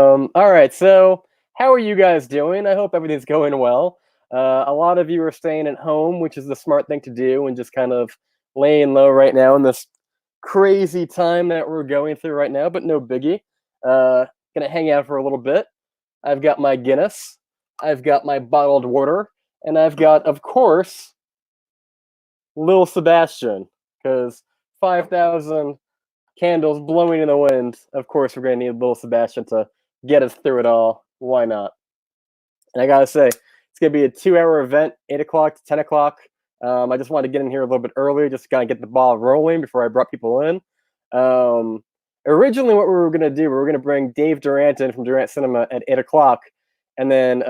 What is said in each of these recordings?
All right, so how are you guys doing? I hope everything's going well. A lot of you are staying at home, which is the smart thing to do, and just kind of laying low right now in this crazy time that we're going through right now, but no biggie. Uh, gonna hang out for a little bit. I've got my Guinness, I've got my bottled water, and I've got, of course, Lil Sebastian, because 5,000 candles blowing in the wind. Of course, we're going to need Little Sebastian to get us through it all. Why not? And I got to say, it's going to be a 2 hour event, 8 o'clock to 10 o'clock. I just wanted to get in here a little bit early, just to kind of get the ball rolling before I brought people in. Originally, what we were going to do, we were going to bring Dave Durant in from Durant Cinema at 8 o'clock, and then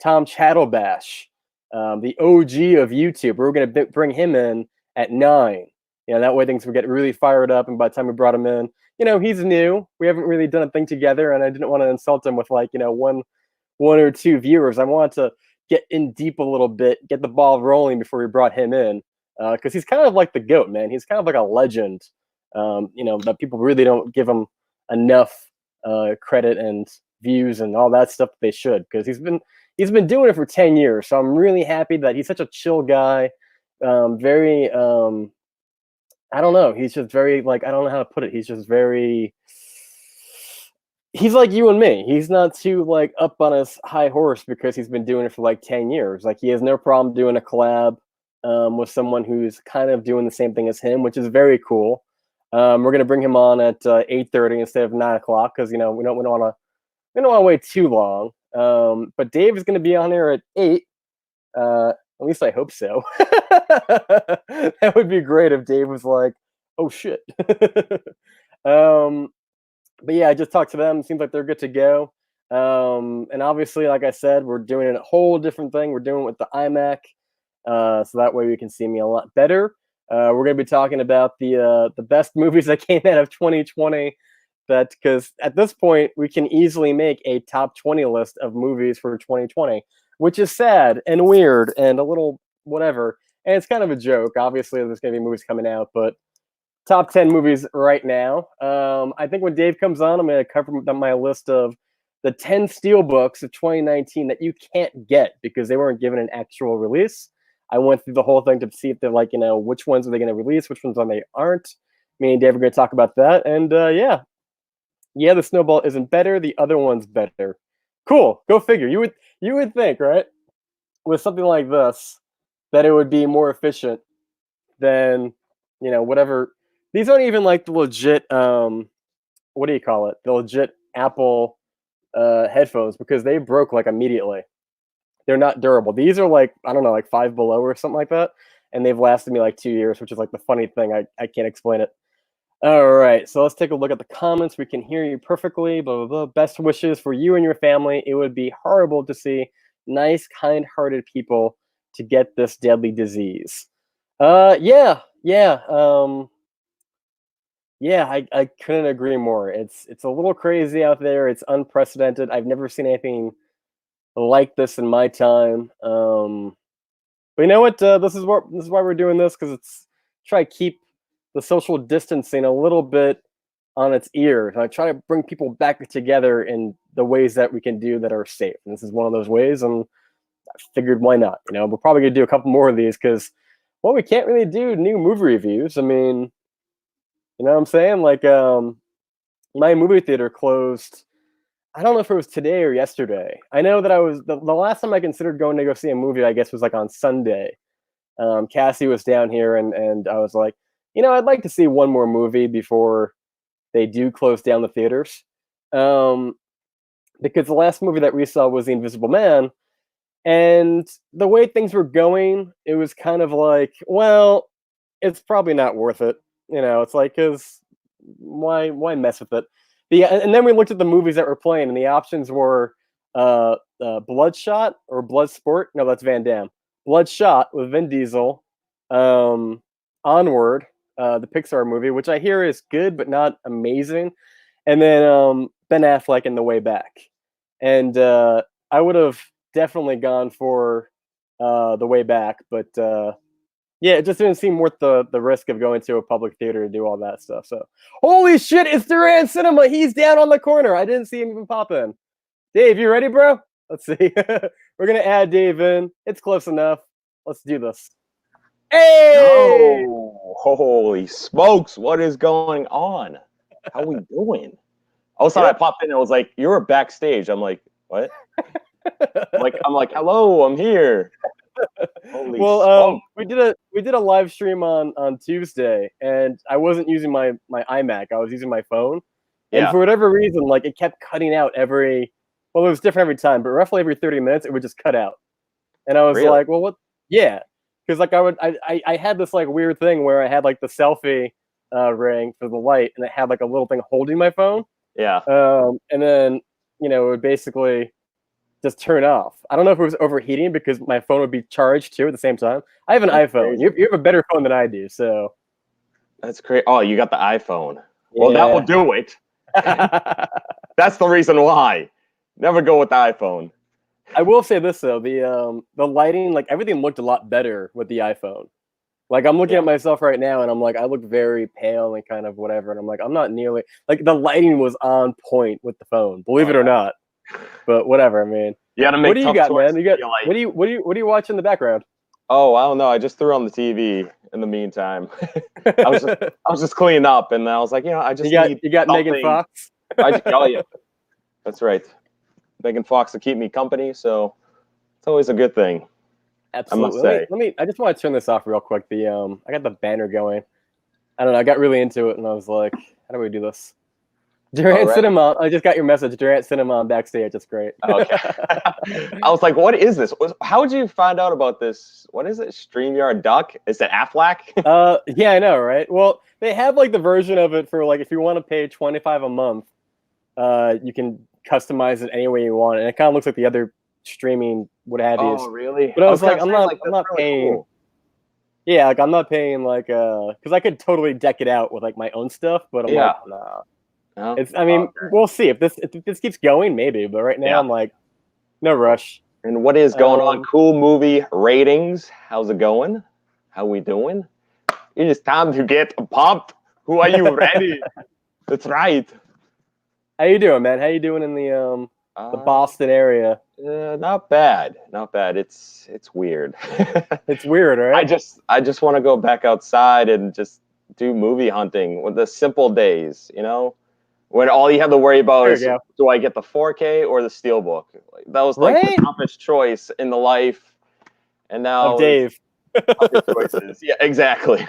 Tom Chatalbash, the OG of YouTube, we were going to bring him in at 9. That way things would get really fired up. And by the time we brought him in, he's new. We haven't really done a thing together, and I didn't want to insult him with one or two viewers. I wanted to get in deep a little bit, get the ball rolling before we brought him in, because he's kind of like the GOAT, man. He's kind of like a legend. That people really don't give him enough credit and views and all that stuff that they should, because he's been doing it for 10 years. So I'm really happy that he's such a chill guy. Very I don't know. He's just very, like, I don't know how to put it. He's just very. He's like you and me. He's not too like up on his high horse because he's been doing it for like 10 years. Like he has no problem doing a collab with someone who's kind of doing the same thing as him, which is very cool. We're gonna bring him on at 8:30 instead of 9 o'clock because we don't want to wait too long. But Dave is gonna be on here at 8. At least I hope so. That would be great if Dave was like, "Oh shit." um, but yeah, I just talked to them. Seems like they're good to go. And obviously, like I said, we're doing a whole different thing. We're doing it with the iMac, so that way you can see me a lot better. We're going to be talking about the best movies that came out of 2020. That because at this point we can easily make a top 20 list of movies for 2020, which is sad and weird and a little whatever. And it's kind of a joke. Obviously, there's going to be movies coming out, but top 10 movies right now. I think when Dave comes on, I'm going to cover my list of the 10 steelbooks of 2019 that you can't get because they weren't given an actual release. I went through the whole thing to see if they're like, which ones are they going to release, which ones they aren't. Me and Dave are going to talk about that. And yeah, the snowball isn't better. The other one's better. Cool. Go figure. You would think, right? With something like this, that it would be more efficient than whatever. These aren't even like the legit what do you call it? The legit Apple headphones because they broke like immediately. They're not durable. These are like, I don't know, like Five Below or something like that, and they've lasted me like 2 years, which is like the funny thing. I can't explain it. All right, so let's take a look at the comments. We can hear you perfectly. Blah blah blah. Best wishes for you and your family. It would be horrible to see nice, kind-hearted people to get this deadly disease. Yeah. Yeah, I couldn't agree more. It's a little crazy out there. It's unprecedented. I've never seen anything like this in my time. But you know what? This is why we're doing this, because it's try to keep the social distancing a little bit on its ear. I try to bring people back together in the ways that we can do that are safe. And this is one of those ways. And I figured, why not? We're probably gonna do a couple more of these because, well, we can't really do new movie reviews. I mean, you know what I'm saying? Like, my movie theater closed. I don't know if it was today or yesterday. I know that the last time I considered going to go see a movie, I guess, was like on Sunday. Cassie was down here, and I was like, I'd like to see one more movie before they do close down the theaters. Because the last movie that we saw was The Invisible Man, and the way things were going, it was kind of like, well, it's probably not worth it. It's like, because why mess with it? And then we looked at the movies that were playing, and the options were Bloodshot or Bloodsport. No, that's Van Damme. Bloodshot with Vin Diesel. Onward, the Pixar movie, which I hear is good but not amazing. And then Ben Affleck in The Way Back. And I would have definitely gone for The Way Back, but Yeah, it just didn't seem worth the risk of going to a public theater to do all that stuff. So, holy shit, it's Durant Cinema. He's down on the corner. I didn't see him even pop in. Dave, you ready, bro? Let's see. We're gonna add Dave in. It's close enough. Let's do this. Hey! No, holy smokes, what is going on? How we doing? All of a sudden, I Good. popped in and it was like, you were backstage. I'm like, what? I'm like, hello, I'm here. Holy Well, smoke. we did a live stream on Tuesday, and I wasn't using my iMac. I was using my phone, and Yeah, for whatever reason, like it kept cutting out every. Well, it was different every time, but roughly every 30 minutes, it would just cut out. And I was really? like, well, what? Yeah, because like I had this like weird thing where I had like the selfie ring for the light, and it had like a little thing holding my phone, Yeah. and then it would basically just turn off. I don't know if it was overheating because my phone would be charged too at the same time. I have an That's iPhone. crazy. You have a better phone than I do, so That's great. Oh, you got the iPhone. Well, that will yeah. do it. That's the reason why. Never go with the iPhone. I will say this though, the lighting, like everything looked a lot better with the iPhone. Like I'm looking Yeah. at myself right now and I'm like, I look very pale and kind of whatever. And I'm like, I'm not nearly like the lighting was on point with the phone, believe Oh, it or yeah. not. But whatever, I mean. You got to What make do you tough got, man? choices. You got You're like, what do you watch in the background? oh, I don't know. I just threw on the TV in the meantime. I was just I was just cleaning up, and I was like, I just need You got Megan something. Fox? Oh yeah, that's right. Megan Fox to keep me company, so it's always a good thing, I must Absolutely. say. Let me. I just want to turn this off real quick. I got the banner going. I don't know. I got really into it, and I was like, how do we do this? All Durant right. Cinema. I just got your message. Durant Cinema on backstage. It's great. Okay. I was like, what is this? How did you find out about this? What is it? StreamYard Duck? Is it Aflac? Yeah, I know, right? Well, they have like the version of it for like if you want to pay 25 a month, you can customize it any way you want, and it kind of looks like the other streaming what have Oh, yous. really? But I I was was like, gonna say, like, I'm that's not really paying. cool. Yeah, like I'm not paying like because I could totally deck it out with like my own stuff, but I'm Yeah. like, nah. No? It's. I Oh, mean, okay. we'll see if this keeps going, maybe. But right now, Yeah. I'm like, no rush. And what is going on? Um, Cool movie ratings. How's it going? How we doing? It is time to get pumped. Who are you ready? That's right. how you doing, man? How you doing in the Uh, Boston area? Not bad. Not bad. It's weird. It's weird, I right? just I just want to go back outside and just do movie hunting with the simple days, when all you have to worry about There you is, go. do I get the 4K or the Steelbook? Like, that was like the Right toughest choice in the life, and of now it's Dave. toughest choices. Yeah, exactly.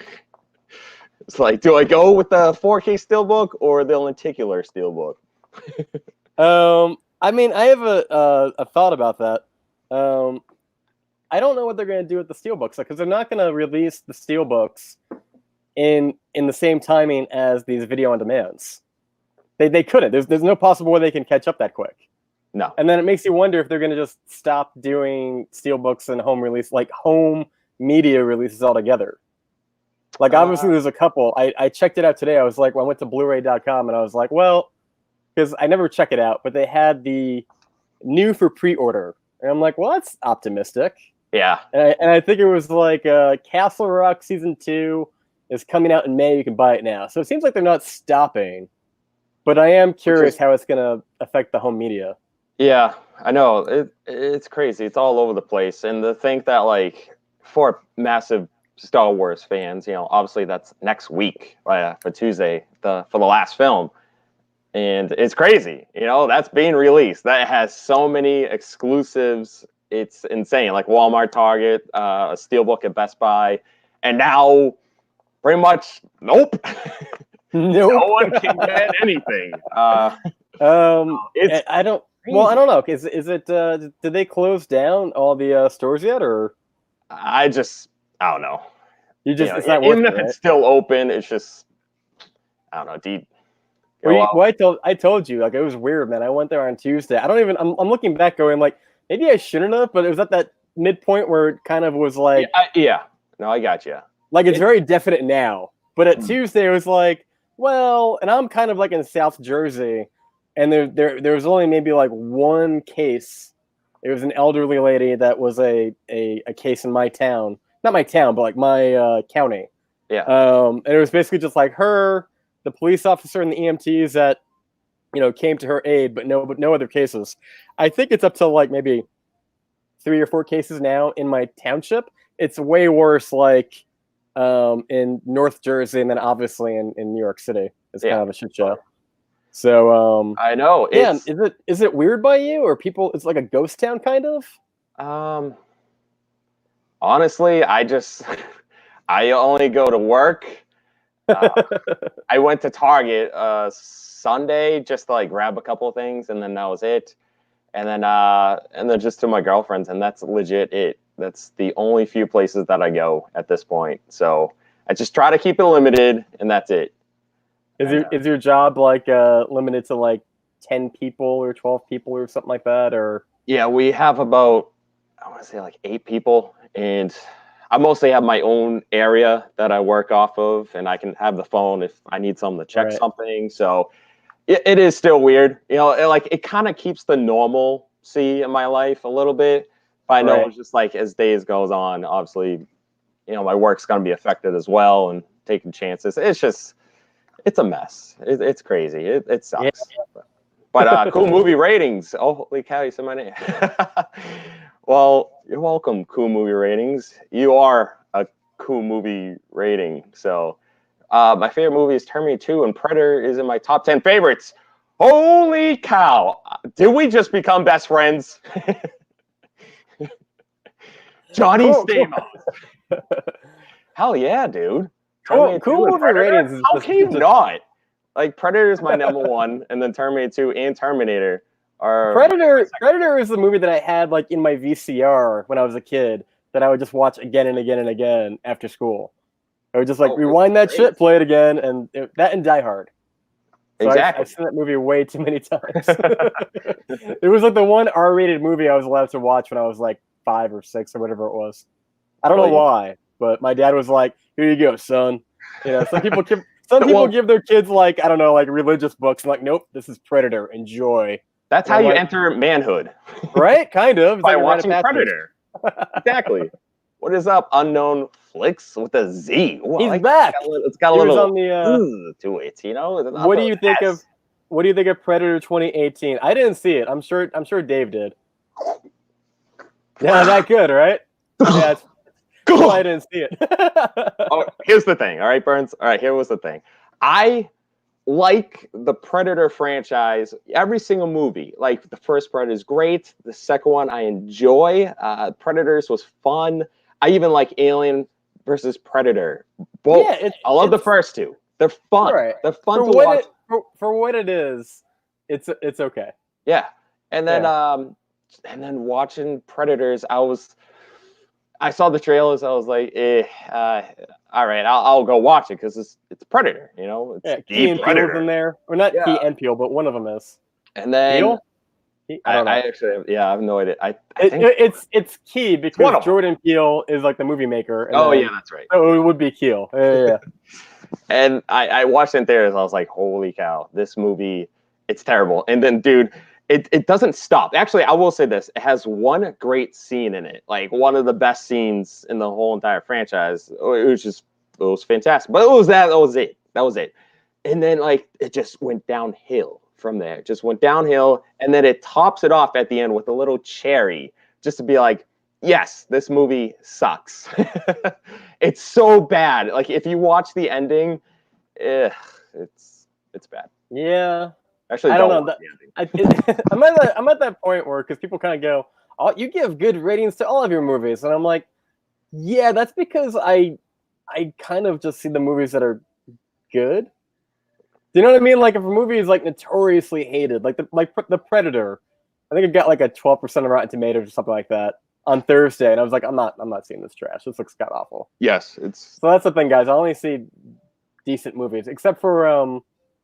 It's like, do I go with the 4K Steelbook or the lenticular Steelbook? I mean, I have a thought about that. Um, I don't know what they're going to do with the steelbooks because they're not going to release the steelbooks in the same timing as these video on demands. They couldn't. There's no possible way they can catch up that quick. No. And then it makes you wonder if they're going to just stop doing steelbooks and home release, like home media releases altogether. Like obviously there's a couple. I checked it out today. I was like, well, I went to Blu-ray.com and I was like, well, because I never check it out, but they had the new for pre-order, and I'm like, well, that's optimistic. Yeah. And I think it was like Castle Rock season 2 is coming out in May. You can buy it now, so it seems like they're not stopping. But I am curious how it's going to affect the home media. Yeah, I know. It's crazy. It's all over the place. And to think that, like, for massive Star Wars fans, obviously that's next week for Tuesday, for the last film. And it's crazy. That's being released. That has so many exclusives. It's insane. Like Walmart, Target, a Steelbook at Best Buy. And now, pretty much, nope. Nope. No one can get anything. It's I don't. crazy. Well, I don't know. Is it? Did they close down all the stores yet, or I don't know. it's not worth Even it, if right? it's still open, it's just, I don't know. Do you go out? Well, I told you like it was weird, man. I went there on Tuesday. I don't even. I'm looking back, going like maybe I shouldn't have, but it was at that midpoint where it kind of was like Yeah. No, I got you. like it's very definite now. But at Tuesday, it was like, well, and I'm kind of like in South Jersey, and there was only maybe like one case. It was an elderly lady that was a case in my town not my town, but like my county. Yeah. And it was basically just like her, the police officer, and the EMTs that came to her aid, but no other cases. I think it's up to like maybe 3 or 4 cases now in my township. It's way worse like in North Jersey, and then obviously in New York City. It's kind of a shit show. So I know. yeah, is it weird by you, or people? It's like a ghost town kind of. Honestly, I only go to work. I went to Target Sunday just to like grab a couple of things, and then that was it. And then just to my girlfriend's, and that's legit it. That's the only few places that I go at this point. So I just try to keep it limited, and that's it. Is your job like limited to like 10 people or 12 people or something like that? Or yeah, we have about, I want to say like 8 people, and I mostly have my own area that I work off of, and I can have the phone if I need someone to check something. So it is still weird, it kind of keeps the normalcy in my life a little bit. But I know it's just like as days goes on, obviously, my work's gonna be affected as well, and taking chances. It's a mess. It's crazy. It sucks. Yeah. But cool movie ratings. Oh, holy cow, you said my name. Well, you're welcome, Cool Movie Ratings. You are a cool movie rating. So my favorite movie is Terminator 2, and Predator is in my top 10 favorites. Holy cow. Did we just become best friends? Johnny Stamos. Hell yeah, dude. Cool movie ratings. How can you not? Like, Predator is my number 1, and then Terminator 2 and Terminator are... Predator is the movie that I had, like, in my VCR when I was a kid that I would just watch again and again and again after school. I would just, like, rewind that shit, play it again, and that and Die Hard. So exactly. I've seen that movie way too many times. It was, like, the one R-rated movie I was allowed to watch when I was, like, 5 or 6 or whatever it was. I don't know why, but my dad was like, "Here you go, son." Some people give their kids like, I don't know, like religious books. I'm like, nope, this is Predator. Enjoy. That's how you enter manhood, right? Kind of by watching Predator. Exactly. What is up, Unknown Flicks with a Z? Ooh, he's back. It's got a little on the, to it, What do you think of? What do you think of Predator 2018? I didn't see it. I'm sure Dave did. Yeah, that good, right? Yeah. I didn't see it. Oh, here's the thing. All right, Burns. All right, here was the thing. I like the Predator franchise. Every single movie. Like, the first Predator is great. The second one I enjoy. Predators was fun. I even like Alien versus Predator. Both. Yeah, I love the first two. They're fun. Right. They're fun to watch. For what it is, it's okay. Yeah. And then watching Predators, I saw the trailers. I was like, all right, I'll go watch it because it's Predator, It's Key and Peele's in there, or not Key and Peele, but one of them is. And then Peele? I actually, I have no idea. I think it's Key because Jordan Peele is like the movie maker. And yeah, that's right. So it would be Peele. Yeah. And I watched it in theaters. I was like, holy cow, this movie, it's terrible. And then, dude, it doesn't stop. Actually, I will say this. It has one great scene in it. Like, one of the best scenes in the whole entire franchise. It was fantastic. But that was it. And then, like, it just went downhill from there. It just went downhill. And then it tops it off at the end with a little cherry. Just to be like, yes, this movie sucks. It's so bad. Like, if you watch the ending, it's bad. Yeah. Actually, I don't know. I'm at that point where, because people kind of go, "Oh, you give good ratings to all of your movies," and I'm like, "Yeah, that's because I kind of just see the movies that are good." Do you know what I mean? Like, if a movie is like notoriously hated, like the Predator, I think it got like a 12% of Rotten Tomatoes or something like that on Thursday, and I was like, I'm not seeing this trash. This looks god awful. Yes, so that's the thing, guys. I only see decent movies, except for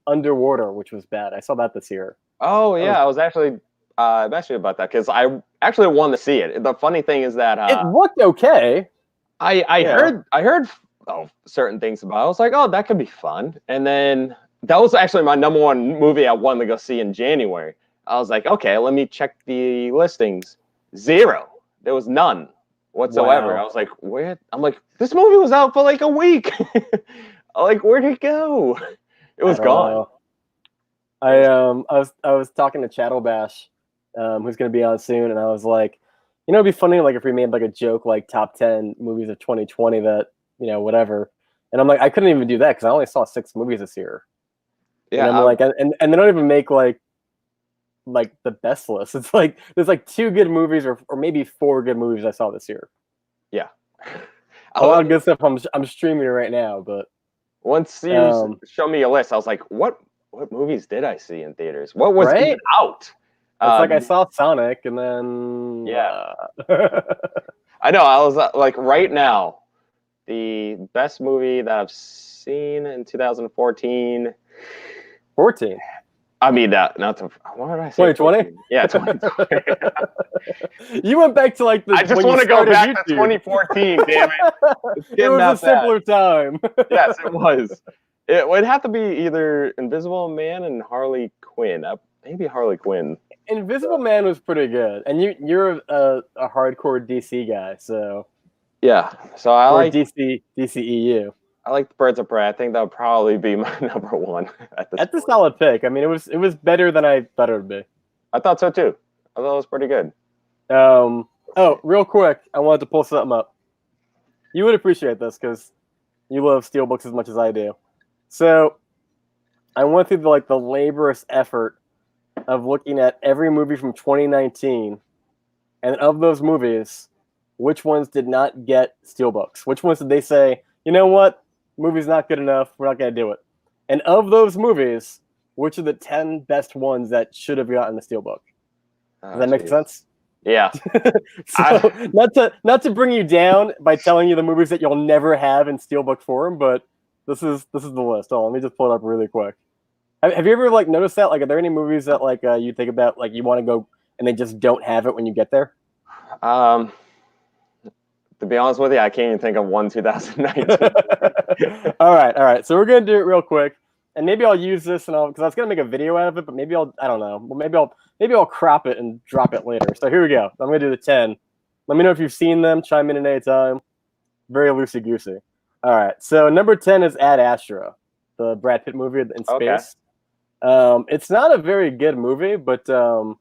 Underwater, which was bad. I saw that this year. Oh yeah, I was actually about that because I actually wanted to see it. The funny thing is that it looked okay. I heard certain things about it. I was like, oh, that could be fun. And then that was actually my number 1 movie I wanted to go see in January. I was like, okay, let me check the listings. 0. There was none. whatsoever. Wow. I was like, where? I'm like, this movie was out for like a week. I'm like, where'd it go? It I was don't gone. know. It was I was talking to Chatalbash, who's gonna be on soon, and I was like, it'd be funny like if we made like a joke like top 10 movies of 2020 that whatever. And I'm like, I couldn't even do that because I only saw 6 movies this year. And I'm yeah. like, and they don't even make like the best list. It's like there's like 2 good movies or maybe 4 good movies I saw this year. Yeah. A lot of good stuff I'm streaming right now, but Once you show me a list, I was like, what movies did I see in theaters? What was even right? out? It's like I saw Sonic and then Yeah. I know. I was like, right now, the best movie that I've seen in 2014. 14. I mean, not to. What did I say? 2020? Yeah, 2020. You went back to like the. I just want to go back YouTube. to 2014. Damn it! It's It was a simpler time. Yes, it was. It would have to be either Invisible Man and Harley Quinn. Maybe Harley Quinn. Invisible Man was pretty good, and you're a hardcore DC guy, so yeah. So I or like DCEU. I like Birds of Prey. I think that would probably be my number one at this. That's a solid pick. I mean, it was better than I thought it would be. I thought so too. I thought it was pretty good. Oh, real quick, I wanted to pull something up. You would appreciate this because you love Steelbooks as much as I do. So I went through the laborious effort of looking at every movie from 2019, and of those movies, which ones did not get Steelbooks? Which ones did they say, you know what, movie's not good enough, we're not going to do it? And of those movies, which are the 10 best ones that should have gotten the Steelbook? Does that make sense? Yeah. So not to bring you down by telling you the movies that you'll never have in Steelbook form, but this is the list. Oh, let me just pull it up really quick. Have you ever noticed that? Are there any movies that you think about you want to go and they just don't have it when you get there? To be honest with you, I can't even think of one 2019. All right. So we're gonna do it real quick, and maybe I'll use this because I was gonna make a video out of it, but maybe I don't know. Well, maybe I'll crop it and drop it later. So here we go. I'm gonna do the 10. Let me know if you've seen them. Chime in at any time. Very loosey goosey. All right. So number 10 is Ad Astra, the Brad Pitt movie in space. Okay. It's not a very good movie, but the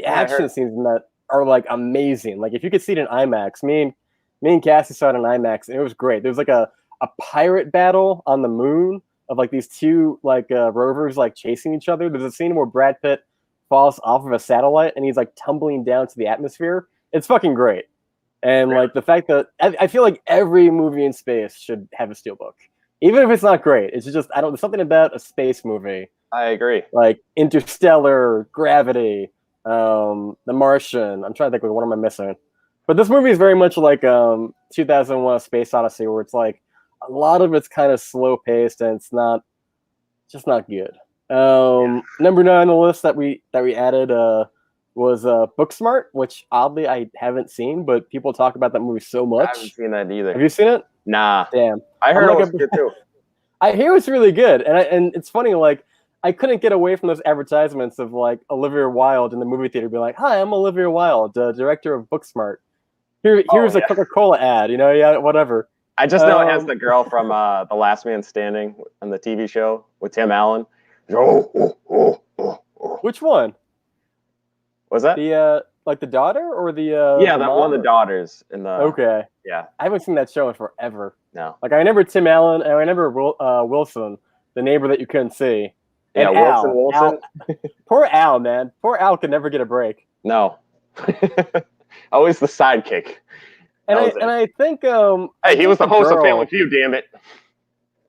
action scenes in that are amazing. If you could see it in IMAX, me and Cassie saw it in IMAX, and it was great. There was a pirate battle on the moon of these 2 rovers chasing each other. There's a scene where Brad Pitt falls off of a satellite and he's tumbling down to the atmosphere. It's fucking great. And the fact that I feel like every movie in space should have a Steelbook, even if it's not great. It's just there's something about a space movie. I agree. Interstellar, Gravity, The Martian. I'm trying to think, what am I missing? But this movie is very much 2001: A Space Odyssey, where it's a lot of it's kind of slow paced and it's just not good. Number 9 on the list that we added was Booksmart, which oddly I haven't seen, but people talk about that movie so much. I haven't seen that either. Have you seen it? Nah. Damn. I heard it was good too. I hear it's really good, and it's funny. I couldn't get away from those advertisements of Olivia Wilde in the movie theater being like, "Hi, I'm Olivia Wilde, director of Booksmart. Here's a Coca-Cola ad, yeah, whatever." I just know it has the girl from The Last Man Standing on the TV show with Tim Allen. Which one? Was that the daughter or the yeah, the one of the daughters in the okay. Yeah, I haven't seen that show in forever. No, I remember Tim Allen and I remember Wilson, the neighbor that you couldn't see. And yeah, Wilson. Poor Al, man. Poor Al could never get a break. No, always the sidekick. And I think hey, he was the host of Family Feud. Damn it.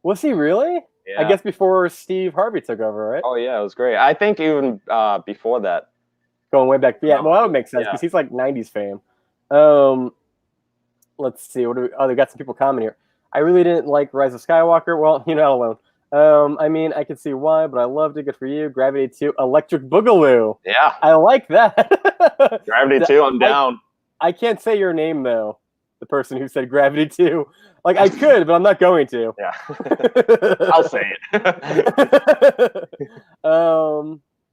Was he really? Yeah. I guess before Steve Harvey took over, right? Oh yeah, it was great. I think even before that. Going way back. Yeah, well, that would make sense because he's 90s fame. Let's see. They got some people commenting here. I really didn't like Rise of Skywalker. Well, you're not alone. I mean, I can see why, but I loved it. Good for you. Gravity 2, Electric Boogaloo. Yeah. I like that. Gravity 2, I'm down. I can't say your name, though. The person who said Gravity 2. I could, but I'm not going to. Yeah. I'll say it.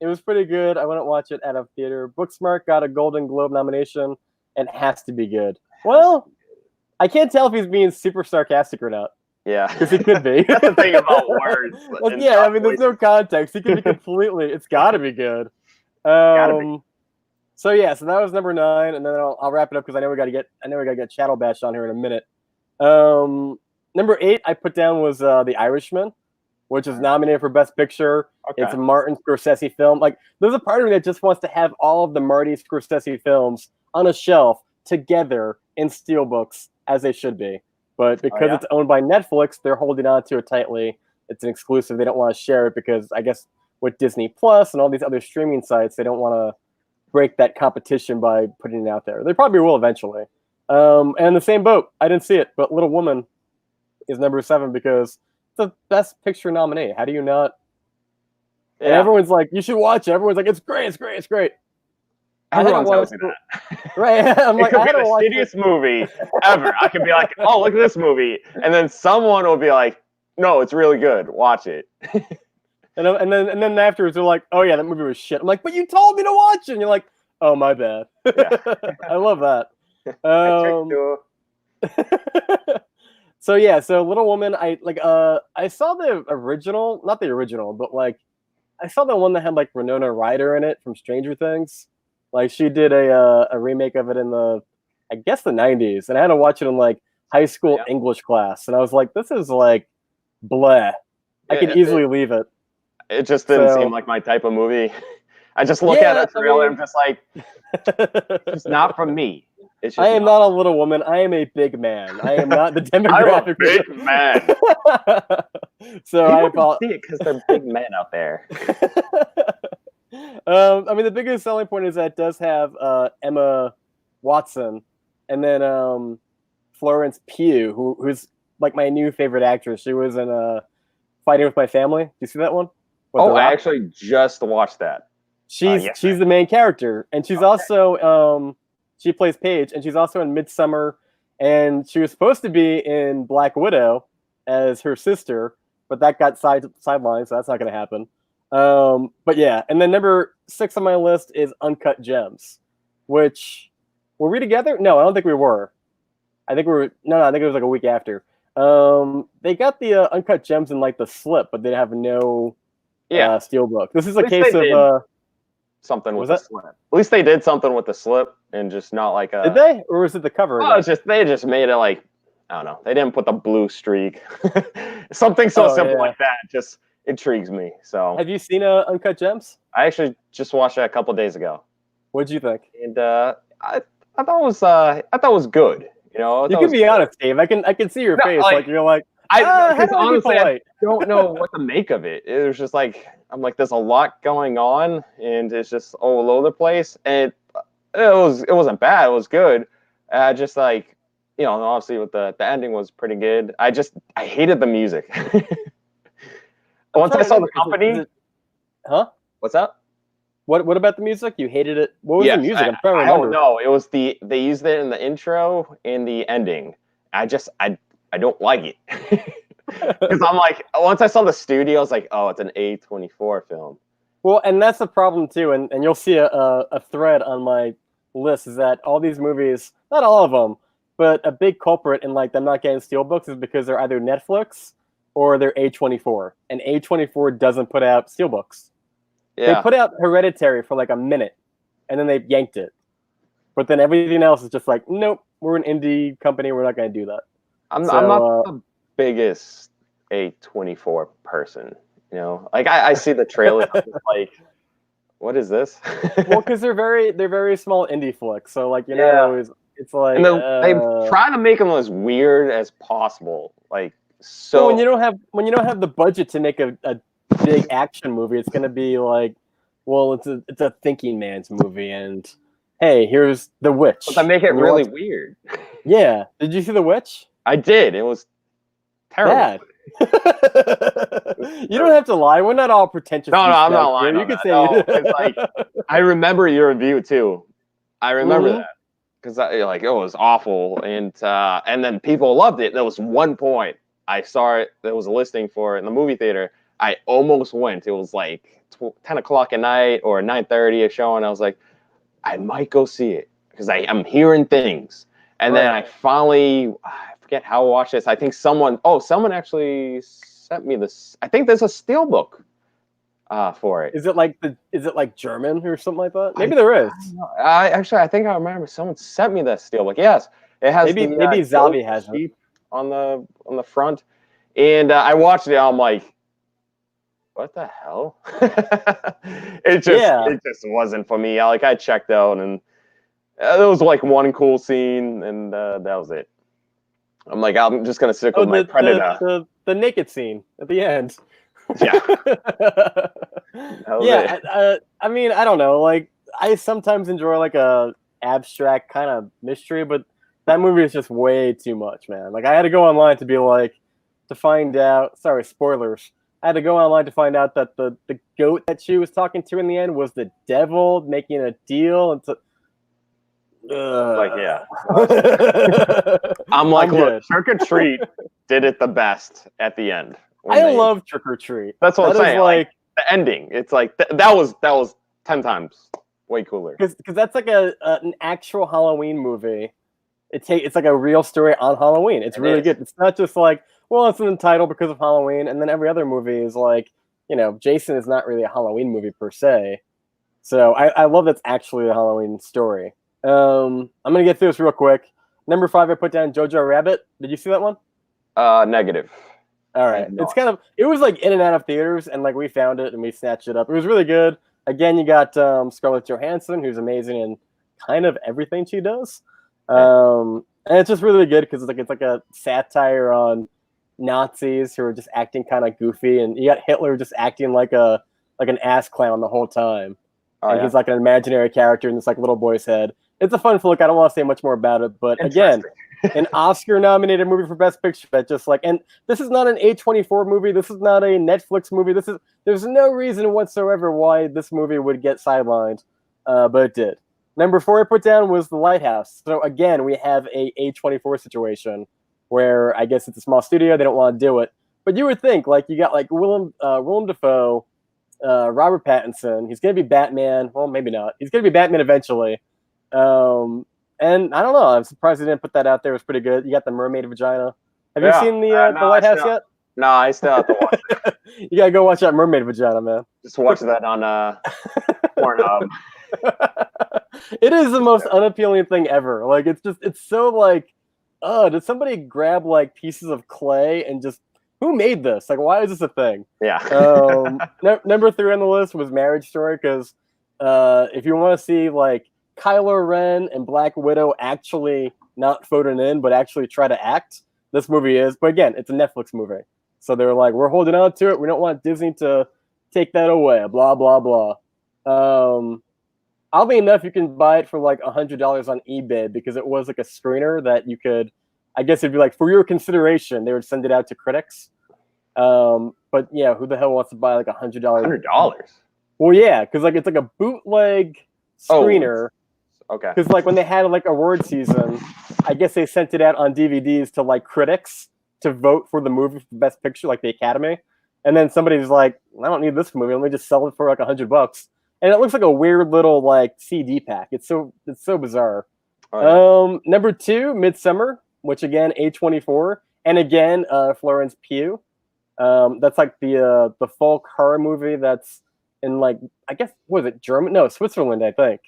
It was pretty good. I wouldn't watch it at a theater. Booksmart got a Golden Globe nomination and has to be good. Well, I can't tell if he's being super sarcastic or not. Yeah, Because he could be. that's the thing about words. Yeah, I mean, there's no context. He could be completely. It's got to be good. Gotta be. So yeah, so that was number 9, and then I'll wrap it up because I know we got to get Chatalbash on here in a minute. Number 8 I put down was The Irishman, which is nominated for Best Picture. Okay. It's a Martin Scorsese film. Like, there's a part of me that just wants to have all of the Marty Scorsese films on a shelf together in steelbooks as they should be. But because it's owned by Netflix, they're holding on to it tightly. It's an exclusive. They don't want to share it because I guess with Disney Plus and all these other streaming sites, they don't want to break that competition by putting it out there. They probably will eventually. And in the same boat, I didn't see it, but Little Woman is number 7 because it's the Best Picture nominee. How do you not? Yeah. And everyone's like, you should watch it. Everyone's like, it's great, it's great, it's great. Everyone tells me that. Right. I'm like, it could be the shittiest movie ever. I could be like, oh, look at this movie. And then someone will be like, no, it's really good. Watch it. And then afterwards they're like, oh yeah, that movie was shit. I'm like, but you told me to watch it. And you're like, oh, my bad. Yeah. I love that. So yeah, so Little Woman, I saw the original, not the original, but like I saw the one that had like Winona Ryder in it from Stranger Things. Like she did a remake of it in I guess the 90s, and I had to watch it in like high school English class, and I was like, this is like bleh. I could easily leave it. It just didn't seem like my type of movie. I just look at a trailer and I'm just like, it's not from me. I am not a little woman. I am a big man. I am not the demographic. I'm a big man. So I see it because they're big men out there. I mean, the biggest selling point is that it does have Emma Watson, and then Florence Pugh, who's like my new favorite actress. She was in Fighting with My Family. Do you see that one? I actually just watched that. She's the main character, and she's also she plays Paige, and she's also in Midsommar, and she was supposed to be in Black Widow as her sister, but that got sidelined, so that's not going to happen. But yeah, and then number 6 on my list is Uncut Gems, which were we together? No, I don't think we were. I think we were. No, I think it was like a week after. They got the Uncut Gems in like the slip, but they have no steelbook. This is a case of something with the slip. At least they did something with the slip and just not like a. Did they, or was it the cover? Oh, they just made it like, I don't know. They didn't put the blue streak. Something so simple like that just intrigues me. So, have you seen Uncut Gems? I actually just watched it a couple days ago. What'd you think? And I thought it was good. You know, you can be honest, Dave. I can see your face. Like you're like, honestly, I don't know what to make of it. It was just like, I'm like, there's a lot going on, and it's just all over the place. And it wasn't bad. It was good. Just like, you know, obviously with the ending was pretty good. I hated the music. Once I saw the company, huh? What's up? What about the music? You hated it? What was the music? I'm trying to remember. I don't know. It was they used it in the intro and the ending. I don't like it. Because I'm like, once I saw the studio, I was like, oh, it's an A24 film. Well, and that's the problem too, and you'll see a thread on my list is that all these movies, not all of them, but a big culprit in like them not getting steelbooks is because they're either Netflix or they're A24, and A24 doesn't put out steelbooks. Yeah. They put out Hereditary for like a minute, and then they yanked it. But then everything else is just like, nope, we're an indie company, we're not going to do that. I'm not the biggest A24 person, you know. Like I see the trailer, like, what is this? Well, because they're very small indie flicks, so like it's like and they try to make them as weird as possible, like so. Well, when you don't have the budget to make a big action movie, it's going to be like, well, it's a thinking man's movie, and hey, here's The Witch. But they make it really weird. Yeah, did you see The Witch? I did. It was terrible. Bad. You don't have to lie. We're not all pretentious. No, I'm not lying. You can say it's like, I remember your review too. I remember that because like it was awful, and then people loved it. There was one point I saw it. There was a listing for it in the movie theater. I almost went. It was like 10 o'clock at night or 9:30 a show, and I was like, I might go see it because I'm hearing things. And then I finally, I forget how I watched this. I think someone actually sent me this. I think there's a Steelbook for it. Is it like German or something like that? Maybe there is. I think I remember someone sent me that Steelbook. Yes, it has maybe the Zavi has sheep on the front, and I watched it. I'm like, what the hell? It just wasn't for me. I checked out, and there was like one cool scene, and that was it. I'm like, I'm just gonna stick with my Predator. The naked scene at the end. Yeah. Yeah. I mean, I don't know. Like, I sometimes enjoy like a abstract kind of mystery, but that movie is just way too much, man. Like, I had to go online to find out. Sorry, spoilers. I had to go online to find out that the goat that she was talking to in the end was the devil making a deal, and yeah. I'm like, look, Trick or Treat did it the best at the end. I love Trick or Treat. That's what I'm saying. Like the ending, it's like that was 10 times way cooler. Because that's like an actual Halloween movie. It's like a real story on Halloween. It's really good. It's not just like, well, it's in the title because of Halloween, and then every other movie is like, Jason is not really a Halloween movie per se. So I love that's actually a Halloween story. I'm gonna get through this real quick. Number 5, I put down Jojo Rabbit. Did you see that one? Negative. All right. It was like in and out of theaters, and like we found it and we snatched it up. It was really good. Again, you got Scarlett Johansson, who's amazing in kind of everything she does. And it's just really good because it's like a satire on Nazis who are just acting kind of goofy, and you got Hitler just acting like an ass clown the whole time. He's like an imaginary character in this like little boy's head. It's a fun flick. I don't want to say much more about it, but again, an Oscar-nominated movie for Best Picture. That just like, and this is not an A24 movie. This is not a Netflix movie. There's no reason whatsoever why this movie would get sidelined, but it did. Number 4 I put down was The Lighthouse. So again, we have a A24 situation where I guess it's a small studio. They don't want to do it, but you would think like you got like Willem Dafoe, Robert Pattinson. He's going to be Batman. Well, maybe not. He's going to be Batman eventually. And I don't know. I'm surprised they didn't put that out there. It was pretty good. You got the mermaid vagina. Have you seen the Lighthouse yet? No, I still have to watch it. You got to go watch that mermaid vagina, man. Just watch that on Pornhub. It is the most unappealing thing ever. Like, it's so like, did somebody grab like pieces of clay and just, who made this? Like, why is this a thing? Yeah. Number 3 on the list was Marriage Story, because if you want to see like Kylo Ren and Black Widow actually not voted in, but actually try to act, this movie is. But again, it's a Netflix movie. So they're like, we're holding on to it. We don't want Disney to take that away, blah, blah, blah. Oddly enough, you can buy it for like $100 on eBay because it was like a screener that you could, I guess it'd be like, for your consideration, they would send it out to critics. But yeah, who the hell wants to buy like $100? $100? Well, yeah, because like it's like a bootleg screener. Okay. Because like when they had like award season, I guess they sent it out on DVDs to like critics to vote for the movie for Best Picture, like the Academy. And then somebody's like, I don't need this movie. Let me just sell it for like $100. And it looks like a weird little like CD pack. It's so bizarre. Number 2, Midsummer, which again A24, and again Florence Pugh. That's like the folk horror movie that's in like, I guess, what is it, German? No, Switzerland, I think.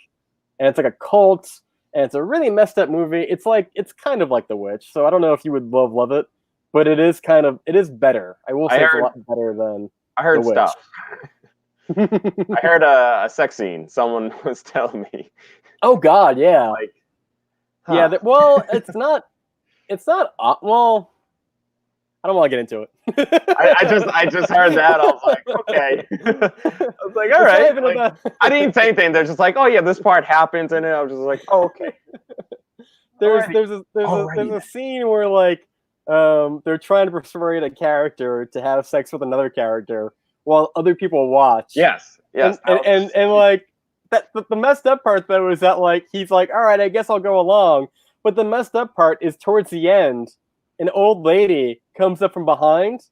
And it's like a cult, and it's a really messed up movie. It's kind of like The Witch, so I don't know if you would love it, but it is better. I will say it's a lot better than The Witch. Stuff. I heard a sex scene. Someone was telling me. Oh God, yeah. Like, yeah. Well, it's not. Well, I don't want to get into it. I just heard that. I was like, okay. I was like, all right. Like, I didn't say anything. They're just like, oh yeah, this part happens, and I was just like, oh, okay. There's a scene where like they're trying to persuade a character to have sex with another character while other people watch. Yes. And like that. The messed up part though is that like he's like, all right, I guess I'll go along. But the messed up part is towards the end, an old lady comes up from behind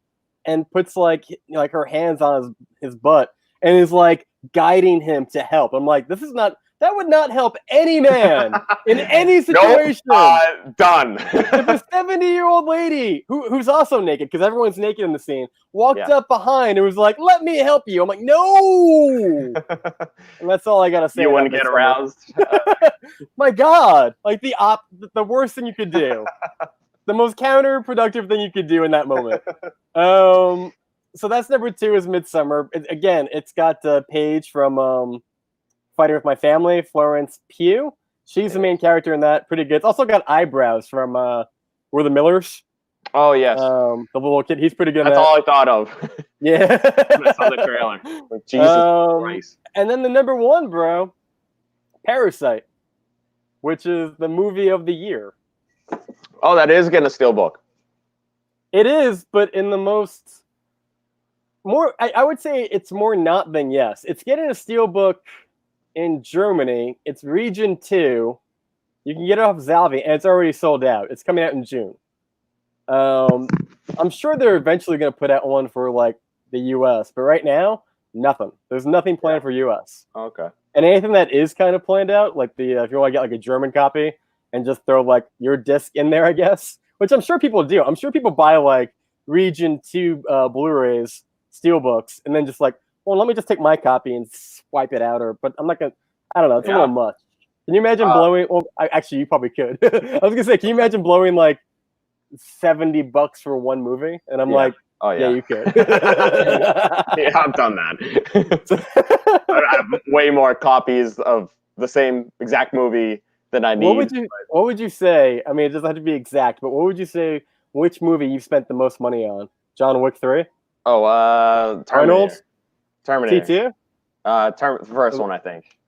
and puts like her hands on his butt and is like guiding him to help. I'm like, that's That would not help any man in any situation. Nope, done. If a 70-year-old lady who's also naked, because everyone's naked in the scene, walked up behind and was like, "Let me help you," I'm like, "No!" And that's all I gotta say. You wouldn't get aroused. My God, like the worst thing you could do, the most counterproductive thing you could do in that moment. So that's number 2 is Midsummer. Again, it's got Paige from Fighting with My Family, Florence Pugh. She's the main character in that. Pretty good. It's also got Eyebrows from We're the Millers. Oh, yes. The little kid. He's pretty good. That's all I thought of. Yeah. I saw the trailer. Like, Jesus Christ. And then the number 1, bro, Parasite, which is the movie of the year. Oh, that is getting a Steelbook. It is, but in the most... I would say it's more not than yes. It's getting a Steelbook in Germany. It's Region 2. You can get it off Zalvi, and it's already sold out. It's coming out in June. I'm sure they're eventually going to put out one for like the US, but right now, nothing. There's nothing planned for US. Okay. And anything that is kind of planned out, like if you want to get like a German copy and just throw like your disc in there, I guess, which I'm sure people do. I'm sure people buy like Region 2 Blu-rays, Steelbooks, and then just like, well, let me just take my copy and swipe it out. But I'm not gonna. I don't know. It's a little much. Can you imagine blowing? Well, actually, you probably could. I was gonna say, can you imagine blowing like $70 for one movie? And I'm like, oh yeah, you could. Yeah, I've done that. I have way more copies of the same exact movie than I need. What would you say? I mean, it doesn't have to be exact, but what would you say? Which movie you spent the most money on? John Wick 3? Oh, Terminator. Terminator. T2? The first one, I think.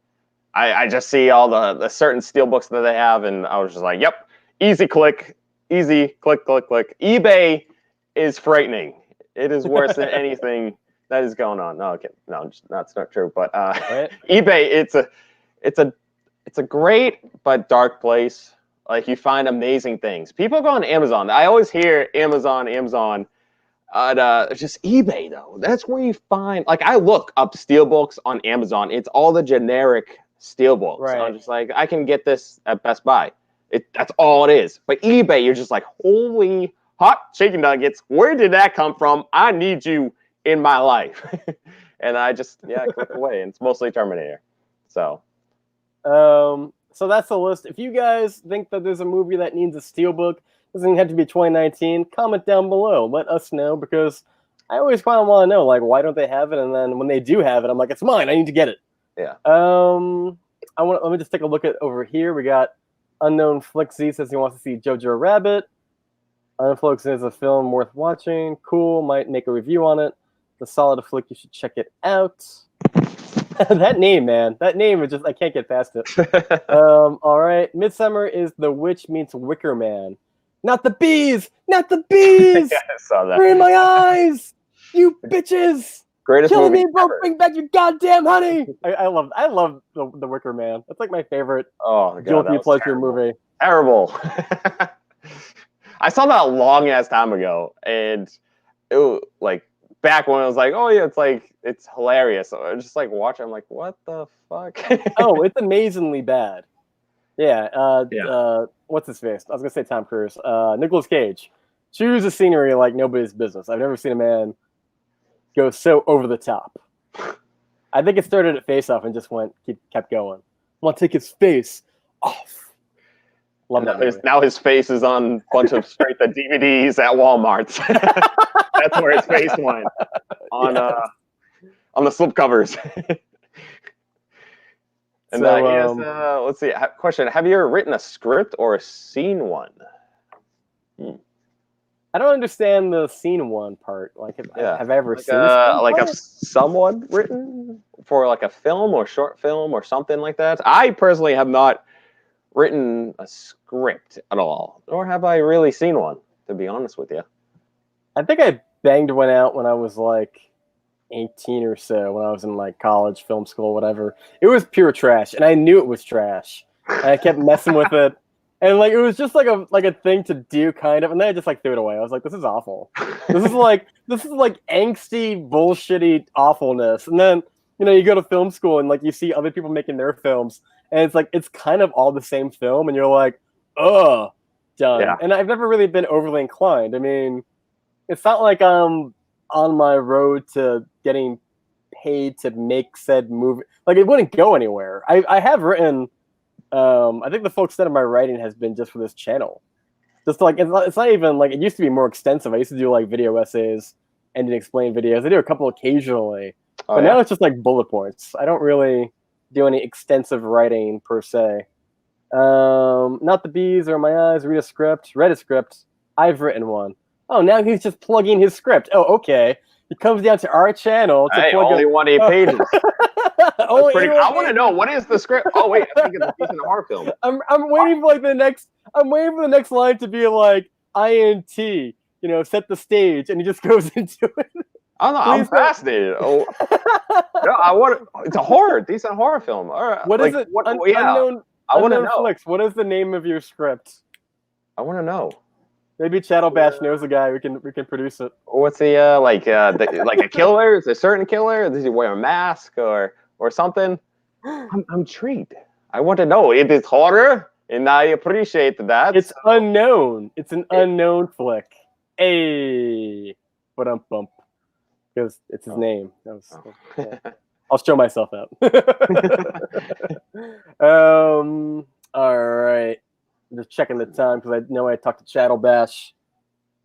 I just see all the certain Steelbooks that they have, and I was just like, yep, easy click, click. eBay is frightening. It is worse than anything that is going on. No, okay, no, that's not true. But eBay, it's a great but dark place. Like, you find amazing things. People go on Amazon. I always hear Amazon. It's just eBay, though. That's where you find, like, I look up Steelbooks on Amazon. It's all the generic Steelbooks. Right. I'm just like, I can get this at Best Buy. That's all it is. But eBay, you're just like, holy hot chicken nuggets. Where did that come from? I need you in my life. And I just, click away. And it's mostly Terminator. So that's the list. If you guys think that there's a movie that needs a Steelbook, doesn't have to be 2019, comment down below. Let us know, because I always kind of want to know, like, why don't they have it? And then when they do have it, I'm like, it's mine. I need to get it. Yeah. Let me just take a look at over here. We got Unknown Flixie says he wants to see Jojo Rabbit. Unflixie is a film worth watching. Cool. Might make a review on it. The solid flick. You should check it out. That name, man. That name is just, I can't get past it. All right. Midsummer is The Witch Meets Wicker Man. Not the bees! Not the bees! Yeah, I saw that. They're in my eyes! You bitches! Greatest Killing movie me, bro! ever. Bring back your goddamn honey! I love the Wicker Man. That's like my favorite guilty pleasure movie. Terrible. I saw that a long ass time ago, and it was like back when I was like, oh yeah, it's hilarious. So I was just like watching. I'm like, what the fuck? Oh, it's amazingly bad. Yeah. What's his face? I was gonna say Tom Cruise. Nicolas Cage. Choose a scenery like nobody's business. I've never seen a man go so over the top. I think it started at Face Off and just kept going. I want to take his face off. Love that movie. Now his face is on a bunch of straight to DVDs at Walmart. That's where his face went on the slipcovers. And let's see. Question: have you ever written a script or seen one? I don't understand the scene one part. Like, have I ever seen someone written for like a film or short film or something like that? I personally have not written a script at all, nor have I really seen one, to be honest with you. I think I banged one out when I was like 18 or so, when I was in like college, film school, whatever. It was pure trash, and I knew it was trash. And I kept messing with it, and like it was just like a thing to do, kind of. And then I just like threw it away. I was like, this is awful. This is like angsty, bullshitty awfulness. And then you go to film school and like you see other people making their films, and it's like it's kind of all the same film, and you're like, ugh, done. Yeah. And I've never really been overly inclined. I mean, it's not like I'm on my road to getting paid to make said movie. Like it wouldn't go anywhere. I have written. I think the full extent of my writing has been just for this channel. Just like it's not even like it used to be more extensive. I used to do like video essays and explain videos. I do a couple occasionally, but now it's just like bullet points. I don't really do any extensive writing per se. Not the bees or my eyes. Read a script. I've written one. Oh, now he's just plugging his script. Oh, okay. He comes down to our channel to plug only 18 pages. I want to know, what is the script? Oh wait, I think it's a decent horror film. I'm waiting for like the next. I'm waiting for the next line to be like INT. Set the stage, and he just goes into it. I don't know. I'm fascinated. Oh, no, it's a decent horror film. All right. What is it? Unknown, I want to know. Flicks, what is the name of your script? I want to know. Maybe Chatalbash knows a guy. We can produce it. What's the like a killer? Is a certain killer? Does he wear a mask or something? I'm intrigued. I want to know. It is horror, and I appreciate that. It's unknown. It's an unknown flick. Hey, but bump because it's his name. I'll show myself out. All right. I'm just checking the time because I know I talked to Chatalbash.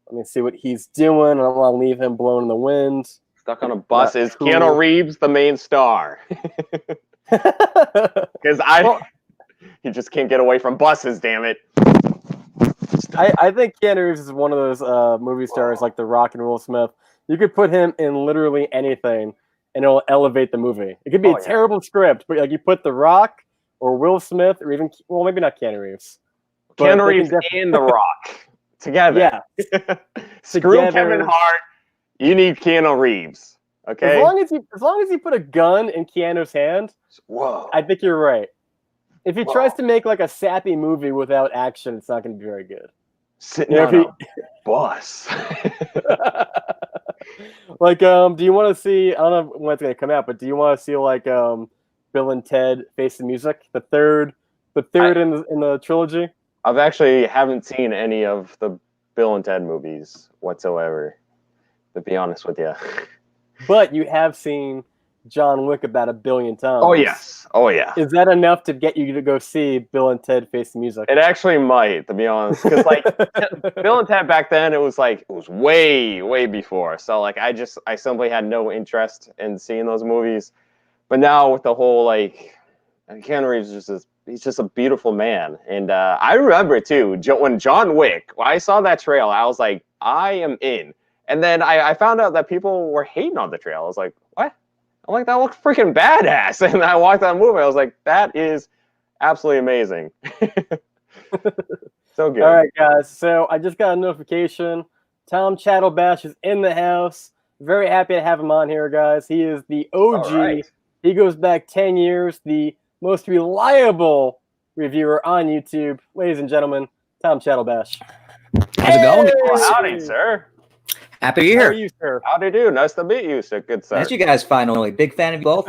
Let me see what he's doing. I don't want to leave him blowing in the wind. Stuck on a bus. Is Keanu Reeves the main star? Because he just can't get away from buses, damn it. I think Keanu Reeves is one of those movie stars like The Rock and Will Smith. You could put him in literally anything, and it'll elevate the movie. It could be a terrible script, but like you put The Rock or Will Smith or even maybe not Keanu Reeves. Keanu Reeves and The Rock together. Yeah. Screw Kevin Hart. You need Keanu Reeves. Okay. As long as you put a gun in Keanu's hand, I think you're right. If he tries to make like a sappy movie without action, it's not going to be very good. Sitting on a bus. Like, do you want to see? I don't know when it's going to come out, but do you want to see like Bill and Ted Face the Music, the third in the trilogy? I've actually haven't seen any of the Bill and Ted movies whatsoever, to be honest with you. But you have seen John Wick about 1 billion times. Oh, yes. Oh, yeah. Is that enough to get you to go see Bill and Ted Face the Music? It actually might, to be honest. Because, like, Bill and Ted back then, it was way, way before. So, like, I simply had no interest in seeing those movies. But now with the whole, like, Keanu Reeves he's just a beautiful man. And I remember, too, when John Wick, when I saw that trailer, I was like, I am in. And then I found out that people were hating on the trailer. I was like, what? I'm like, that looks freaking badass. And I watched that movie. I was like, that is absolutely amazing. So good. All right, guys. So I just got a notification. Tom Chatalbash is in the house. Very happy to have him on here, guys. He is the OG. Right. He goes back 10 years, the most reliable reviewer on YouTube. Ladies and gentlemen, Tom Chatalbash. How's it going? Well, howdy, sir. Happy to be here. How are you, sir? Howdy do. Nice to meet you, sir. Good sir. Nice you guys finally. Big fan of you both.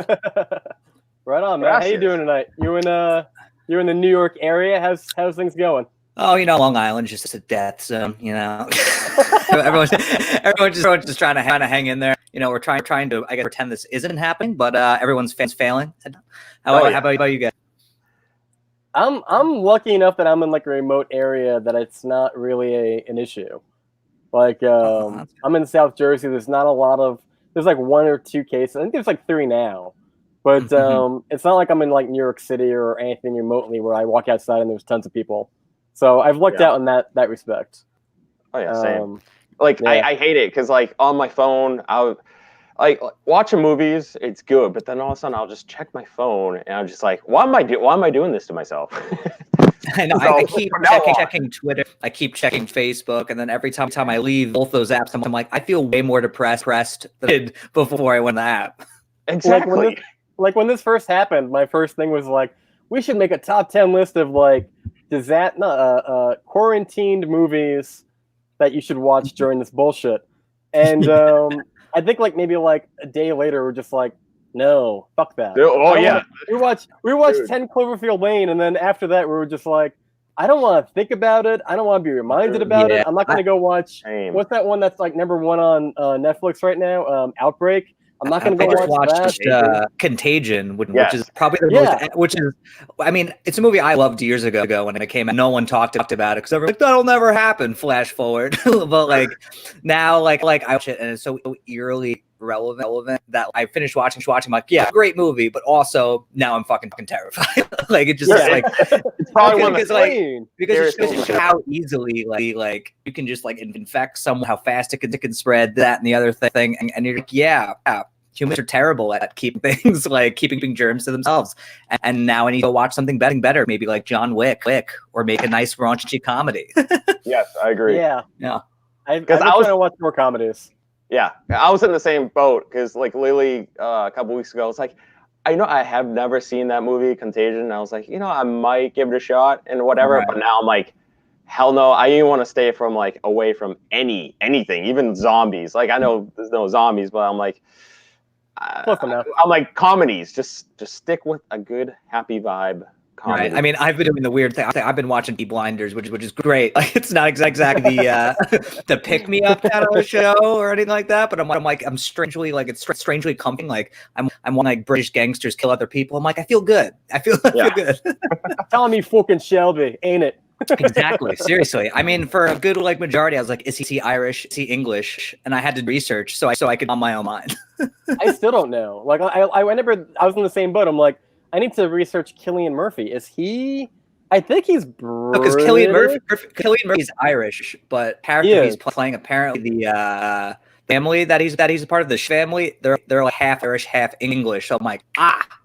Right on, man. How you doing tonight? You're in the New York area. How's things going? Oh, Long Island is just a death zone. Everyone's just trying to hang in there. We're trying to I guess pretend this isn't happening, but everyone's failing. How about you guys? I'm lucky enough that I'm in like a remote area that it's not really an issue. Like I'm in South Jersey. There's not a lot of. There's like 1 or 2 cases. I think there's like 3 now, but it's not like I'm in like New York City or anything remotely where I walk outside and there's tons of people. So I've lucked out in that respect. Oh yeah, same. I hate it because like on my phone, like watching movies, it's good, but then all of a sudden I'll just check my phone and I'm just like, why am I doing this to myself? I know. I keep checking Twitter. I keep checking Facebook, and then every time I leave both those apps, I'm like, I feel way more depressed than I did before I went to the app. Exactly. Like when this first happened, my first thing was like, we should make a top 10 list of like quarantined movies that you should watch during this bullshit. And I think like maybe like a day later, we're just like, No, fuck that. Oh yeah, we watched Dude. 10 Cloverfield Lane, and then after that, we were just like, I don't want to think about it. I don't want to be reminded about it. I'm not going to go watch. Same. What's that one that's like #1 on Netflix right now? Outbreak. I'm not going to go watch that. Contagion, which is probably the most. Which is, I mean, it's a movie I loved years ago when it came out. No one talked about it because everyone's like, that'll never happen. Flash forward, but like now, like I watch it and it's so eerily relevant that I finished watching. I'm like, yeah, great movie, but also now I'm fucking terrified. Like it just like it's probably one because it shows how easily like you can just like infect someone, how fast it can spread, that and the other thing, and you're like, yeah. Humans are terrible at keeping things like keeping germs to themselves. And now I need to go watch something better, maybe like John Wick, or make a nice raunchy comedy. Yes, I agree. Yeah. I've been trying to watch more comedies. Yeah, I was in the same boat because like Lily a couple weeks ago, it's like, I know I have never seen that movie Contagion. And I was like, I might give it a shot and whatever. Right. But now I'm like, hell no, I even want to stay from like away from anything, even zombies. Like I know there's no zombies, but I'm like, I'm like comedies. Just stick with a good happy vibe. Comedy. Right. I mean, I've been doing the weird thing. I've been watching Peaky Blinders, which is great. Like, it's not exactly the pick me up kind of show or anything like that. But I'm strangely strangely comforting. Like I'm one like British gangsters kill other people. I'm like, I feel good. I feel good. Telling me fucking Shelby, ain't it? Exactly. Seriously. I mean, for a good like majority, I was like, is he Irish? Is he English? And I had to research so I could on my own mind. I still don't know. Like I was in the same boat. I'm like, I need to research Cillian Murphy. Is he? I think he's British. Because Cillian Murphy's Irish, but character he's playing apparently the family that he's a part of, the family. They're like half Irish, half English. So I'm like,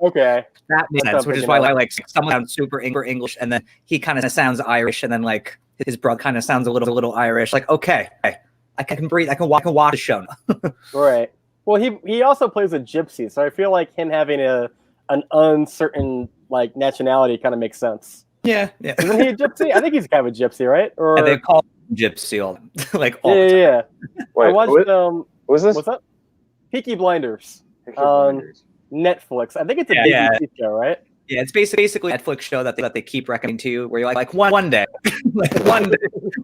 okay. That makes sense, which is why like someone sounds super English, and then he kind of sounds Irish, and then like his brother kind of sounds a little Irish. Like, okay, I can breathe. I can watch the show now. Right. Well, he also plays a gypsy, so I feel like him having an uncertain like nationality kind of makes sense. Yeah. Isn't he a gypsy? I think he's kind of a gypsy, right? Or they call him gypsy all the time. Yeah. Wait, I watched what's this? What's that? Peaky Blinders. Netflix. I think it's a BBC show, right? Yeah, it's basically a Netflix show that they keep recommending to you, where you're like one day, like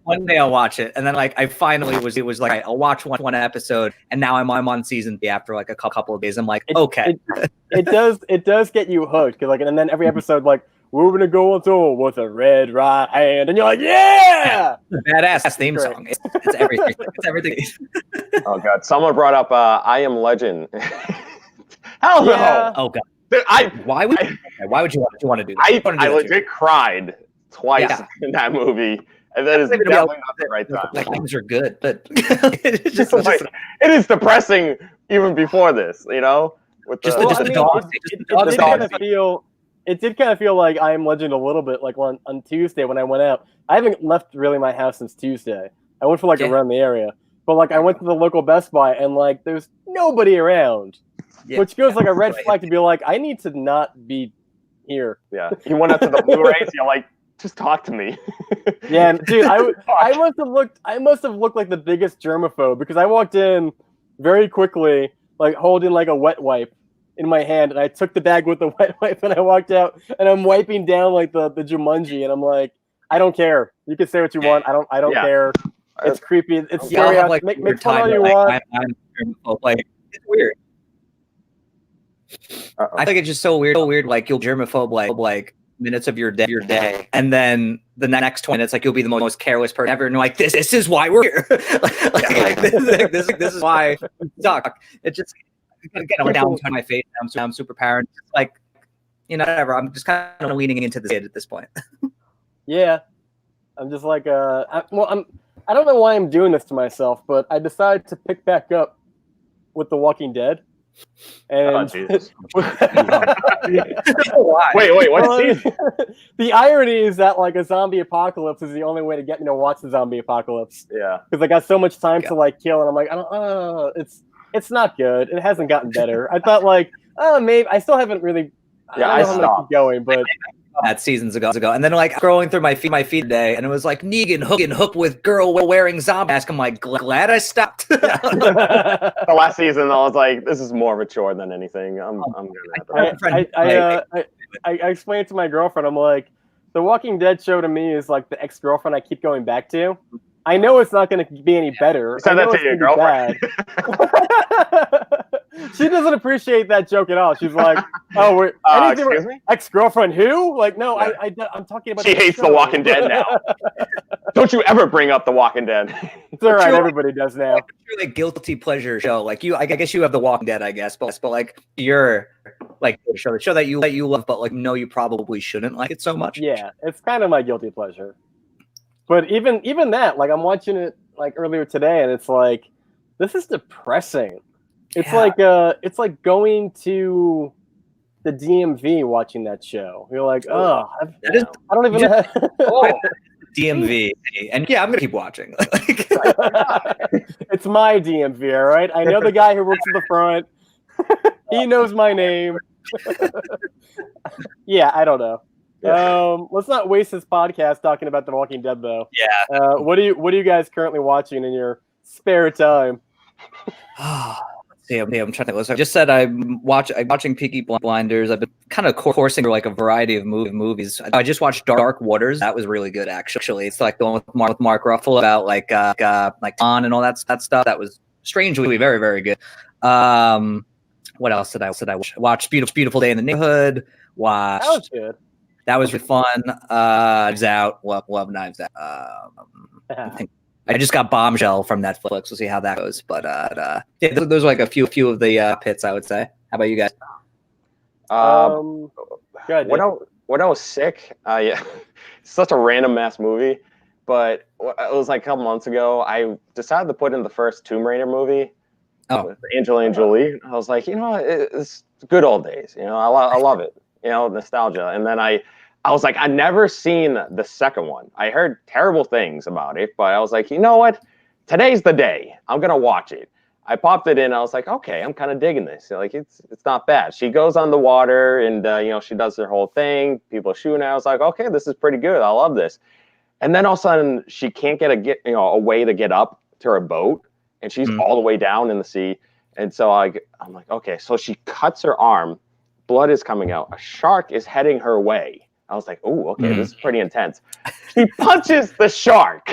one day I'll watch it, and then like I finally was like I'll watch one episode, and now I'm on season 3 after like a couple of days. I'm like, okay, it does get you hooked, because like, and then every episode like, we're gonna go on with a red right hand, and you're like, yeah, badass theme song. It's everything. It's everything. Oh god, someone brought up I Am Legend. Hell no! Yeah. Oh god. Why would you want to do that? I legit cried twice in that movie, and that is definitely not the right time. Like things are good, but it's just like, it is depressing even before this, With the dog. It did kind of feel like I Am Legend a little bit, like on Tuesday when I went out. I haven't left really my house since Tuesday. I went for like a run in the area, but like I went to the local Best Buy and like there's nobody around. Yeah. Which goes like a red flag to be like, I need to not be here. Yeah, you went up to the Blu-rays. You're like, just talk to me. Yeah, dude, I must have looked like the biggest germaphobe because I walked in very quickly, like holding like a wet wipe in my hand, and I took the bag with the wet wipe and I walked out, and I'm wiping down like the Jumanji, and I'm like, I don't care. You can say what you want. I don't care. It's creepy. It's scary. Like, make fun all you want. Like, it's weird. I think it's just so weird. Like you'll germaphobe like minutes of your day, and then the next 20 minutes, like you'll be the most careless person ever, and like this is why we're here. This is why we suck. It just down to my face. I'm super paranoid. Like whatever. I'm just kind of leaning into this at this point. Yeah, I'm just like I don't know why I'm doing this to myself, but I decided to pick back up with The Walking Dead. And Jesus. Wait, what? The irony is that like a zombie apocalypse is the only way to get me to watch the zombie apocalypse. Yeah, because I got so much time to like kill, and I'm like, it's not good. It hasn't gotten better. I thought like, maybe I still haven't really. I don't know how to keep going, but that seasons ago, and then like scrolling through my feed today, and it was like Negan hook with girl wearing zombie mask. I'm like, glad I stopped. The last season, I was like, this is more of a chore than anything. I'm gonna. I explained to my girlfriend, I'm like, The Walking Dead show to me is like the ex-girlfriend I keep going back to. I know it's not going to be any better. You said that to your girlfriend. She doesn't appreciate that joke at all. She's like, "Oh, we're excuse me? Ex-girlfriend who?" Like, no, yeah. I'm talking about. She hates The Walking Dead now. Don't you ever bring up The Walking Dead? It's all right. Everybody does now. It's really a guilty pleasure show. Like you, I guess you have The Walking Dead, I guess, but like you're like the show that you love, but like no, you probably shouldn't like it so much. Yeah, it's kind of my guilty pleasure. But even that, like I'm watching it like earlier today, and it's like this is depressing. It's like going to the DMV watching that show. You're like, oh, I don't even know. DMV, and yeah, I'm gonna keep watching. It's my DMV, all right. I know the guy who works at the front. He knows my name. Yeah, I don't know. Let's not waste this podcast talking about The Walking Dead, though. Yeah. What are you guys currently watching in your spare time? I'm trying to think. I just said I'm watching Peaky Blinders. I've been kind of coursing through like a variety of movies. I just watched Dark Waters. That was really good, actually. It's like the one with Mark Ruffalo about like on and all that stuff. That was strangely very, very good. What else did I watch? Beautiful Day in the Neighborhood. That was good. That was really fun. Knives Out. Love Knives Out. I just got Bombshell from Netflix. We'll see how that goes. But yeah, those are like a few of the pits, I would say. How about you guys? When I was sick, yeah, it's such a random ass movie, but it was like a couple months ago. I decided to put in the first Tomb Raider movie with Angelina Jolie. I was like, it's good old days. I love it. Nostalgia. And then I was like, I've never seen the second one. I heard terrible things about it, but I was like, you know what? Today's the day. I'm gonna watch it. I popped it in. I was like, okay, I'm kind of digging this. Like, it's not bad. She goes on the water, and she does her whole thing. People shooting. I was like, okay, this is pretty good. I love this. And then all of a sudden, she can't get a way to get up to her boat, and she's all the way down in the sea. And so I'm like, okay, so she cuts her arm. Blood is coming out. A shark is heading her way. I was like, oh, okay, this is pretty intense. She punches the shark.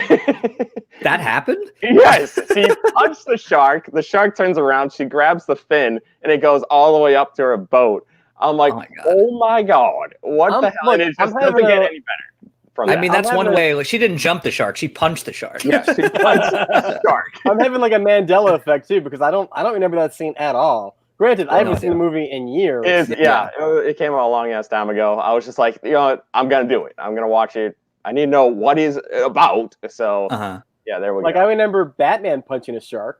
That happened? Yes. She punched the shark. The shark turns around. She grabs the fin, and it goes all the way up to her boat. I'm like, oh my God. What the hell? Look, and it just doesn't get any better from that. I mean, that's one way. Like, she didn't jump the shark. She punched the shark. Yeah, she punched the shark. I'm having like a Mandela effect, too, because I don't remember that scene at all. Granted, I haven't seen the movie in years. It came out a long ass time ago. I was just like, I'm gonna do it. I'm gonna watch it. I need to know what it's about. So yeah, there we go. Like I remember Batman punching a shark,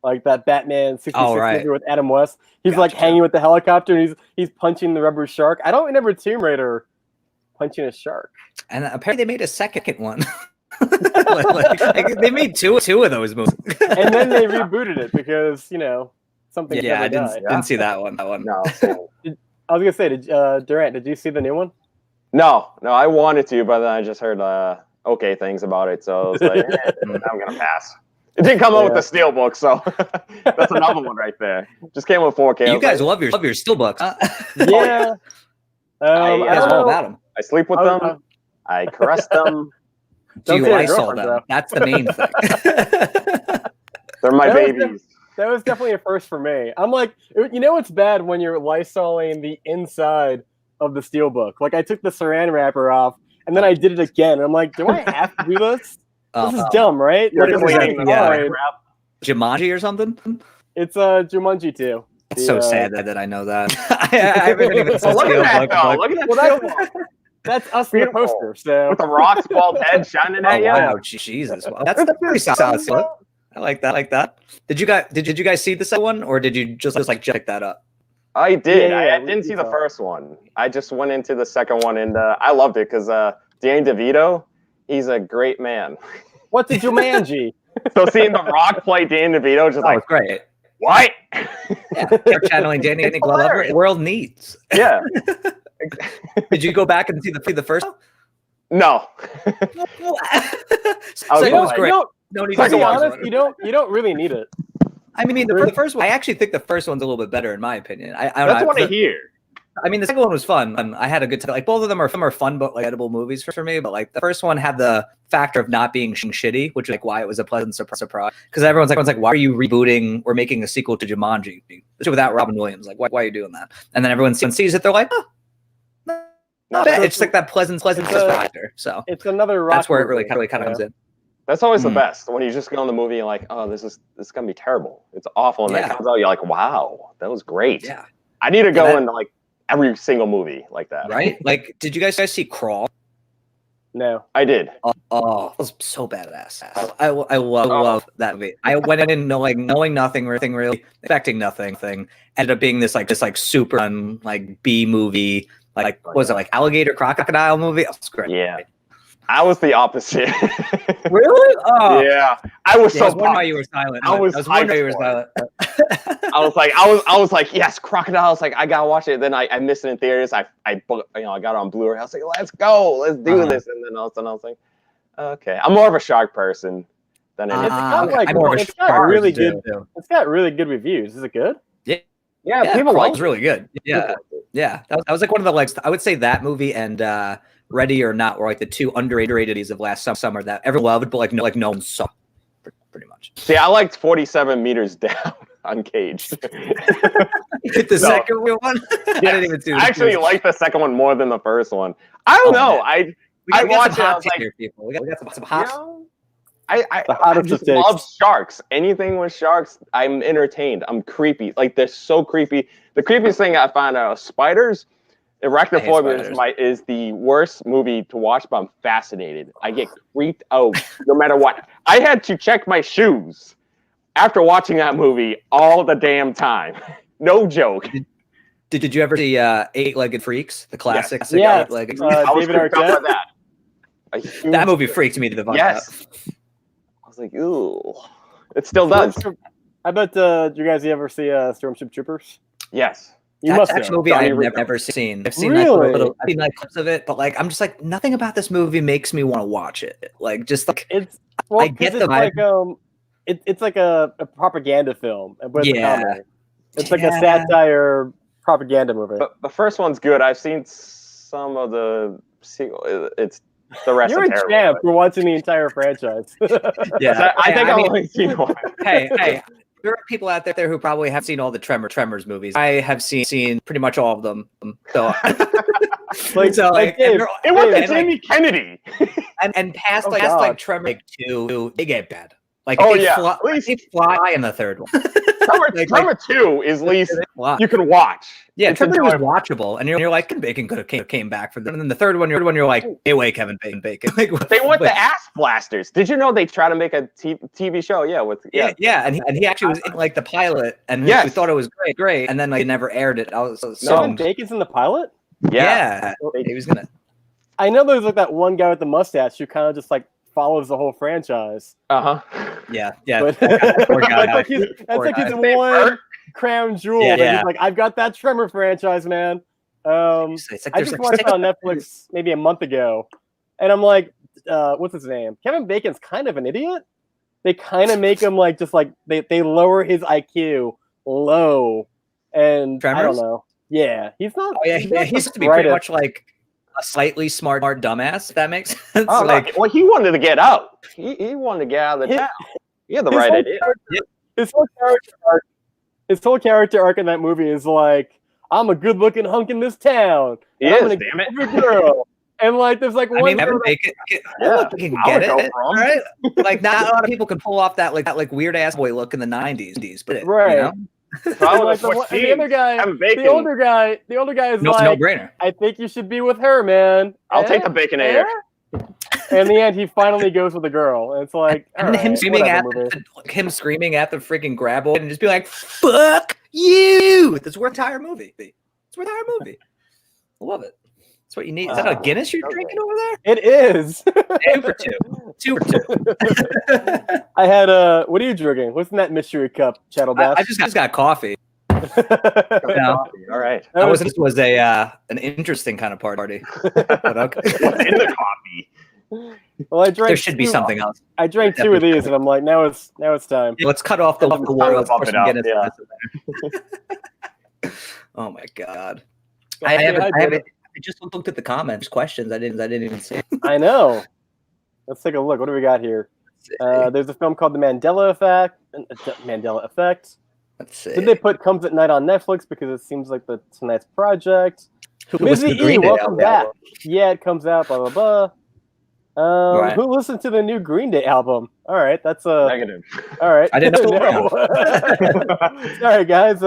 like that Batman 66 movie with Adam West. He's like hanging with the helicopter, and he's punching the rubber shark. I don't remember Tomb Raider punching a shark. And apparently they made a second one. like, they made two of those movies, and then they rebooted it because something. Yeah, I didn't see that one. No. I was gonna say, Durant, did you see the new one? No, I wanted to, but then I just heard okay things about it, so I was like, I'm gonna pass. It didn't come out with the Steelbook, so that's another one right there. Just came with 4K. You guys love your Steelbooks. Yeah. I guys all about them. I sleep with them. I caress them. Do you Lysol them? That's the main thing. They're my babies. That was definitely a first for me. I'm like, it's bad when you're Lysoling the inside of the Steelbook. Like I took the saran wrapper off, and then I did it again. And I'm like, do I have to do this? This is dumb, right? Jumanji or something? It's Jumanji 2. It's so sad that I know that. I haven't even seen look at that, Look at that. That's us in the poster. So with the Rock's bald head shining at you. Wow, Jesus! Wow. That's pretty solid. I like that. Did you guys see the second one, or did you just like check that up? I did. I didn't see the first one. I just went into the second one, and I loved it because Danny DeVito, he's a great man. What's a Jumanji? So seeing The Rock play Danny DeVito is just like great. What? Yeah, they're channeling Danny Glover. The world needs. Yeah, Did you go back and see the first? No. Second was great. To be honest, you don't really need it. I mean, the first one, I actually think the first one's a little bit better in my opinion. I don't That's know. what I hear. I mean, the second one was fun, and I had a good time. Like both of them are fun, but like edible movies for me. But like the first one had the factor of not being shitty, which is like why it was a pleasant surprise. Because everyone's like, why are you rebooting or making a sequel to Jumanji, especially without Robin Williams? Like, why are you doing that? And then everyone sees it, they're like, oh, not bad. It's like that pleasant factor. So it's another. That's where it really kind of comes in. That's always the best when you just go in the movie and like, oh, this is gonna be terrible. It's awful, and then it comes out, you're like, wow, that was great. Yeah, I need to go into like every single movie like that. Right? Like, did you guys see Crawl? No, I did. Oh, it was so badass. I love that movie. I went in knowing nothing really, expecting nothing. Ended up being this super fun B movie. Like what was it, like alligator crocodile movie? Oh, it's great. Yeah. I was the opposite. Really? Oh. Yeah. I was so I was wondering why you were silent. I was wondering why you were silent. I was like, yes, crocodiles. Like, I gotta watch it. Then I missed it in theaters. I got it on Blu-ray. I was like, let's go, let's do this. And then all of a sudden I was like, okay. I'm more of a shark person than anything. It's got really good. It's got really good reviews. Is it good? Yeah, people like it. It was really good. Yeah. That was like one of the I would say that movie and Ready or Not were like the two underrated of last summer that everyone loved, but no one saw, pretty much. See, I liked 47 Meters Down Uncaged. The second one? I didn't even see it. I actually like the second one more than the first one. I don't know. Man. I watched it. I was like, people. We got some hot. I just love sharks. Anything with sharks, I'm entertained. I'm creepy. Like, they're so creepy. The creepiest thing I find out spiders. Arachnophobia is the worst movie to watch, but I'm fascinated. I get creeped out no matter what. I had to check my shoes after watching that movie all the damn time. No joke. Did you ever see Eight-Legged Freaks, the classic? Yeah. Eight-Legged I was creeped out by that. That movie freaked me to the fuck out. I was like, ooh. It still does. I bet, did you guys ever see Stormship Troopers? Yes. That's actually a movie I've never seen. I've seen I've seen clips of it, but I'm just like, nothing about this movie makes me want to watch it. Like, just like I get the vibe. It's like a propaganda film. It's like a satire propaganda movie. But the first one's good. I've seen some of the sequel. It's the rest. You're a champ for watching the entire franchise. Yeah, I think I've only seen one. Hey. There are people out there who probably have seen all the Tremors movies. I have seen pretty much all of them. So, it wasn't Jamie Kennedy. and past Tremor 2, they get bad. Like, they fly in the third one. Tremor 2 is at least you can watch. Yeah, Tremor was watchable, and you're like, Kevin Bacon could have came back for them. And then the third one, you're like, hey, wait, Kevin Bacon. Like, they want the ass blasters. Did you know they try to make a TV show? Yeah, and he actually was in like the pilot, and we thought it was great, and then they never aired it. Kevin Bacon's in the pilot. Yeah, he was gonna. I know there's like that one guy with the mustache who kind of just like follows the whole franchise. Yeah. But, that's like his one crown jewel. Yeah. He's like, I've got that Tremor franchise, man. I just watched it on Netflix maybe a month ago, and I'm like, what's his name? Kevin Bacon's kind of an idiot. They kind of make him like just like they lower his IQ low, and Tremors? I don't know. Yeah, he's not. Oh yeah, he's to be pretty much like a slightly smart dumbass, if that makes sense. Well, he wanted to get out. He wanted to get out of the town. He had the right idea. His whole character arc in that movie is like, I'm a good-looking hunk in this town. He is, damn it. Girl. And like, there's like one. Can get it, right? Like, not a lot of people can pull off that weird ass boy look in the '90s, but right. You know? Like the other guy, the older guy is no brainer. I think you should be with her, man. I'll take the Baconator. And in the end, he finally goes with the girl. And it's like, and him screaming at the freaking grab boy and just be like, "Fuck you!" That's worth entire movie. It's worth entire movie. I love it. That's what you need. Is that a Guinness you're drinking over there? It is. 2 for 2. 2 for 2. I had what are you drinking? What's in that mystery cup, Chatalbash? I just got coffee. No. All right. That was an interesting kind of party. But okay. What's in the coffee? Well, I drank. There should be something else. I drank two of these, and I'm like, now it's time. Let's cut off the water. Let's pour Bump it some up, Guinness. yeah. Oh my god! Okay, I just looked at the comments, questions. I didn't even see. I know. Let's take a look. What do we got here? There's a film called The Mandela Effect. Mandela Effect. Let's see. Did they put Comes at Night on Netflix because it seems like tonight's project? Who listened to the Green Day welcome back. album? Yeah, it comes out. Blah blah blah. Right. Who listened to the new Green Day album? All right, that's Negative. All right, I didn't know. Sorry, guys.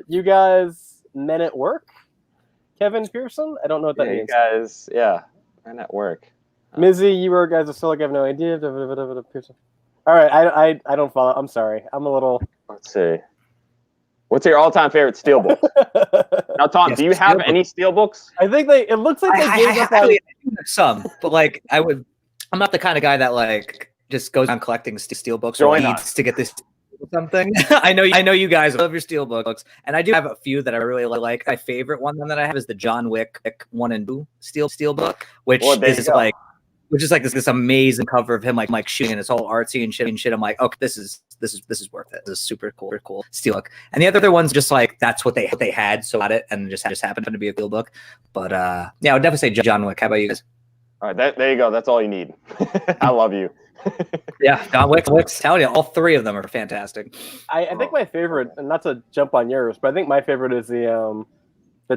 You guys, Men at Work. Kevin Pearson. I don't know what that means. You guys, men at work. Mizzy, you were guys are still like I have no idea. Pearson. All right, I don't follow. I'm sorry. I'm a little. Let's see. What's your all-time favorite steelbook? Now, Tom, do you have any steelbooks? I think it looks like they gave up on some, but like I'm not the kind of guy that like just goes on collecting steelbooks or needs to get this something. I know you guys love your steelbooks, and I do have a few that I really like. My favorite one that I have is the John Wick 1 and 2 steelbook, which is like this amazing cover of him like shooting, and it's all artsy and shit. I'm like, okay, this is worth it. This is super cool steelbook. And the other one's just like that's what they had, so got it, and just happened to be a steelbook. But yeah, I would definitely say John Wick. How about you guys? All right, there you go. That's all you need. I love you. Yeah, John Wick's telling you, all three of them are fantastic. I think my favorite, and not to jump on yours, but I think my favorite is the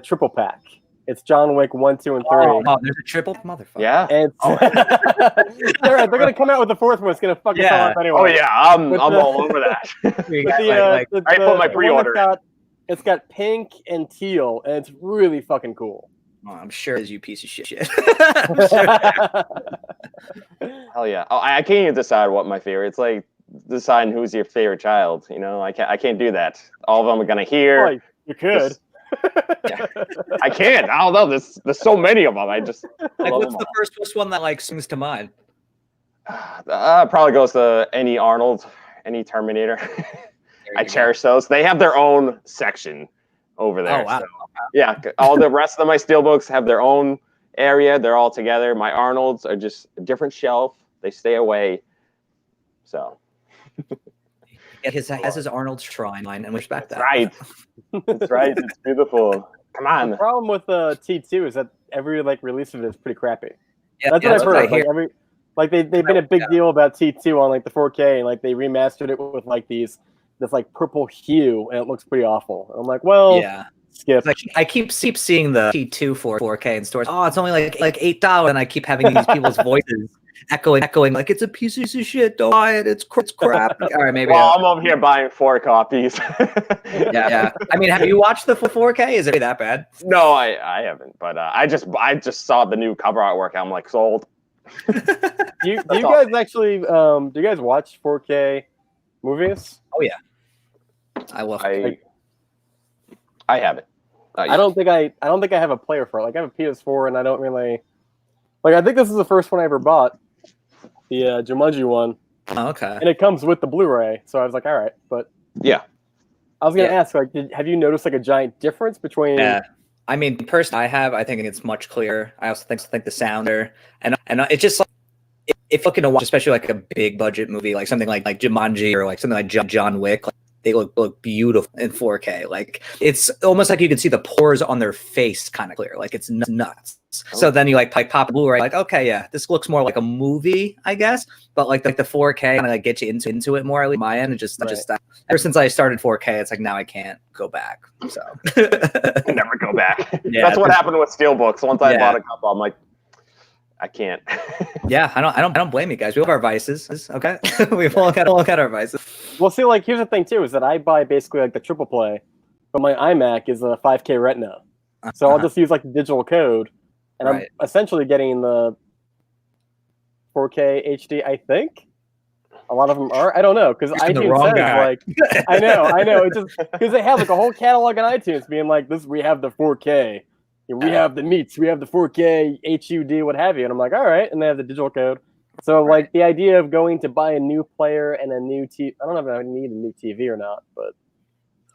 triple pack. It's John Wick 1, 2, and 3. Oh, there's a triple motherfucker. Yeah. And they're gonna come out with the fourth one. It's gonna fucking fall off anyway. Oh yeah, I'm all over that. I put my pre-order. It's got pink and teal, and it's really fucking cool. Oh, I'm sure it is, you piece of shit. Hell yeah! Oh, I can't even decide what my favorite. It's like deciding who's your favorite child. You know, I can't do that. All of them are gonna hear. Well, you could. I can't. I don't know. There's so many of them. I just like. What's the first one that like swings to mind? Probably goes to any Arnold, any Terminator. I cherish those. They have their own section over there. Oh wow. So, yeah, all the rest of my steelbooks have their own area. They're all together. My Arnolds are just a different shelf. They stay away. So. It has his Arnold shrine, and we respect that. Right. That's right. It's beautiful. Come on. The problem with T2 is that every release of it is pretty crappy. Yeah, that's what I've heard. They've been a big deal about T2 on the 4K, and they remastered it with this purple hue, and it looks pretty awful. And I'm like, well, yeah. Skip. I keep seeing the T2 for 4K in stores. Oh, it's only like $8, and I keep having these people's voices echoing like it's a piece of shit. Don't buy it. It's crap. All right, maybe. Well, I'm over here buying 4 copies. yeah. I mean, have you watched the 4K? Is it that bad? No, I haven't. But I just saw the new cover artwork. I'm like sold. Do you guys actually do you guys watch 4K movies? Oh yeah, I love. I haven't. I don't think I have a player for it. I have a PS4, and I don't really I think this is the first one I ever bought, the Jumanji one. Oh, okay. And it comes with the Blu-ray, so I was like, all right. But yeah, I was gonna ask, have you noticed a giant difference between? Yeah. I mean, personally, I think it's much clearer. I also think the sounder and it's just if looking to watch, especially a big budget movie, like something like Jumanji or something like John Wick. They look beautiful in 4K. It's almost like you can see the pores on their face kind of clear. It's nuts. Oh. So then you pop a Blu-ray, okay, yeah, this looks more like a movie, I guess. But the 4K kind of get you into it more. At least my end, just ever since I started 4K, it's now I can't go back. So never go back. Yeah, that's what happened with steelbooks. Once I bought a couple, I'm like, I can't. Yeah, I don't blame you guys. We have our vices, okay? We've all got our vices. Well, see, here's the thing too: is that I buy basically the triple play, but my iMac is a 5K Retina, so I'll just use the digital code, and I'm essentially getting the 4K HD. I think a lot of them are. I don't know because iTunes says I know. It's just because they have a whole catalog on iTunes being this. We have the 4K. We have the meats. We have the 4K HUD, what have you. And I'm like, all right. And they have the digital code. So like the idea of going to buy a new player and a new TV, I don't know if I need a new TV or not, but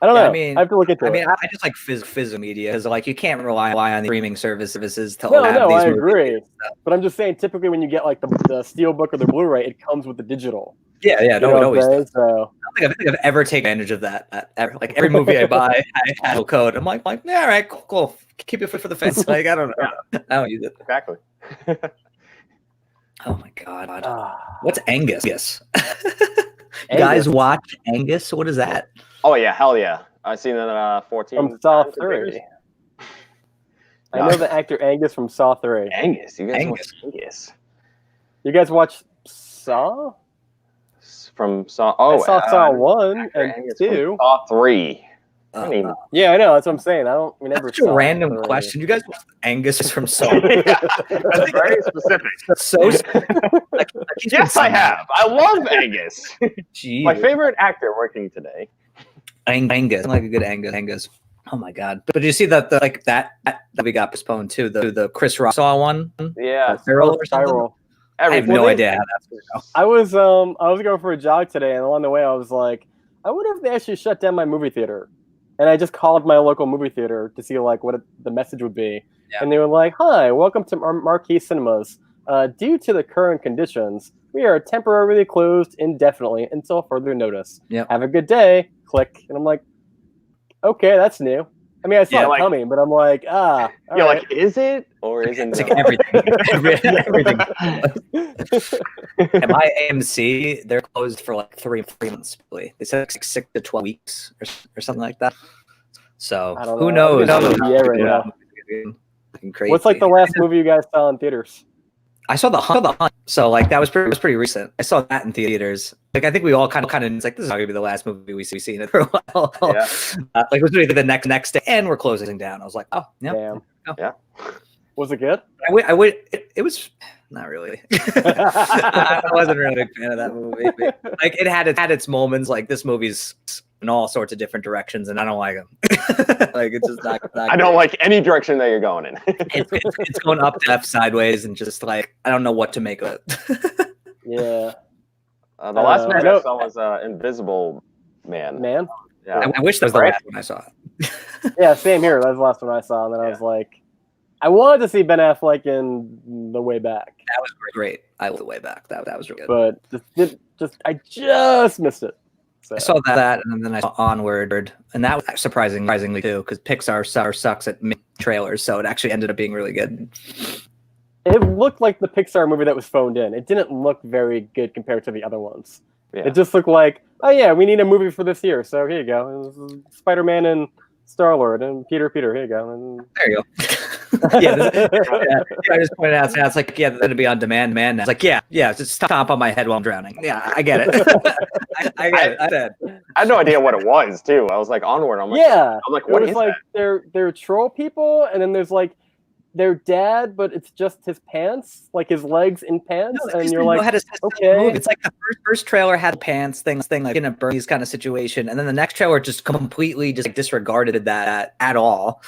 I don't know. I mean, I have to look into it. I just like physical media because like you can't rely on the streaming services to No, have these I movies. agree. But I'm just saying, typically when you get like the Steelbook or the Blu-ray, it comes with the digital. Yeah, You know no, what it I'm always saying? does. So I don't think I've ever taken advantage of that. Ever. Like every movie I buy, I have a code. I'm like, yeah, all right, cool. Keep it for the fence. Like I don't know. I don't use it. Exactly. Oh my god. ah, What's Angus? You Angus. guys watch Angus? What is that? Oh yeah, hell yeah! I've seen it 14 from Saw times in theaters. 3. I know the actor Angus from Saw 3. Angus, you guys Angus. watch Angus You guys watch Saw? from Saw? Oh, I saw Saw 1 actor and Angus from 2. Saw 3. I mean, Yeah, I know. That's what I'm saying. We never Such a saw random 3. question. You guys watch Angus from Saw? that's very specific. So Yes, I have. I love Angus. Gee, My favorite actor working today. Angus, I like a good Angus. Oh my god! But did you see that that we got postponed too? The Chris Rock Saw one. Yeah, Spiral or something? Spiral. I have no idea how that's going to go. I was going for a jog today, and along the way, I was like, I wonder if they actually shut down my movie theater. And I just called my local movie theater to see like what the message would be, and they were like, "Hi, welcome to Marquee Cinemas. Due to the current conditions, we are temporarily closed indefinitely until further notice. Yep. Have a good day." Click, and I'm like, "Okay, that's new." I mean, I saw it coming, but I'm like, all right. like, is it or isn't It's it? like everything. At my AMC, they're closed for like 3 months. Really. They said like 6 to 12 weeks or something like that. So I don't who know. knows? Right now. Fucking crazy. What's like the last movie you guys saw in theaters? I saw the Hunt. So like that was pretty recent. I saw that in theaters. Like I think we all kind of it's like this is not gonna be the last movie we see in it for a while. Yeah. Like it was really the next day, and we're closing down. I was like, oh yeah. Damn. Oh. Yeah. Was it good? It was not really. I wasn't really a big fan of that movie. Like it had its moments. Like this movie's in all sorts of different directions, and I don't like them. Like it's just not I don't like any direction that you're going in. it's going up, left, sideways, and just like I don't know what to make of it. Yeah. The last movie I saw was Invisible Man. Yeah. I wish that was the last one I saw. Yeah, same here. That was the last one I saw, and then I was like, I wanted to see Ben Affleck in The Way Back. That was great. I love The Way Back. That was really good. But I just missed it. So. I saw that, and then I saw Onward, and that was surprisingly too, because Pixar sucks at trailers, so it actually ended up being really good. It looked like the Pixar movie that was phoned in. It didn't look very good compared to the other ones. Yeah. It just looked like, oh yeah, we need a movie for this year, so here you go. Spider-Man and Star-Lord and Peter, here you go. And... There you go. I just pointed out, so it's like, that'd be on demand, man. It's like, just stomp on my head while I'm drowning. Yeah, I get it. I get it. I had no idea what it was too. I was like Onward. I'm like, what is like that? they're troll people, and then there's like their dad, but it's just his pants, like his legs in pants, and you're like, okay. It's like the first trailer had pants thing like in a Burmese kind of situation, and then the next trailer just completely just disregarded that at all,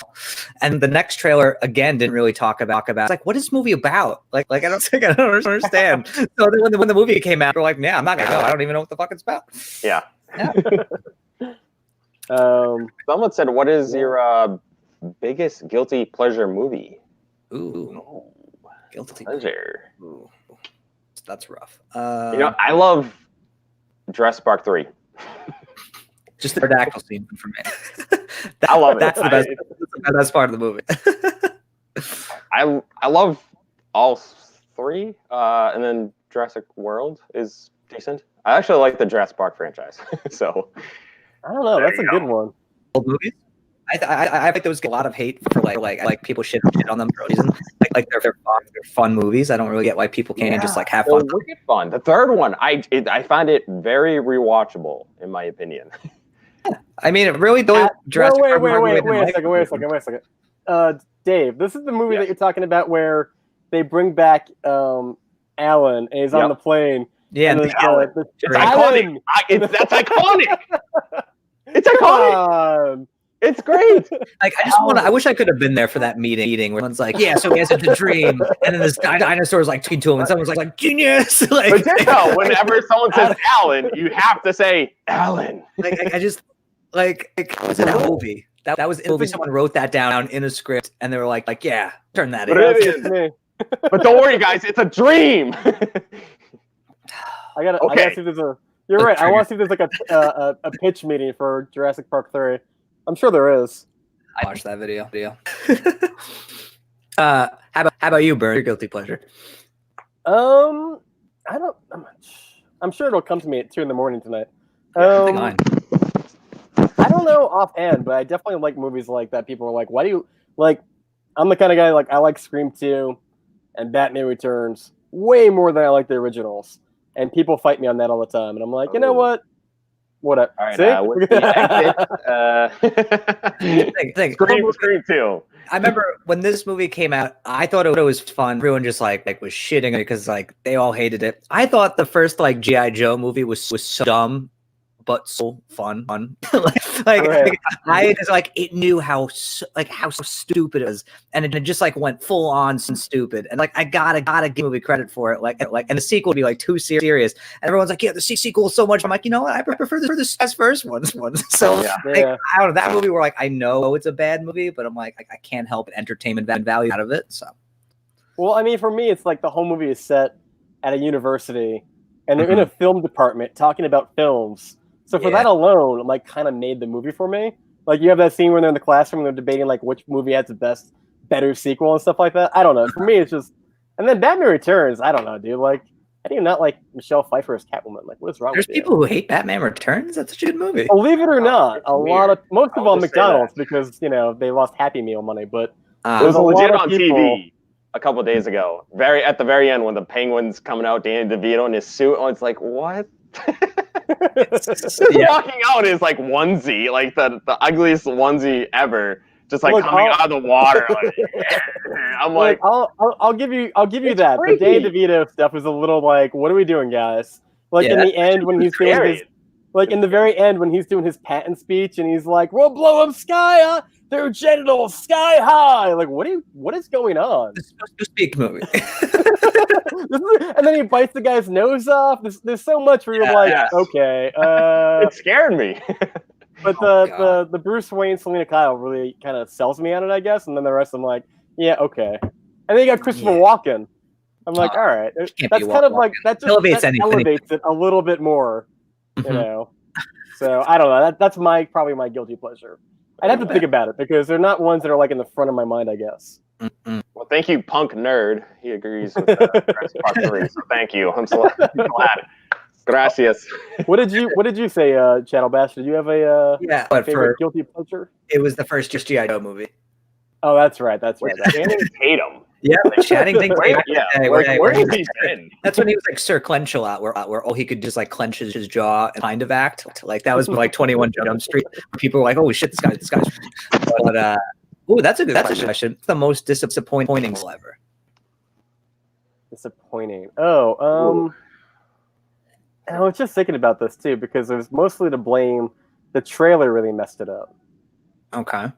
and the next trailer again didn't really talk about. It's like, what is this movie about? Like I don't understand. So then when the movie came out, we're like, yeah, I'm not gonna go. I don't even know what the fuck it's about. Yeah. Someone said, "What is your biggest guilty pleasure movie?" Ooh, guilty pleasure. Ooh. That's rough. I love Jurassic Park 3. Just the pterodactyl scene for me. I love it. That's the best part of the movie. I love all 3, and then Jurassic World is decent. I actually like the Jurassic Park franchise, so I don't know. That's a good one. Old movies. I think there was a lot of hate for like people shit on them for a reason. Like they're fun movies. I don't really get why people can't just like have fun. Wicked fun. The third one, I find it very rewatchable, in my opinion. I mean, it really don't. Wait a second. Dave, this is the movie that you're talking about where they bring back Alan and he's on the plane. Yeah, it's iconic. That's iconic. It's iconic. It's great. Like, I wish I could have been there for that meeting where someone's like, yeah, so he has a dream. And then this dinosaur's like talking to him and someone's like genius. Like, But just know, whenever someone says Alan, you have to say Alan. like I just, like was it a movie? That was in a movie. Someone wrote that down in a script and they were like, yeah, turn that in. But don't worry, guys, it's a dream. I gotta see if there's a. You're right. I want to see if there's like a pitch meeting for Jurassic Park 3. I'm sure there is. I watched that video. How about you, Bert? Your guilty pleasure? I don't. I'm sure it'll come to me at 2 a.m. tonight. I don't know offhand, but I definitely like movies like that. People are like, "Why do you like?" I'm the kind of guy like I like Scream 2 and Batman Returns way more than I like the originals, and people fight me on that all the time. And I'm like, you know what? Whatever. All right, Scream 2. I remember when this movie came out, I thought it was fun. Everyone just like was shitting it because like they all hated it. I thought the first like G.I. Joe movie was so dumb, but so fun. I just like it knew how stupid it was, and it just like went full on stupid. And like I gotta give the movie credit for it. Like and the sequel would be like too serious. And everyone's like, yeah, the sequel is so much. I'm like, you know what? I prefer this as first ones. So like, I don't know, that movie where like I know it's a bad movie, but I'm like I can't help entertainment value out of it. So well, I mean, for me, it's like the whole movie is set at a university, and they're in a film department talking about films. So for that alone, like, kind of made the movie for me. Like, you have that scene where they're in the classroom and they're debating, like, which movie has the better sequel and stuff like that. I don't know. For me, it's just... And then Batman Returns, I don't know, dude. Like, how do you not like Michelle Pfeiffer as Catwoman? Like, what is wrong with you? There's people who hate Batman Returns? That's such a good movie. Believe it or not, most of all McDonald's, because, you know, they lost Happy Meal money, but... it was legit on TV a couple days ago. At the very end, when the Penguin's coming out, Danny DeVito in his suit, it's like, what? Walking out is like onesie, like the ugliest onesie ever, just like coming out of the water. Like, I'm like, I'll give you that. Freaky. The Danny DeVito stuff is a little like, what are we doing, guys? Like in the end when he's doing his, like in the very end when he's doing his patent speech and he's like, we'll blow them their genitals sky high. Like, what is going on? This is supposed to be a movie. And then he bites the guy's nose off. There's so much where you're like, okay. It scared me. But the Bruce Wayne, Selena Kyle really kind of sells me on it, I guess. And then the rest I'm like, yeah, okay. And then you got Christopher Walken. I'm like, all right. That's kind of like, that just elevates it a little bit more, you know. So I don't know. That's probably my guilty pleasure. I'd have to think about it because they're not ones that are like in the front of my mind, I guess. Well, thank you, Punk Nerd. He agrees with Jurassic Park 3, so thank you. I'm so glad. Gracias. What did you say, Chatalbash? Did you have a favorite guilty pleasure? It was the first G.I. Joe movie. Oh, that's right. Channing Tatum. Yeah, Channing Tatum. Where did he been? That's when he was like Sir Clench a lot, where all he could just like clench his jaw and kind of act. Like that was like 21 Jump Street. People were like, "Oh shit, this guy's." But that's a good question. It's the most disappointing role ever. Disappointing. I was just thinking about this too because it was mostly to blame. The trailer really messed it up. Okay.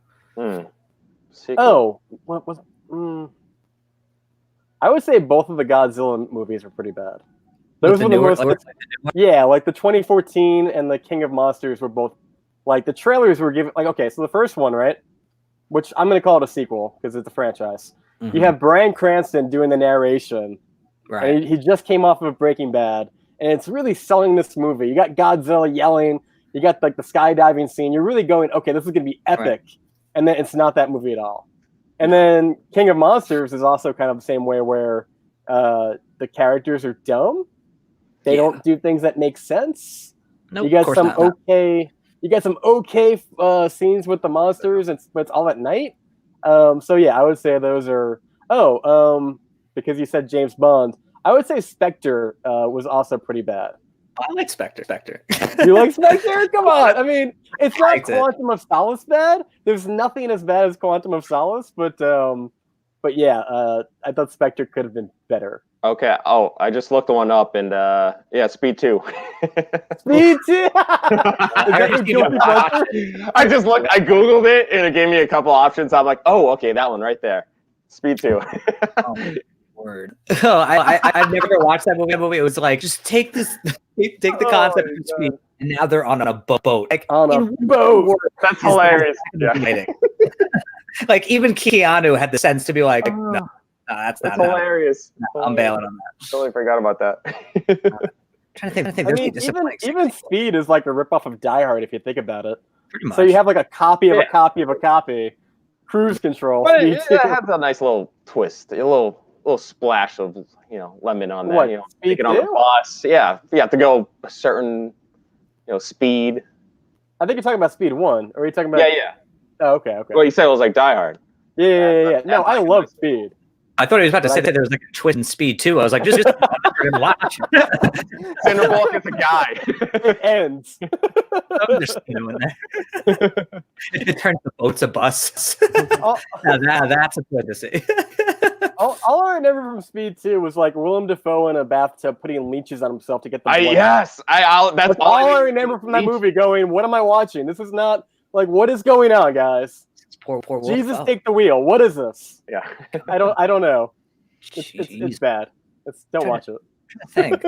Oh, what was? I would say both of the Godzilla movies are pretty bad. Those were the most. Like the 2014 and the King of Monsters were both. Like the trailers were given. Like okay, so the first one, right? Which I'm going to call it a sequel because it's a franchise. Mm-hmm. You have Bryan Cranston doing the narration. Right. And he just came off of Breaking Bad. And it's really selling this movie. You got Godzilla yelling. You got like the skydiving scene. You're really going, okay, this is going to be epic. Right. And then it's not that movie at all. And then King of Monsters is also kind of the same way where the characters are dumb. They don't do things that make sense. Nope, you got some okay... You got some okay scenes with the monsters, and it's all at night. So yeah, I would say those are. Because you said James Bond, I would say Spectre was also pretty bad. I like Spectre. You like Spectre? Come on! I mean, it's not Quantum of Solace bad. There's nothing as bad as Quantum of Solace, but But yeah, I thought Spectre could have been better. Okay. Oh, I just looked one up, and yeah, Speed 2. Speed 2. Is I that your guilty pleasure? I just looked. I googled it, and it gave me a couple options. I'm like, oh, okay, that one right there, Speed 2. Oh, word. Oh, I've never watched that movie. It was like, just take this, take the concept of Speed, and now they're on a boat. Like On a boat. That's hilarious. Yeah. Like even Keanu had the sense to be like, no, that's not hilarious. No, I'm bailing on that. Totally forgot about that. Trying to think. I mean, even Speed is like a ripoff of Die Hard if you think about it. Pretty much. So you have like a copy of a copy of a copy. Cruise Control. But it has a nice little twist, a little splash of lemon on that. What, Take it on the bus. Yeah, you have to go a certain speed. I think you're talking about Speed 1. Or are you talking about? Yeah. Oh, okay. Well, you said it was like Die Hard. Yeah. No, I love Speed. I thought he was about to say that there was like a twist in Speed too. I was like, just watch. Sandra Bullock is a guy. It ends. It turns the boat's a bus. Now that's a good to see. All I remember from Speed 2 was like Willem Dafoe in a bathtub putting leeches on himself to get the blood. That's all I remember from that movie. Going, what am I watching? This is not like, what is going on, guys? Poor Jesus, take the wheel. What is this? Yeah, I don't know. It's bad. Don't watch it. I think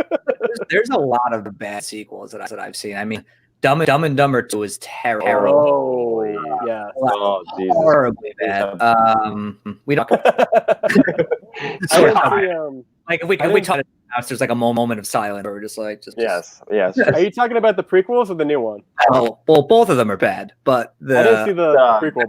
there's a lot of the bad sequels that I've seen. I mean, Dumb and Dumber 2 is terrible. Oh, yeah. Oh, Jesus. Horribly bad. We don't. Like if we talk about there's like a moment of silence where we're just like, yes. Are you talking about the prequels or the new one? Oh, well, both of them are bad, but I didn't see the prequel.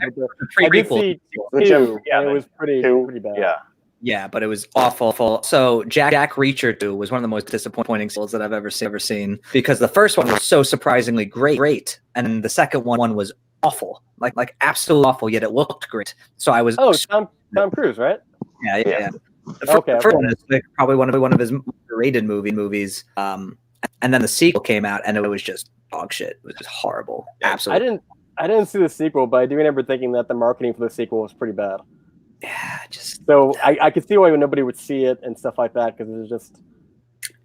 But I did see two, and it was pretty bad. Yeah, but it was awful. So Jack Reacher 2 was one of the most disappointing sequels that I've ever seen because the first one was so surprisingly great, and the second one was awful, like absolutely awful. Yet it looked great. So I was Tom Cruise, right? Yeah. The first one is like probably one of his rated movies. And then the sequel came out, and it was just dog shit. It was just horrible. Absolutely. I didn't see the sequel, but I do remember thinking that the marketing for the sequel was pretty bad. Yeah, so I could see why nobody would see it and stuff like that because it was just.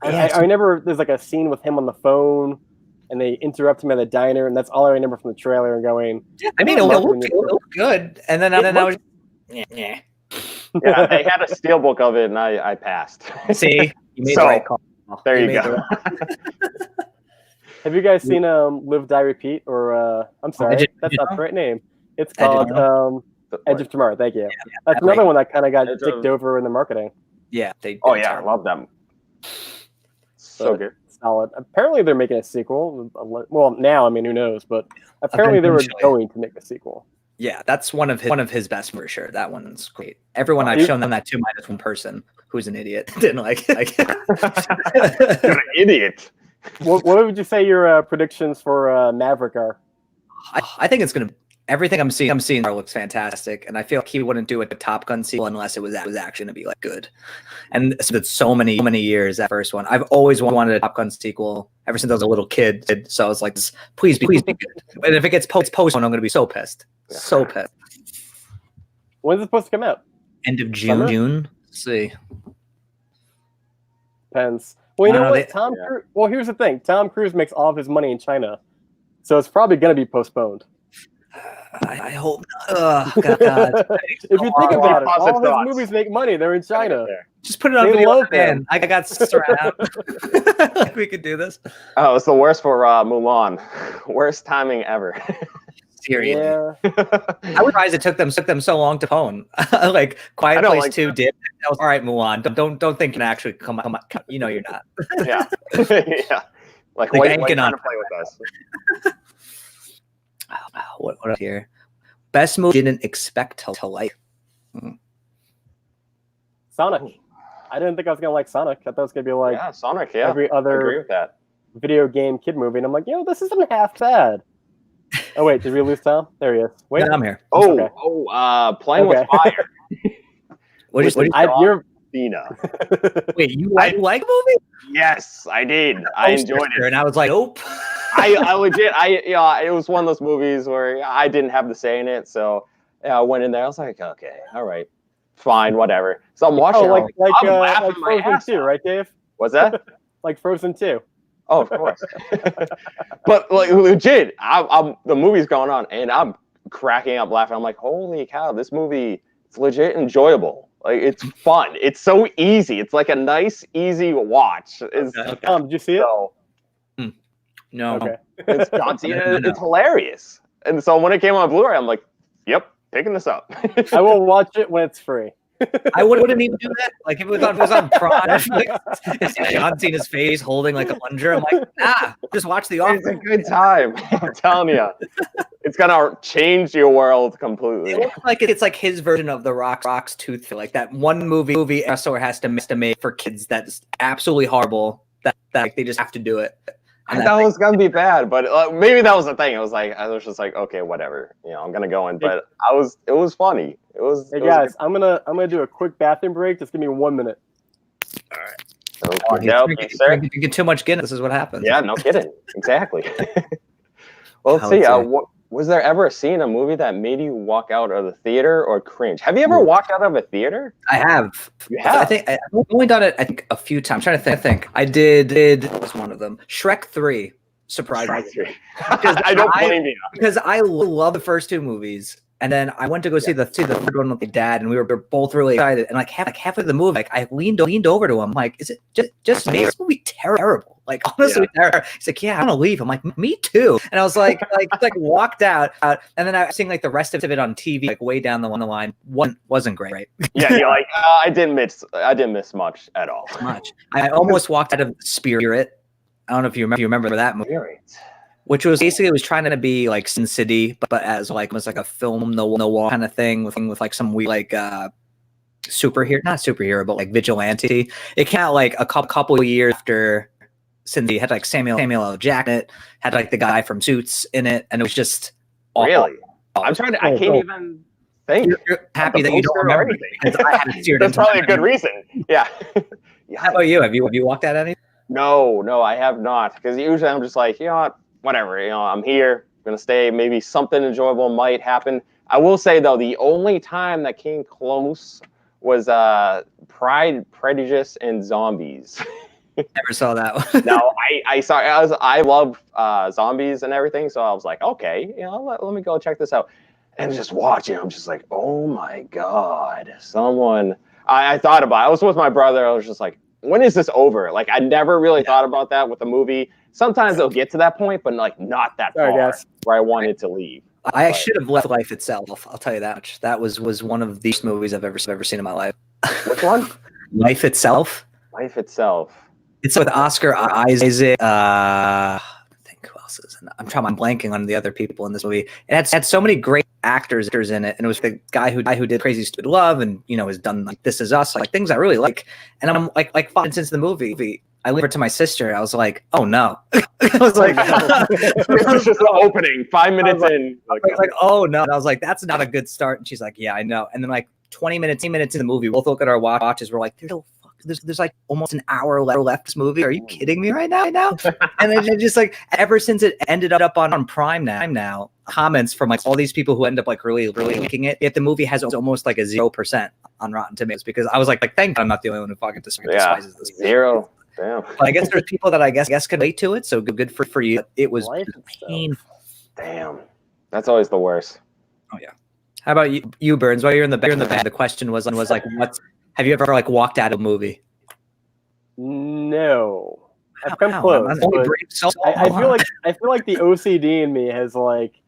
I remember there's like a scene with him on the phone, and they interrupt him at the diner, and that's all I remember from the trailer. And going, I mean, it looked good, and then I was, yeah. Yeah, they had a steelbook of it, and I passed. See, you made the right call. There you go. Have you guys seen Live, Die, Repeat? Or I'm sorry, that's not the right name. It's called Edge of Tomorrow. Thank you. Yeah, that's another one that kind of got dicked over in the marketing. Yeah. I love them. So good. Solid. Apparently, they're making a sequel. Well, now, I mean, who knows? But apparently, they were going to make a sequel. Yeah, that's one of his best for sure. That one's great. Everyone I've shown them that to, minus one person who's an idiot, didn't like it. You're an idiot. What would you say your predictions for Maverick are? I think it's gonna. Everything I'm seeing looks fantastic, and I feel like he wouldn't do a Top Gun sequel unless it was actually gonna be like good. And it's been so many years that first one. I've always wanted a Top Gun sequel ever since I was a little kid. So I was like, please be good. And if it gets postponed, I'm gonna be so pissed. So pissed. When's it supposed to come out? End of June. June. Let's see. Depends. Well, you know what? Cruise. Well, here's the thing. Tom Cruise makes all of his money in China, so it's probably going to be postponed. I hope not. Oh, God. If you think about it, all his movies make money. They're in China. Just put it on video, man. I got around. Like we could do this. Oh, it's the worst for Mulan. Worst timing ever. Seriously. Yeah. I was surprised it took them so long to pone. Like Quiet Place 2 did. That was all right, Mulan. Don't think you can actually come. You know you're not. Yeah. Yeah. Like why are you trying to play with us? What else here? Best movie didn't expect to like. Sonic. I didn't think I was gonna like Sonic. I thought it was gonna be like Sonic. Yeah, every other I agree with that. Video game kid movie, and I'm like, this isn't half bad. Oh wait, did we lose Tom? There he is. Wait, yeah, I'm here. Playing with fire. You're Dina. Wait, you like the movie? Yes, I did. I enjoyed it, and I was like, nope. I legit, it was one of those movies where I didn't have the say in it, so I went in there. I was like, okay, all right, fine, whatever. So I'm watching. Oh, I'm laughing my Frozen ass 2, off. right, Dave? What's that? Like Frozen 2. Oh, of course. But like legit, I'm the movie's going on, and I'm cracking up laughing. I'm like, holy cow, this movie it's legit enjoyable. Like it's fun. It's so easy. It's like a nice, easy watch. It's, Did you see it? so, No. Okay. it's John Cena. It's hilarious. And so when it came on Blu-ray, I'm like, yep, picking this up. I will watch it when it's free. I wouldn't even do that. Like if it was on Prime, like, it's John Cena's face holding like a plunger. I'm like, just watch The Office. It's a good time. I'm telling you, it's gonna change your world completely. It looks like it's like his version of the Rock's Tooth, like that one movie Esther has to make for kids that's absolutely horrible. That like, they just have to do it. I thought it was gonna be bad, but maybe that was the thing. It was like I was just like, okay, whatever. I'm gonna go in, but it was funny. It was. Hey guys, I'm gonna do a quick bathroom break. Just give me 1 minute. All right. Drinking too much Guinness. This is what happens. Yeah, no kidding. Exactly. Well, let's see. Was there ever a scene in a movie that made you walk out of the theater or cringe? Have you ever walked out of a theater? I have. You have? I think I've only done it. I think a few times. I'm trying to think. I did. Was one of them Shrek 3? Surprisingly, I don't blame you because I love the first two movies. And then I went to go see the third one with my dad, and we were both really excited. And like half of the movie, like I leaned over to him, like, "Is it just me? This movie terrible? Like honestly, terrible." He's like, "Yeah, I want to leave." I'm like, "Me too." And I was like, walked out, and then I was seeing like the rest of it on TV, like way down the line. Wasn't great. Yeah, you're like, I didn't miss much at all. Much. I almost walked out of Spirit. I don't know if you remember that movie. Spirit. Which was basically, it was trying to be like Sin City, but as like was like a film noir kind of thing with like some weird like not superhero, but like vigilante. It came out like a couple of years after Sin City. Had like Samuel L. Jackson, had like the guy from Suits in it, and it was just awful. Really. I'm trying to. I can't even think. You're happy that you don't remember anything. I haven't seen it. That's probably a good reason. Yeah. How about you? Have you walked out any? No, I have not. Because usually I'm just like, you know what. Whatever, I'm here, gonna stay. Maybe something enjoyable might happen. I will say though, the only time that came close was Pride, Prejudice, and Zombies. Never saw that one. No, I love zombies and everything, so I was like, okay, let me go check this out. And just watching, I'm just like, oh my god, someone. I thought about it. I was with my brother. I was just like, when is this over? Like, I never really thought about that with the movie. Sometimes they'll get to that point, but like not that far where I wanted to leave. I should have left Life Itself. I'll tell you that much. That was one of the movies I've ever seen in my life. Which one? Life Itself. Life Itself. It's with Oscar Isaac. I think who else is in it? I'm blanking on the other people in this movie. It had so many great actors in it, and it was the guy who did Crazy Stupid Love, and has done like This Is Us, like things I really like. And I'm like 5 minutes into the movie, I leave it to my sister. I was like, oh no. I was like, it's just the opening. 5 minminutes in. I was like, oh no. And I was like, that's not a good start. And she's like, yeah, I know. And then like 20 minutes in the movie, we'll both look at our watches. We're like, there's like almost an hour left this movie. Are you kidding me right now? And then just like ever since it ended up on Prime now, comments from like all these people who end up like really liking it. Yet the movie has almost like a 0% on Rotten Tomatoes, because I was like thank God I'm not the only one who fucking despises this. 0. Damn. But I guess there's people that I guess could relate to it. So good for you. It was painful. Damn, that's always the worst. Oh yeah. How about you, Burns? While you're in the band, the question was like, have you ever like walked out of a movie? No, I've come close. I feel like the OCD in me has like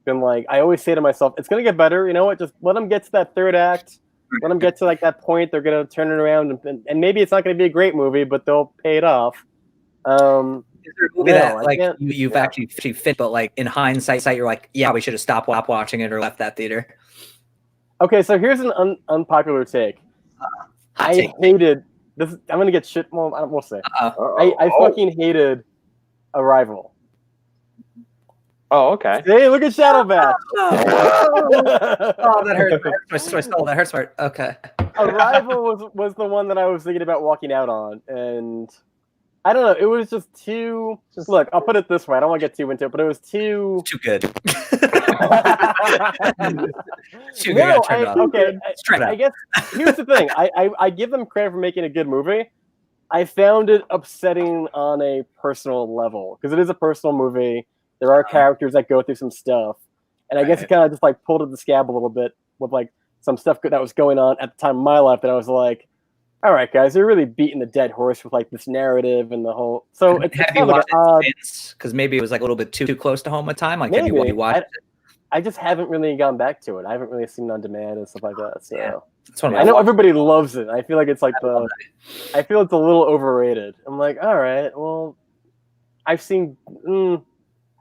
been like, I always say to myself, it's gonna get better. You know what? Just let them get to that third act. Let them get to like that point. They're gonna turn it around, and maybe it's not gonna be a great movie, but they'll pay it off. Is there a movie that like you've actually fit, but like in hindsight, you're like, yeah, we should have stopped watching it or left that theater? Okay, so here's an unpopular take. I hated this. I'm gonna get shit. Well, we'll say. I fucking hated Arrival. Oh, okay. Hey, look at Chatalbash. Oh, that hurts. That hurts. Okay. Arrival was the one that I was thinking about walking out on, and I don't know. It was just too. Look, I'll put it this way. I don't want to get too into it, but it was too good. No, I guess here's the thing. I give them credit for making a good movie. I found it upsetting on a personal level because it is a personal movie. There are characters that go through some stuff, and I guess it kind of just like pulled at the scab a little bit with like some stuff that was going on at the time of my life that I was like, all right, guys, they're really beating the dead horse with like this narrative and the whole. So it's kind of like odd because maybe it was like a little bit too close to home at time. Like, maybe. have you watched it? I just haven't really gone back to it. I haven't really seen it on demand and stuff like that. So Yeah. I know everybody loves it. I feel like it's like I feel it's a little overrated. I'm like, all right, well, I've seen.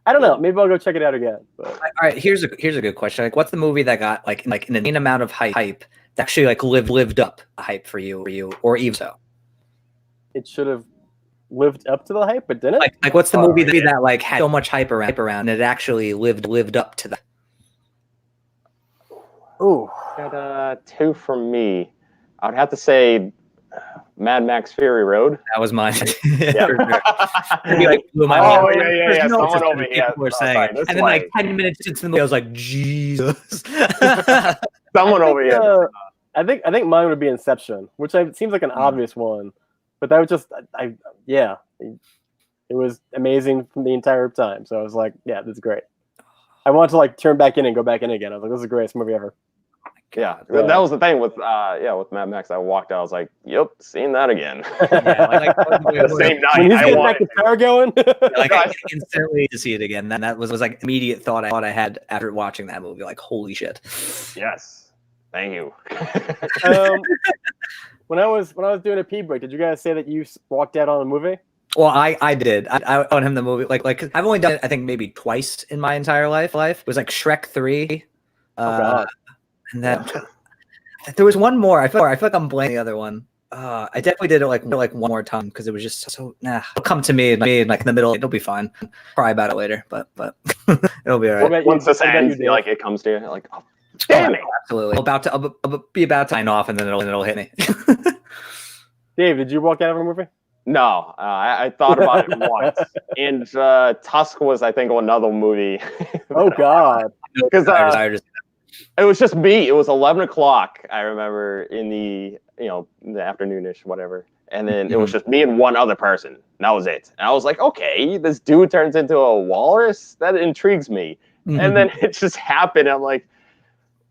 I don't know. Maybe I'll go check it out again. But. All right, here's a good question. Like, what's the movie that got like an insane amount of hype that actually like lived up the hype for you, or even so? It should have lived up to the hype, but didn't. Like what's the movie that like had so much hype around and it actually lived up to that? Ooh, got two from me. I would have to say Mad Max Fury Road. That was mine. Yeah. Like, oh yeah. Someone over here. Were saying. And then like 10 minutes into the movie, I was like, Jesus. Someone over here. I think mine would be Inception, which seems like an obvious one, but that was just it was amazing from the entire time. So I was like, yeah, this is great. I wanted to like turn back in and go back in again. I was like, this is the greatest movie ever. Yeah, that was the thing with with Mad Max. I walked out, I was like, "Yep, seen that again." The same night, I wanted the car going. I instantly to see it again. Then that was like immediate thought I had after watching that movie. Like, holy shit! Yes, thank you. When I was doing a pee break, did you guys say that you walked out on a movie? Well, I did. I on him the movie like I've only done it I think maybe twice in my entire life. It was like Shrek 3. And then there was one more. I feel like I'm blaming the other one. I definitely did it like one more time because it was just so. It'll come to me like in the middle. It'll be fine. Cry about it later, but it'll be all right. Once this ends, like it comes to you, like, oh, damn it! Absolutely. I'll be about to sign off, and then it'll hit me. Dave, did you walk out of a movie? No, I thought about it once, and Tusk was, I think, another movie. Oh God! Because it was just me. It was 11 o'clock. I remember in the the afternoonish, whatever, and then it was just me and one other person. And that was it. And I was like, okay, this dude turns into a walrus. That intrigues me. And then it just happened. I'm like,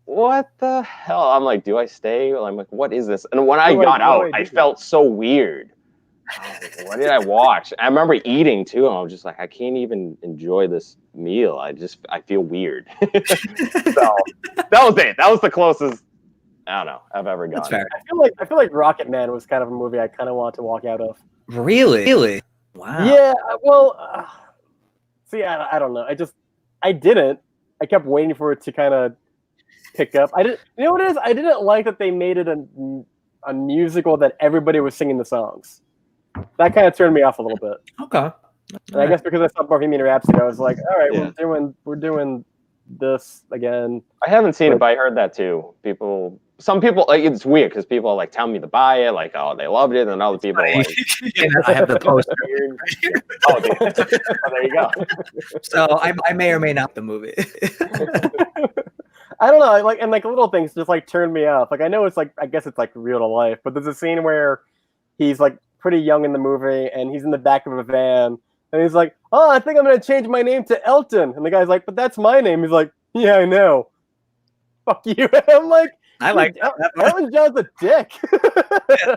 what the hell? I'm like, do I stay? I'm like, what is this? And when I got out, I felt so weird. Like, what did I watch? I remember eating too, and I was just like, I can't even enjoy this meal. I feel weird. So that was it. That was the closest I don't know I've ever gone. That's fair. I feel like Rocket Man was kind of a movie I kind of wanted to walk out of. Really? Wow. Yeah. Well, see, I don't know. I didn't. I kept waiting for it to kind of pick up. I didn't. You know what it is? I didn't like that they made it a musical that everybody was singing the songs. That kind of turned me off a little bit. Okay. And I guess because I saw Bohemian Rhapsody, I was like, all right, we're doing this again. I haven't seen it, but I heard that too. Some people, like, it's weird because people are like telling me to buy it, like, oh, they loved it, and other people are like, I have the poster. oh, there you go. So I may or may not the movie. I don't know, like little things just like turn me off. Like I know it's like I guess it's like real to life, but there's a scene where he's like pretty young in the movie and he's in the back of a van and he's like, oh, I think I'm gonna change my name to Elton, and the guy's like, but that's my name. He's like, yeah, I know. Fuck you. I'm like, I like Elton John's a dick.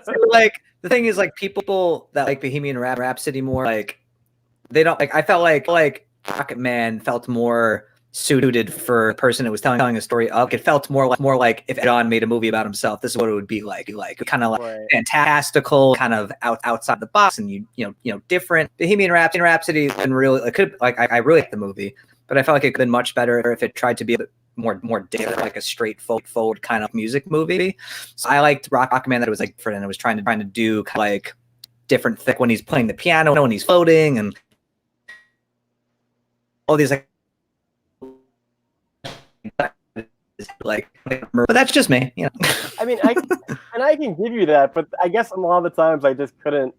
So, like the thing is, like people that like Bohemian Rhapsody more, like they don't like. I felt like Rocket Man felt more suited for a person who was telling a story of. It felt more like if John made a movie about himself, this is what it would be like kind of like fantastical, kind of outside the box, and you know different. Bohemian Rhapsody and really I really like the movie, but I felt like it could have been much better if it tried to be a bit more different, like a straightforward kind of music movie. So I liked Rocket Man that it was like different and it was trying to do kind of like different thing when he's playing the piano and he's floating and all these like, but that's just me, you know. I mean, I can give you that, but I guess a lot of the times I just couldn't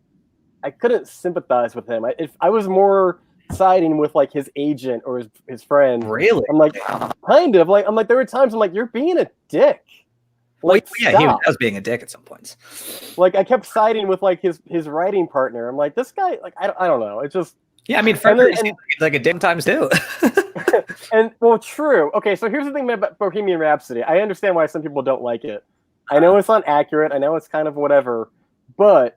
sympathize with him. I was more siding with like his agent or his friend. Really? I'm like, kind of like, I'm like, there were times I'm like, you're being a dick. Like, yeah, he was being a dick at some points. Like, I kept siding with like his writing partner. I'm like, this guy, like, I don't know. It's just, yeah. I mean, Frederick seems like a dick times too. And well, true. Okay, so here's the thing about Bohemian Rhapsody. I understand why some people don't like it. I know it's not accurate. I know it's kind of whatever, but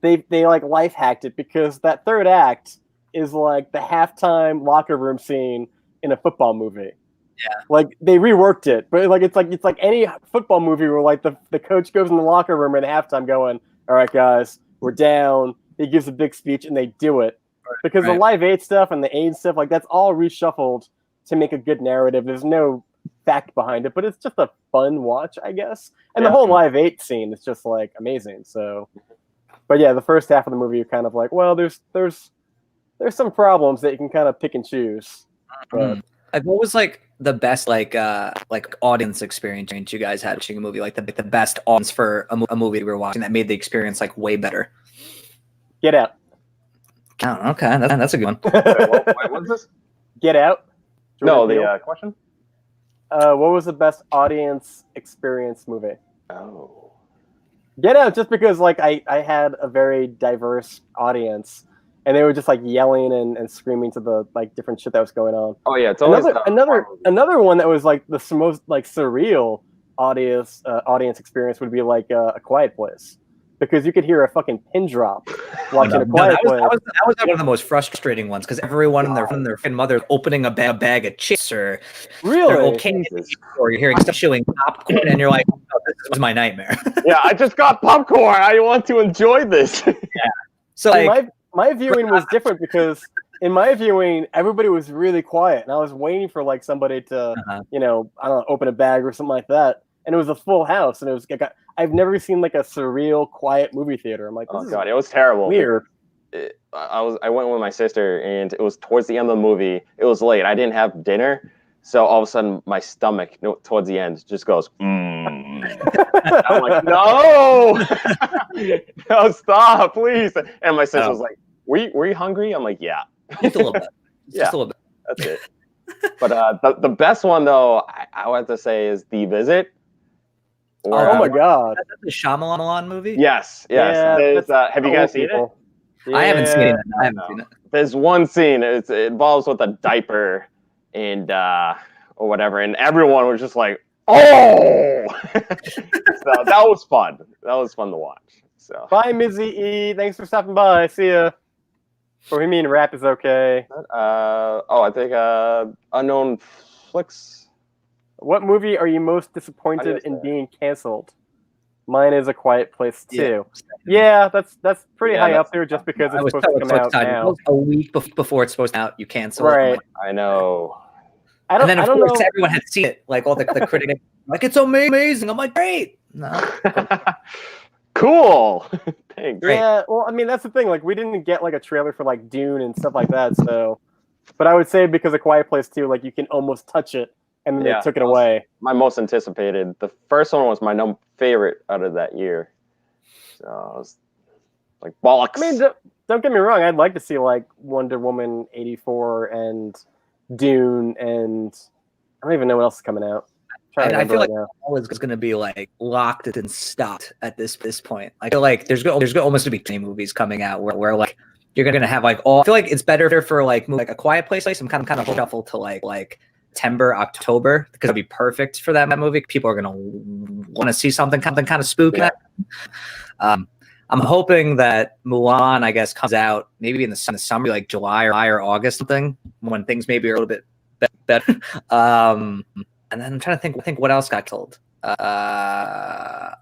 they like life hacked it because that third act is like the halftime locker room scene in a football movie. Yeah, like they reworked it, but like it's like any football movie where like the coach goes in the locker room at halftime going, "All right, guys, we're down." He gives a big speech and they do it because the Live 8 stuff and the Aid stuff, like that's all reshuffled to make a good narrative. There's no fact behind it, but it's just a fun watch, I guess. And the whole Live 8 scene is just like amazing. So, but yeah, the first half of the movie, you're kind of like, well, there's some problems that you can kind of pick and choose. But like, what was like the best like audience experience you guys had watching a movie? Like the best audience for a movie we were watching that made the experience like way better. Get Out. Oh, okay, that's a good one. Wait, what's this? Get Out. No, the question. What was the best audience experience movie? Oh, Get Out, just because like I had a very diverse audience, and they were just like yelling and screaming to the like different shit that was going on. Oh yeah, it's always another one that was like the most like surreal audience experience would be like A Quiet Place, because you could hear a fucking pin drop watching A Quiet Place. That was one of the most frustrating ones because everyone and their mother opening a bag of chips or really okay, or you're hearing stuff chewing popcorn and you're like, oh, this was my nightmare. Yeah, I just got popcorn. I want to enjoy this. Yeah. So like, my viewing was different because in my viewing, everybody was really quiet, and I was waiting for like somebody to, I don't know, open a bag or something like that, and it was a full house, and it was like I've never seen like a surreal quiet movie theater. I'm like, oh god, it was terrible. Weird. I went with my sister, and it was towards the end of the movie. It was late. I didn't have dinner, so all of a sudden my stomach towards the end just goes. I'm like, no, no, stop, please. And my sister was like, were you hungry? I'm like, yeah. Just a little bit. Just a little bit. That's it. But the best one, though, I would have to say is The Visit. Oh my god. That's the Shyamalan movie? Yes. Yeah, have you guys seen it? Yeah. I haven't seen it. There's one scene. It involves with a diaper and or whatever, and everyone was just like, oh! So that was fun. That was fun to watch. So bye, Mizzy E. Thanks for stopping by. See ya. Bohemian Rap is okay. I think Unknown Flicks. What movie are you most disappointed in being canceled? Mine is A Quiet Place too. Yeah, that's pretty high up there just because it's supposed to come out now. A week before it's supposed to out, you cancel it. Right. I know. I don't know. Everyone had seen it. Like all the critics, like it's amazing. I'm like, great. No. Cool. Thanks. Yeah, well, I mean that's the thing. Like we didn't get like a trailer for like Dune and stuff like that. So, but I would say because A Quiet Place too, like you can almost touch it, and then they took it away. My most anticipated. The first one was my favorite out of that year. So I was like bollocks. I mean, don't get me wrong. I'd like to see like Wonder Woman 84 and Dune, and I don't even know what else is coming out. I feel like all is going to be like locked and stopped at this point. I feel like there's almost to be 20 movies coming out where like you're going to have like all. I feel like it's better for like A Quiet Place. Like some kind of shuffle to like September, October, because it'll be perfect for that movie. People are going to want to see something kind of spooky. Yeah. I'm hoping that Mulan, I guess, comes out maybe in the summer, like July or August, something when things maybe are a little bit better. And then I'm trying to think what else got canceled.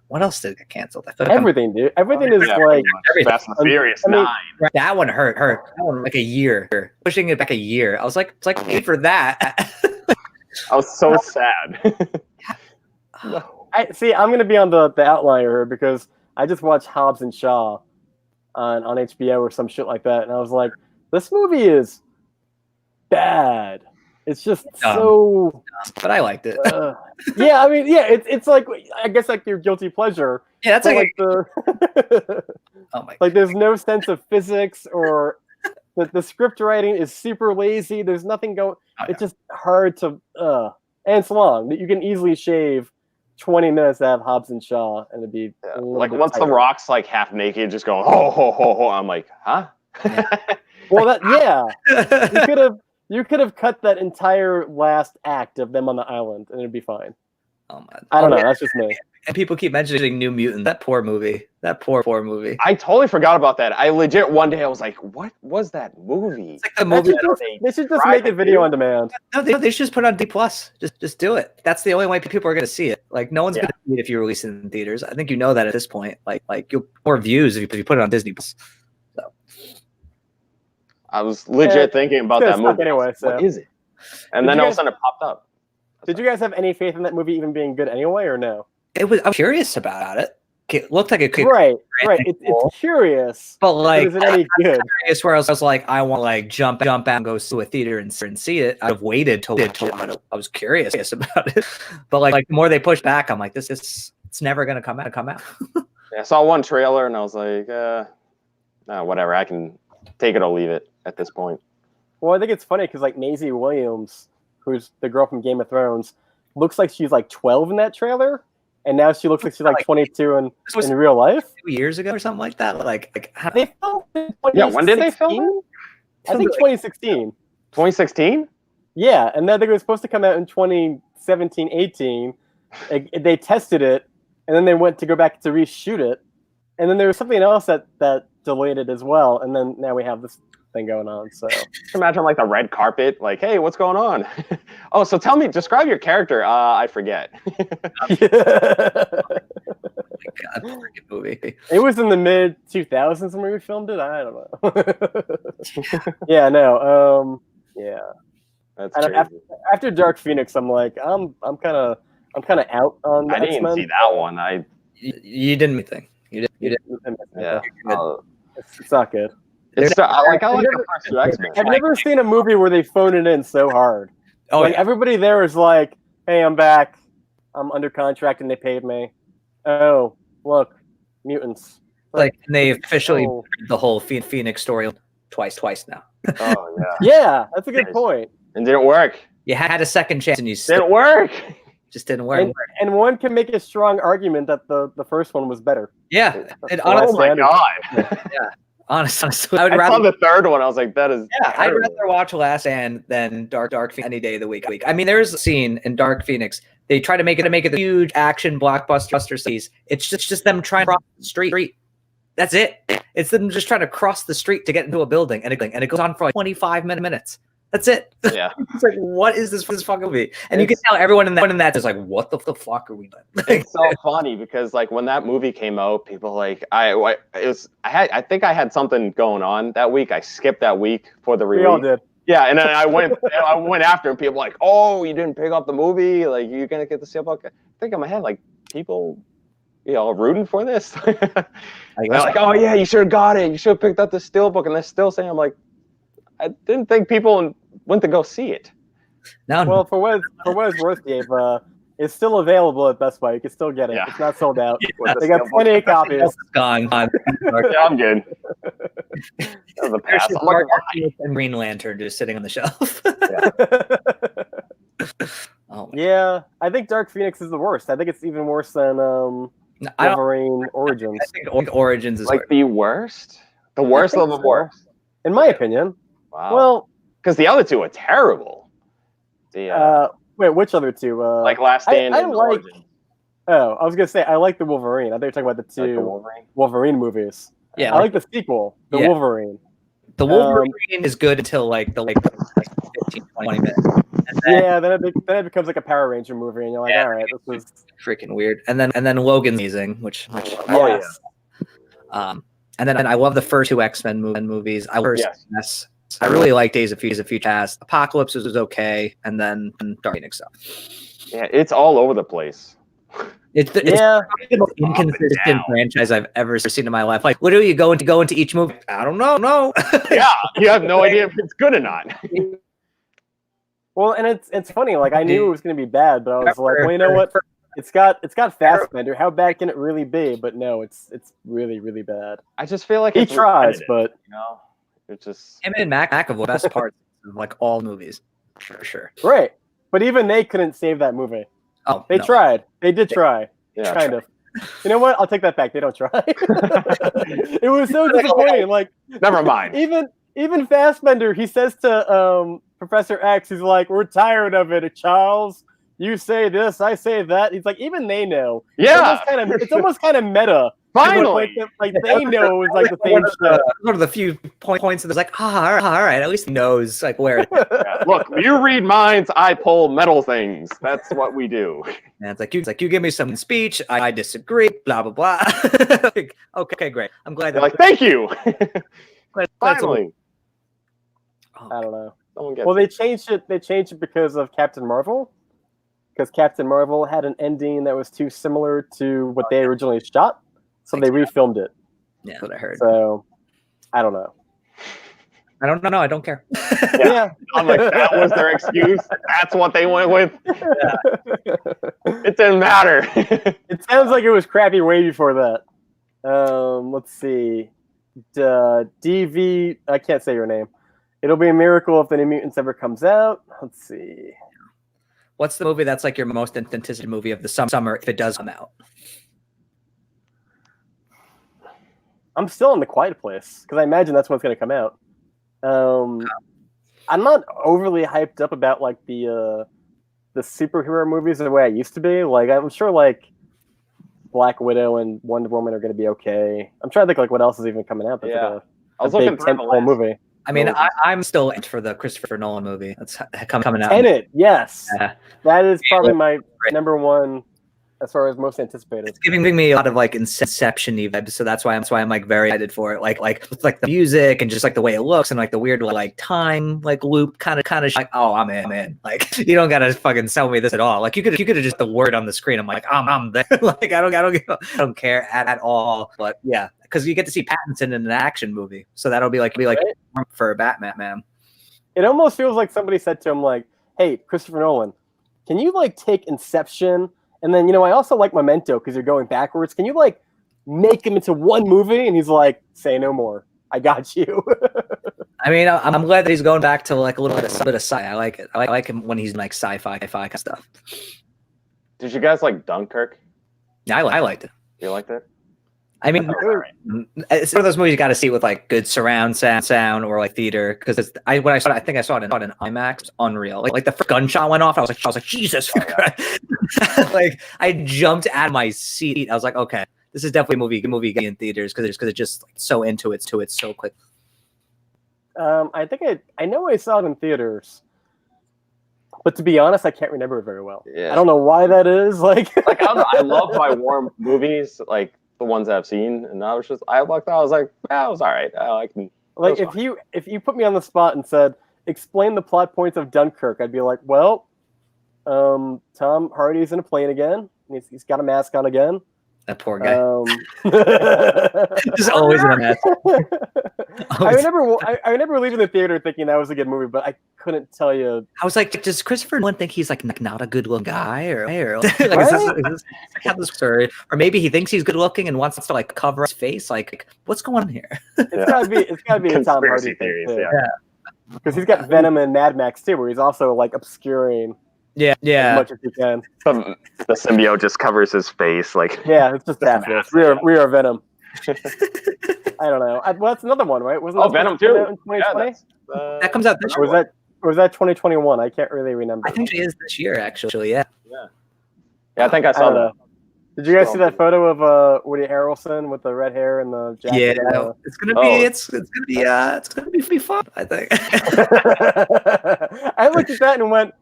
What else did get canceled? I everything, dude. Everything is like Fast and Furious 9. That one hurt. That one like a year. Pushing it back a year. I was like, it's like wait for that. I was so sad. No. I'm gonna be on the outlier because I just watched Hobbs and Shaw on HBO or some shit like that, and I was like, this movie is bad. It's just so. But I liked it. Yeah, I mean, yeah, it's like I guess like your guilty pleasure. Yeah, that's like the. Oh my. Like, there's no sense of physics or The script writing is super lazy. There's nothing going. Oh, It's just hard to. And it's long. That you can easily shave 20 minutes to have Hobbs and Shaw, and it'd be a little Like bit once The tighter. Rock's like half naked, just going ho ho ho ho. I'm like, huh? Well, you could have cut that entire last act of them on the island, and it'd be fine. Oh my! I don't know. That's just me. And people keep mentioning New Mutant. That poor movie. That poor movie. I totally forgot about that. I legit one day I was like, what was that movie? It's like the movie. They should just make it video on demand. No, they should just put it on D+. Just do it. That's the only way people are going to see it. Like no one's going to see it if you release it in theaters. I think you know that at this point. Like you'll more views if you put it on Disney+. So I was legit thinking about that movie. Anyway, so. What is it? And then all of a sudden it popped up. Did you guys have any faith in that movie even being good anyway, or no? I was curious about it. It looked like it could. Right. It's curious, but like, is it any good? Curious where I was like, I want to like jump out and go to a theater and see it. I'd have waited till I was curious about it. But like the more they push back, I'm like, it's never gonna come out. Yeah, I saw one trailer and I was like, no, whatever. I can take it or leave it at this point. Well, I think it's funny because like Maisie Williams, who's the girl from Game of Thrones, looks like she's like 12 in that trailer, and now she looks like she's like 22 in real life. 2 years ago or something like that. Like they filmed in when did they film it? I think 2016. 2016? Yeah, and then I think it was supposed to come out in 2017, 18. They tested it, and then they went to go back to reshoot it, and then there was something else that delayed it as well, and then now we have this thing going on. So just imagine like the red carpet, like, hey, what's going on? Oh, so tell me, describe your character. I forget. God, freaking movie. It was in the mid 2000s when we filmed it. I don't know. Yeah, no. Yeah. That's crazy. After Dark Phoenix, I'm like, I'm kind of out on. I didn't even see that one. You didn't anything. You didn't. Yeah. It's not good. I like the first two X-Men. I've never seen a movie where they phone it in so hard. Oh, like yeah. Everybody there is like, "Hey, I'm back. I'm under contract, and they paid me." Oh, look, mutants. Like they officially the whole Phoenix story twice now. Oh yeah. Yeah, that's a good point. And didn't work. You had a second chance, and you didn't work. Just didn't work. And one can make a strong argument that the first one was better. Yeah. Oh my god. Yeah. Honestly, I saw the third one. I was like, that is. Yeah, I'd rather watch Last Stand than Dark Phoenix any day of the week. I mean, there's a scene in Dark Phoenix. They try to make it a huge action blockbuster series. It's just them trying to cross the street. That's it. It's them just trying to cross the street to get into a building, and it goes on for like 25 minutes. That's it. Yeah. It's like, what is this fucking movie? And you can tell everyone in that is like, what the fuck are we doing? It's so funny because like when that movie came out, people like I think I had something going on that week. I skipped that week for the release. We all did. Yeah, and then I went after, and people were like, oh, you didn't pick up the movie, like you're gonna get the Steelbook. I think in my head, like people, rooting for this. They're like, oh yeah, you should have got it. You should have picked up the Steelbook, and they're still saying, I'm like, I didn't think people went to go see it. No. Well, for what it's worth, Dave, it's still available at Best Buy. You can still get it. Yeah. It's not sold out. They got 28 copies. It's gone. Yeah, I'm good. That was a pass. And Green Lantern just sitting on the shelf. Yeah, I think Dark Phoenix is the worst. I think it's even worse than Wolverine Origins. I think Origins is like the worst. The worst of the worst, in my opinion. Wow. Well, because the other two are terrible. Wait, which other two? Like Last Stand and Origins. Oh, I was gonna say I like the Wolverine. I think you're talking about the two Wolverine movies. Yeah, I like the sequel, the Wolverine. The Wolverine is good until like 15, 20 minutes. Then it becomes like a Power Ranger movie, and you're like, all right, this is freaking weird. And then Logan's amazing, which yes. And then I love the first two X-Men movies. I really like Days of Future Past. Apocalypse was okay, and then Dark Phoenix. Yeah, it's all over the place. It's the most inconsistent franchise I've ever seen in my life. Like, literally, you go into each movie. I don't know. No. Yeah, you have no idea if it's good or not. Well, and it's funny. Like, I knew it was going to be bad, but I was like, well, you know what? It's got Fassbender. How bad can it really be? But no, it's really, really bad. I just feel like he tries, but It's just him and McAvoy, best part of like all movies, for sure. Right. But even they couldn't save that movie. Oh, They no. tried. They did try. yeah. Kind of. You know what? I'll take that back. They don't try. It was so disappointing. Like, Never mind. even Fassbender, he says to Professor X, he's like, "We're tired of it, Charles. You say this, I say that." He's like, even they know. Yeah. It's almost kind of meta. Finally. Like they know it's like the same shit. One of the few points that's like, all right, at least he knows like where. Yeah. Look, you read minds, I pull metal things. That's what we do. And it's like you give me some speech, I disagree, blah blah blah. Like, okay, great. I'm glad. They're like, thank you. Finally. I don't know. Someone gets Well, they changed it. They changed it because of Captain Marvel. Because Captain Marvel had an ending that was too similar to what they originally shot, so they refilmed it. Yeah, that's what I heard. So, I don't know. I don't know. I don't care. Yeah. I'm like, that was their excuse. That's what they went with. Yeah. It didn't matter. It sounds like it was crappy way before that. Let's see. DV. I can't say your name. It'll be a miracle if the New Mutants ever comes out. Let's see. What's the movie that's like your most anticipated movie of the summer if it does come out? I'm still in The Quiet Place because I imagine that's what's going to come out. I'm not overly hyped up about like the superhero movies the way I used to be. Like I'm sure like Black Widow and Wonder Woman are going to be okay. I'm trying to think like what else is even coming out. That's Yeah. like I was a looking big through the tentpole list. movie. I mean, I'm still in for the Christopher Nolan movie that's coming out. Tenet, yes, Yeah. that is probably my number one as far as most anticipated. It's giving me a lot of like Inception-y vibes, so that's why I'm like very excited for it. Like with like the music and just like the way it looks and like the weird like time like loop kind of like, oh, I'm in. Like you don't gotta fucking sell me this at all. Like you could have just the word on the screen. I'm like, I'm there. Like I don't care at all. But yeah, because you get to see Pattinson in an action movie, so that'll be like Right? for Batman, man. It almost feels like somebody said to him like, "Hey, Christopher Nolan, can you like take Inception and then I also like Memento because you're going backwards. Can you like make them into one movie?" And he's like, "Say no more. I got you." I mean, I'm glad that he's going back to like a little bit of sci. I like it. I like him when he's in, like sci-fi kind of stuff. Did you guys like Dunkirk? Yeah, I liked it. You liked it? I mean, it's one of those movies you got to see with like good surround sound or like theater because when I saw it, I think I saw it in IMAX. Unreal. Like the first gunshot went off. I was like Jesus. Like I jumped out of my seat. I was like, okay, this is definitely a movie in theaters because it's just like, so into it so quick. I think I know I saw it in theaters, but to be honest, I can't remember it very well. Yeah. I don't know why that is. Like I don't know. I love my war movies, like the ones I've seen, and I was like, yeah, it was all right. I can. Like if you put me on the spot and said, explain the plot points of Dunkirk, I'd be like, well, Tom Hardy's in a plane again. He's got a mask on again. That poor guy. Just always in a mess. I remember leaving the theater thinking that was a good movie, but I couldn't tell you. I was like, does Christopher Nolan think he's like not a good looking guy, or like, is this how this story? Or maybe he thinks he's good looking and wants to like cover his face. Like, what's going on here? It's gotta be a Tom Hardy theories, thing, yeah. because he's got Venom and Mad Max too, where he's also like obscuring as much as he can. The symbiote just covers his face, like Yeah, it's just that. We are Venom. I don't know. Well, that's another one, right? Wasn't that Venom supposed to too. come out in 2020? That comes out this Or year. was that 2021? I can't really remember. I think it is this year, actually. Yeah. Yeah, I think I saw that. Did you guys see that photo of Woody Harrelson with the red hair and the jacket? Yeah, it's gonna be fun. I think. I looked at that and went,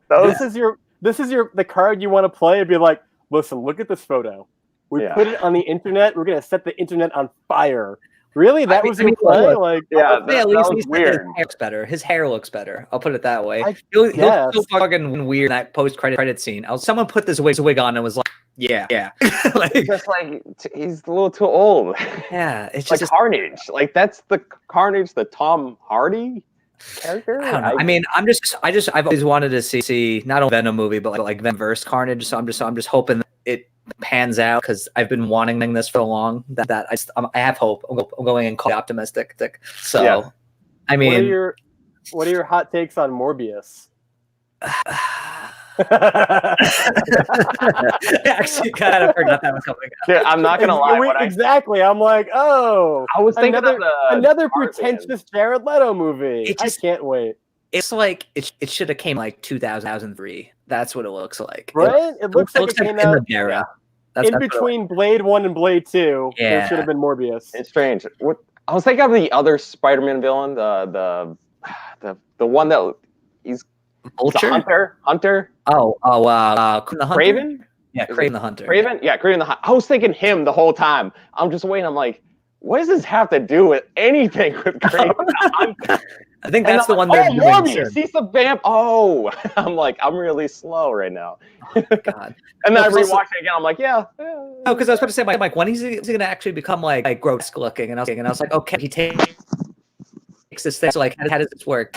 "This is the card you want to play." I'd be like, "Listen, look at this photo. We put it on the internet. We're gonna set the internet on fire." Really? That was your play? Like, yeah, at least was weird. His hair looks better. I'll put it that way. I It guess. looks so fucking weird in that post-credit scene. Someone put this wig on and was like, yeah. Like, just like he's a little too old. yeah, it's Like just Carnage. Like that's the Carnage, the Tom Hardy character. I don't know. I mean, I've always wanted to see not only Venom movie, but like Venomverse Carnage. So I'm just hoping that it pans out because I've been wanting this for long. That I have hope. I'm going in optimistic. So I mean, what are your hot takes on Morbius? actually, kind of forgot that was coming up. Yeah, I'm not gonna lie. Exactly. I'm like, oh, I was thinking another pretentious Jared Leto movie. I can't wait. It's like it should have came like 2003. That's what it looks like. Right? It looks like it came out era. In between Blade 1 and Blade 2. Yeah. There should have been Morbius. It's strange. I was thinking of the other Spider-Man villain, the one that he's Vulture? Hunter. The Craven? Yeah, Craven the Hunter. Craven? Yeah, Craven the Hunter. I was thinking him the whole time. I'm just waiting. I'm like, what does this have to do with anything with Craven the Hunter? I think that's the one they're doing. Morbius, he's the vamp. Oh, I'm like, I'm really slow right now. God. And then I rewatched it again. I'm like, yeah. Oh, because I was about to say, Mike, when is he going to actually become like grotesque looking? And I was like, okay, he takes this thing. So like, how does this work?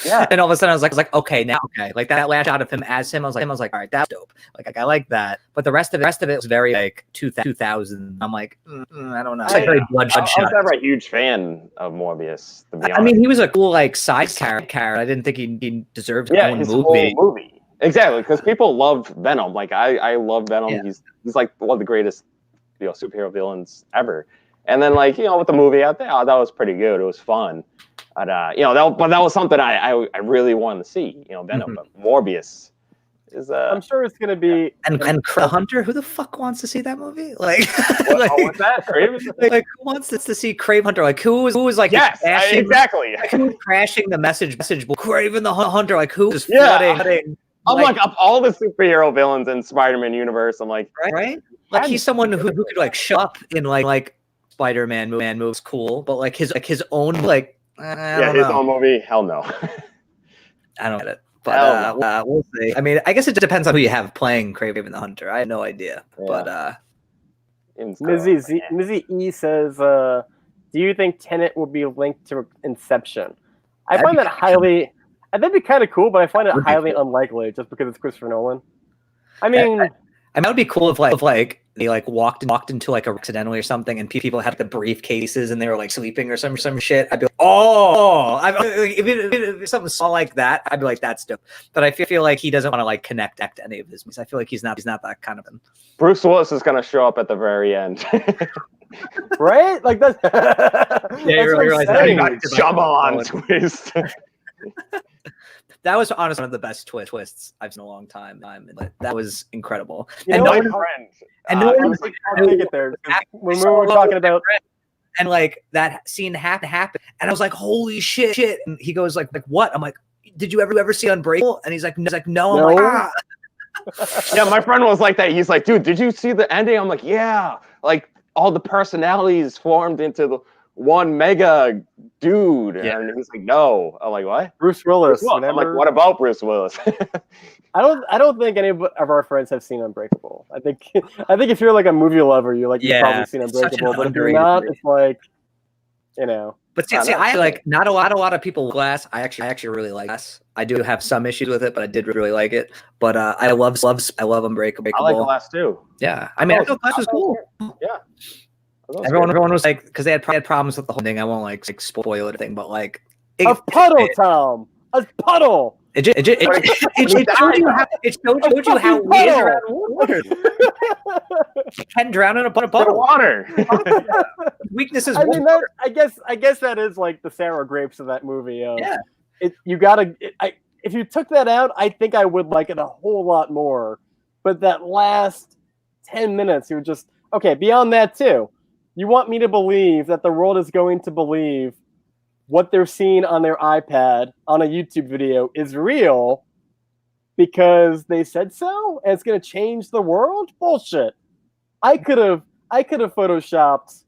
Yeah. And all of a sudden, I was like, okay, now, okay, like that last shot of him as him, I was like, all right, that's dope. Like I like that. But the rest of it was very like 2000. I'm like, I don't know. It's like very bloodshot. I was never a huge fan of Morbius. To be honest. I mean, he was a cool like side character. I didn't think he deserved his own movie. Whole movie. Exactly, because people loved Venom. Like I love Venom. Yeah. He's like one of the greatest, superhero villains ever. And then like with the movie, I thought that was pretty good. It was fun, but that was something I really wanted to see. Venom, but Morbius is. I'm sure it's gonna be and the Hunter. Who the fuck wants to see that movie? Like, what's that? Craven? Like who wants to see Craven Hunter? Like who was like exactly. Like, who was crashing the message board? Craven the Hunter. Like who was flooding? I'm like of all the superhero villains in Spider-Man universe, I'm like, right? Like he's someone who could like show up in like Spider-Man moves cool, but like his own like his own movie, hell no. I don't get it, but we'll see. I mean, I guess it depends on who you have playing Craven the Hunter. I have no idea, but Mizzy E says, "Do you think Tenet will be linked to Inception?" I find that highly. That'd be kind of cool, but I find it highly unlikely just because it's Christopher Nolan. I mean, that would be cool if they like walked into like accidentally or something, and people had the briefcases and they were like sleeping or some shit. I'd be like, if something small like that, I'd be like, that's dope. But I feel like he doesn't want to like connect to any of his movies. I feel like he's not that kind of. Bruce Willis is gonna show up at the very end. Right? Like that's you're like Shyamalan twist. That was honestly one of the best twists I've seen in a long time. That was incredible. When we were talking about, and like that scene happened, and I was like, "Holy shit!" And he goes like what? I'm like, "Did you ever see Unbreakable?" And he's like, "No." I'm like, Yeah, my friend was like that. He's like, "Dude, did you see the ending?" I'm like, "Yeah." Like all the personalities formed into the one mega dude, and he's like, "No." I'm like, "What?" Bruce Willis. I'm like, "What about Bruce Willis?" I don't think any of our friends have seen Unbreakable. I think if you're like a movie lover, you've probably seen Unbreakable. But if you're not, it's like, But see, I like not a lot of people Glass. I actually really like Glass. I do have some issues with it, but I did really like it. But I love Unbreakable. I like Glass too. Yeah, I mean, I thought Glass was cool. Yeah. Everyone was like, because they had problems with the whole thing. I won't like spoil anything, but like a puddle, Tom, a puddle. It showed you how weird around water. You can drown in a puddle of water. Weakness is. I mean, I guess that is like the sour grapes of that movie. Yeah. If you took that out, I think I would like it a whole lot more. But that last 10 minutes, you're just okay. Beyond that, too. You want me to believe that the world is going to believe what they're seeing on their iPad on a YouTube video is real because they said so and it's going to change the world? Bullshit. I could have photoshopped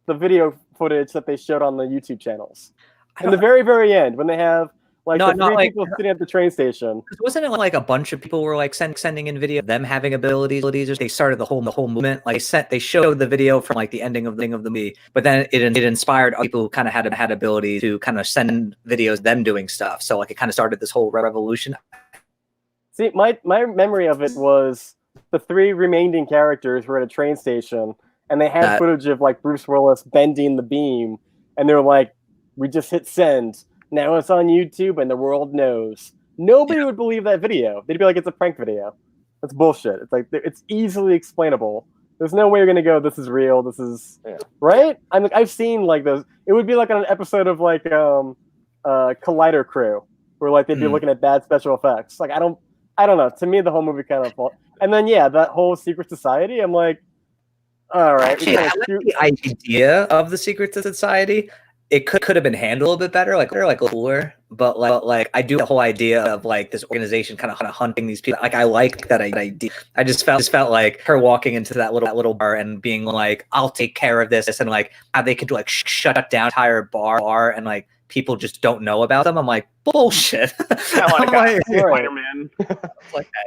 the video footage that they showed on the YouTube channels. In the very, very end, when they have three people sitting at the train station. Wasn't it like a bunch of people were like sending in video, them having abilities? They started the whole movement. Like they showed the video from like the ending of the movie, but then it inspired people who kind of had ability to kind of send in videos, them doing stuff. So like it kind of started this whole revolution. See, my memory of it was the three remaining characters were at a train station and they had footage of like Bruce Willis bending the beam, and they were like, we just hit send. Now it's on YouTube and the world knows. Nobody would believe that video. They'd be like, it's a prank video. That's bullshit. It's like, it's easily explainable. There's no way you're gonna go, this is real, this is right? I've seen like those. It would be like on an episode of like Collider Crew, where like they'd be looking at bad special effects. Like I don't know. To me, the whole movie kind of and then that whole secret society. I'm like, all right. Actually, I like the idea of the secret society. It could have been handled a little bit better, like cooler. But like I do the whole idea of like this organization kind of hunting these people. Like I like that idea. I just felt like her walking into that little bar and being like, "I'll take care of this," and like how they could like shut down the entire bar and like people just don't know about them. I'm like, bullshit. Spider-Man.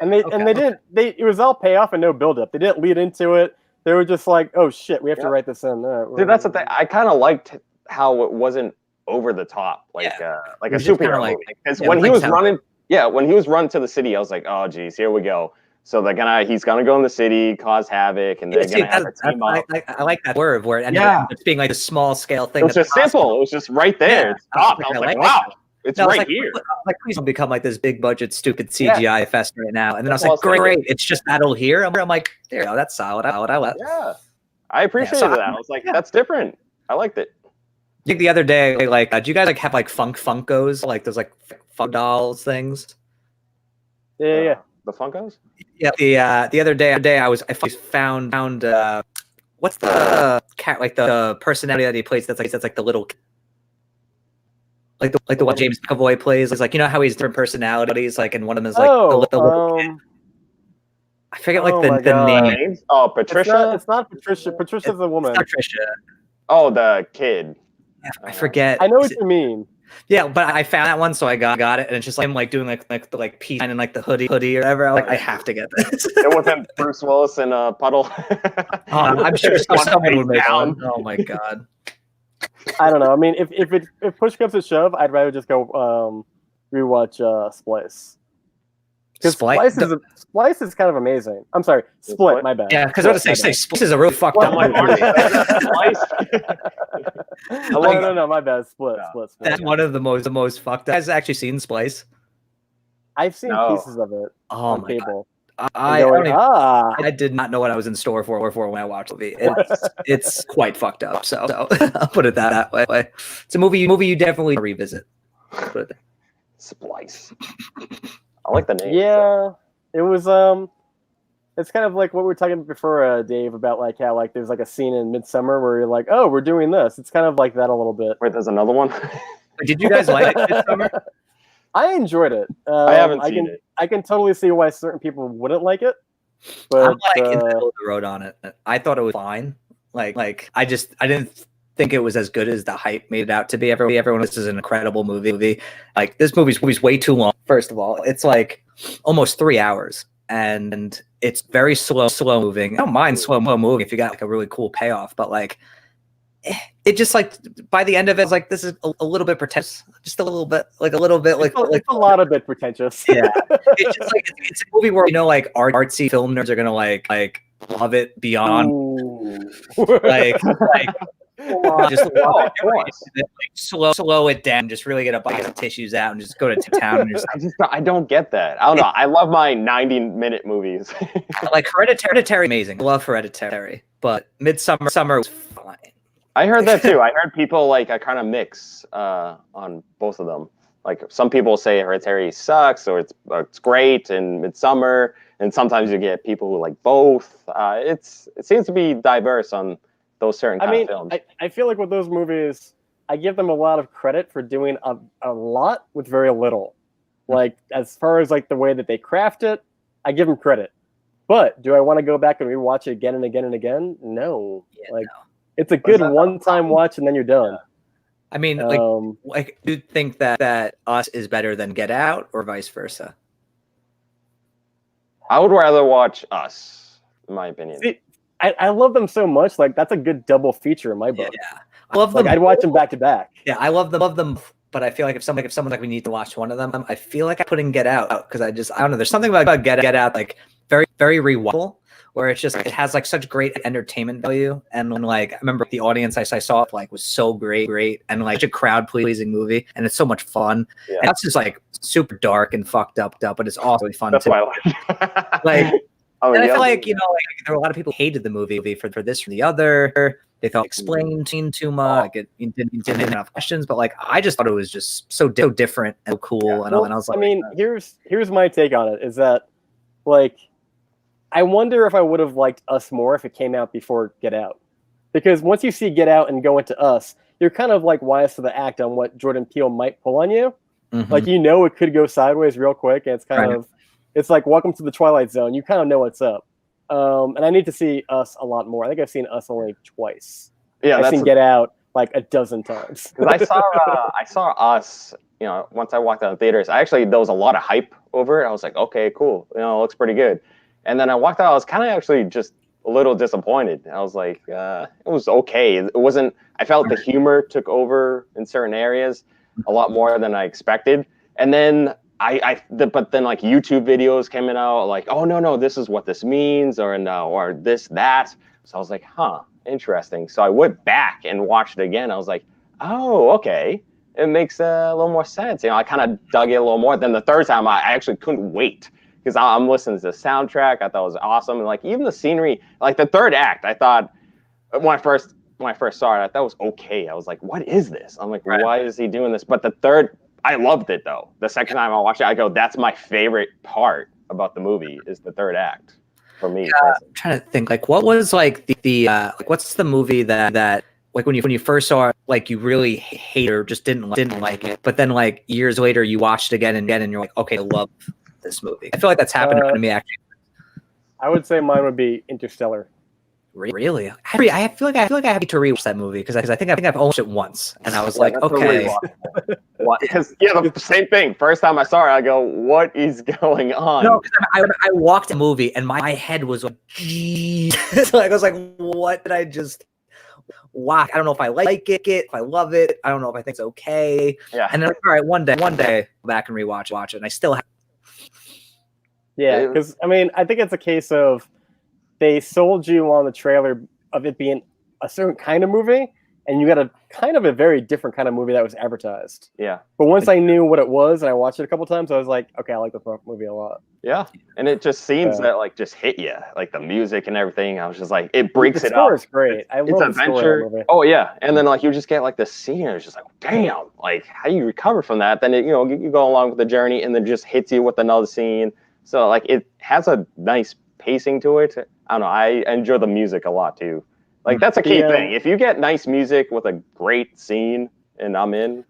And they didn't. It was all payoff and no build-up. They didn't lead into it. They were just like, "Oh shit, we have to write this in." Dude, that's the thing. I kind of liked how it wasn't over the top, like a superhero movie. Because when he was running, when he was running to the city, I was like, "Oh geez, here we go." So he's gonna go in the city, cause havoc, and they're gonna have a team up. I like that word where it ended up just being like a small scale thing. It was just simple. It was just right there. I was like, wow. It's right here. Like, please don't become like this big budget, stupid CGI fest right now. And then I was like, great, it's just battle here. I'm like, there you go, that's solid. Yeah, I appreciated that. I was like, that's different. I liked it. I think the other day, like, do you guys like have like Funkos, like those like funk dolls things? Yeah. The Funkos? Yeah. The other day, I found what's the cat, like the personality that he plays? That's like the little. Like the one James McAvoy plays, is like, you know how he's different personalities, like, and one of them is like the little kid. I forget like the name. Oh, Patricia. It's not Patricia. Patricia's a woman. It's not Patricia. Oh, the kid. Yeah, I forget. I know what you mean. Yeah, but I found that one, so I got it, and it's just like him like doing like peace sign and like the hoodie or whatever. I'm like, I have to get this. It wasn't Bruce Willis in a puddle. I'm sure someone would make one. Oh my god. I don't know. I mean, if push comes to shove, I'd rather just go rewatch Splice. Because Splice is kind of amazing. I'm sorry, Split. My bad. Yeah, because I was going to say Splice is a real fucked up movie. No, my bad. Split. That's one of the most fucked up. Has actually seen Splice? I've seen pieces of it on cable. I did not know what I was in store for when I watched the movie. It's quite fucked up. So I'll put it that way. It's a movie you definitely revisit. Put it there. Splice. I like the name. Yeah, it was. It's kind of like what we were talking before, Dave, about like how like there's like a scene in Midsummer where you're like, oh, we're doing this. It's kind of like that a little bit. Wait, there's another one. Did you guys like it Midsummer? I enjoyed it. I haven't seen it. I can totally see why certain people wouldn't like it. But I'm like in the middle of the road on it. I thought it was fine. Like I didn't think it was as good as the hype made it out to be. Everyone, this is an incredible movie. Like this movie's way too long. First of all, it's like almost 3 hours, and it's very slow moving. I don't mind slow moving if you got like a really cool payoff, but like it just like by the end of it, it's like this is a little bit pretentious, just a little bit, like it's a lot of bit pretentious. Yeah, it's just like it's a movie where like artsy film nerds are gonna like love it beyond like just slow it down, just really get a bucket of tissues out and just go to town. And I don't get that. I don't know. I love my 90-minute movies. Like Hereditary, amazing. I love Hereditary, but Midsummer was fine. I heard that too. I heard people like kind of mix on both of them. Like some people say Hereditary sucks or it's great in Midsummer, and sometimes you get people who like both. It seems to be diverse on those certain kind of films. I feel like with those movies, I give them a lot of credit for doing a lot with very little. Like as far as like the way that they craft it, I give them credit. But do I want to go back and rewatch it again and again and again? No. No. It's a good one-time watch and then you're done. I mean, like do you think that Us is better than Get Out or vice versa? I would rather watch Us, in my opinion. See, I love them so much. Like that's a good double feature in my book. Yeah, I love them. I'd watch them back to back. Yeah, I love them. But I feel like if someone's like we need to watch one of them, I feel like I put in Get Out because I don't know. There's something about Get Out like very very rewatchable. where it's just it has like such great entertainment value, and like I remember the audience I saw it like was so great, and like such a crowd pleasing movie, and it's so much fun. Yeah. And that's just like super dark and fucked up, but it's also really fun That's too. why I like. Like, Oh, and I yeah. feel like like there were a lot of people who hated the movie for this or the other. They felt explained too much. Like it didn't have enough questions, but like I just thought it was just so different and cool. And I was like, I mean, here's my take on it: is that like I wonder if I would have liked Us more if it came out before Get Out, because once you see Get Out and go into Us, you're kind of like wise to the act on what Jordan Peele might pull on you. Like it could go sideways real quick, and it's kind of it's like Welcome to the Twilight Zone. You kind of know what's up. And I need to see Us a lot more. I think I've seen Us only twice. Yeah, I've seen Get Out like a dozen times. Because I saw Us, once I walked out of theaters. There was a lot of hype over it. I was like, okay, cool. It looks pretty good. And then I walked out. I was kind of actually just a little disappointed. I was like, it was okay. It wasn't. I felt the humor took over in certain areas a lot more than I expected. And then but then like YouTube videos came out like, oh no, this is what this means, or no, or this that. So I was like, interesting. So I went back and watched it again. I was like, oh, okay, it makes a little more sense. I kind of dug it a little more. Then the third time, I actually couldn't wait because I'm listening to the soundtrack. I thought it was awesome, and like even the scenery, like the third act, I thought when I first saw it, I thought it was okay. I was like, what is this? I'm like, why is he doing this? But the third. I loved it though. The second time I watched it, I go, that's my favorite part about the movie is the third act for me. Yeah, I'm trying to think like what was like the like what's the movie that like when you first saw it, like you really hate or just didn't like it, but then like years later you watched it again and again and you're like, okay, I love this movie. I feel like that's happened to me actually. I would say mine would be Interstellar. Really? I feel like I have to rewatch that movie because I think I've only watched it once and I was like, okay. Because the same thing. First time I saw it, I go, what is going on? No, I walked the movie and my head was like, geez. Like, I was like, what did I just watch? I don't know if I like it, if I love it. I don't know if I think it's okay. Yeah. And then, all right, one day, go back and watch it, and I still have. Yeah, because I mean, I think it's a case of they sold you on the trailer of it being a certain kind of movie, and you got a kind of a very different kind of movie that was advertised. Yeah. But once I knew what it was and I watched it a couple times, I was like, okay, I like this movie a lot. Yeah. And it just seems that like just hit you, like the music and everything. I was just like, it breaks it up. The score is great. I love the adventure. Oh yeah. And then like you just get like the scene. It's just like, damn, like how do you recover from that? Then you go along with the journey and then just hits you with another scene. So like it has a nice pacing to it. I don't know. I enjoy the music a lot too. Like that's a key thing. If you get nice music with a great scene, and I'm in.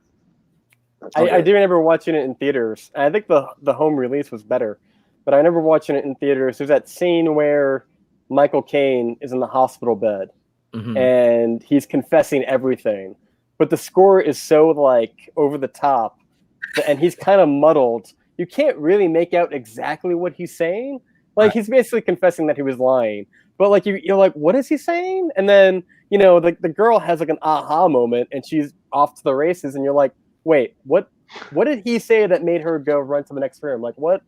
I do remember watching it in theaters. I think the home release was better, but I remember watching it in theaters. There's that scene where Michael Caine is in the hospital bed, and he's confessing everything, but the score is so like over the top, and he's kind of muddled. You can't really make out exactly what he's saying. Like he's basically confessing that he was lying, but like you're like, what is he saying? And then the girl has like an aha moment, and she's off to the races, and you're like, wait, what did he say that made her go run to the next room? Like what?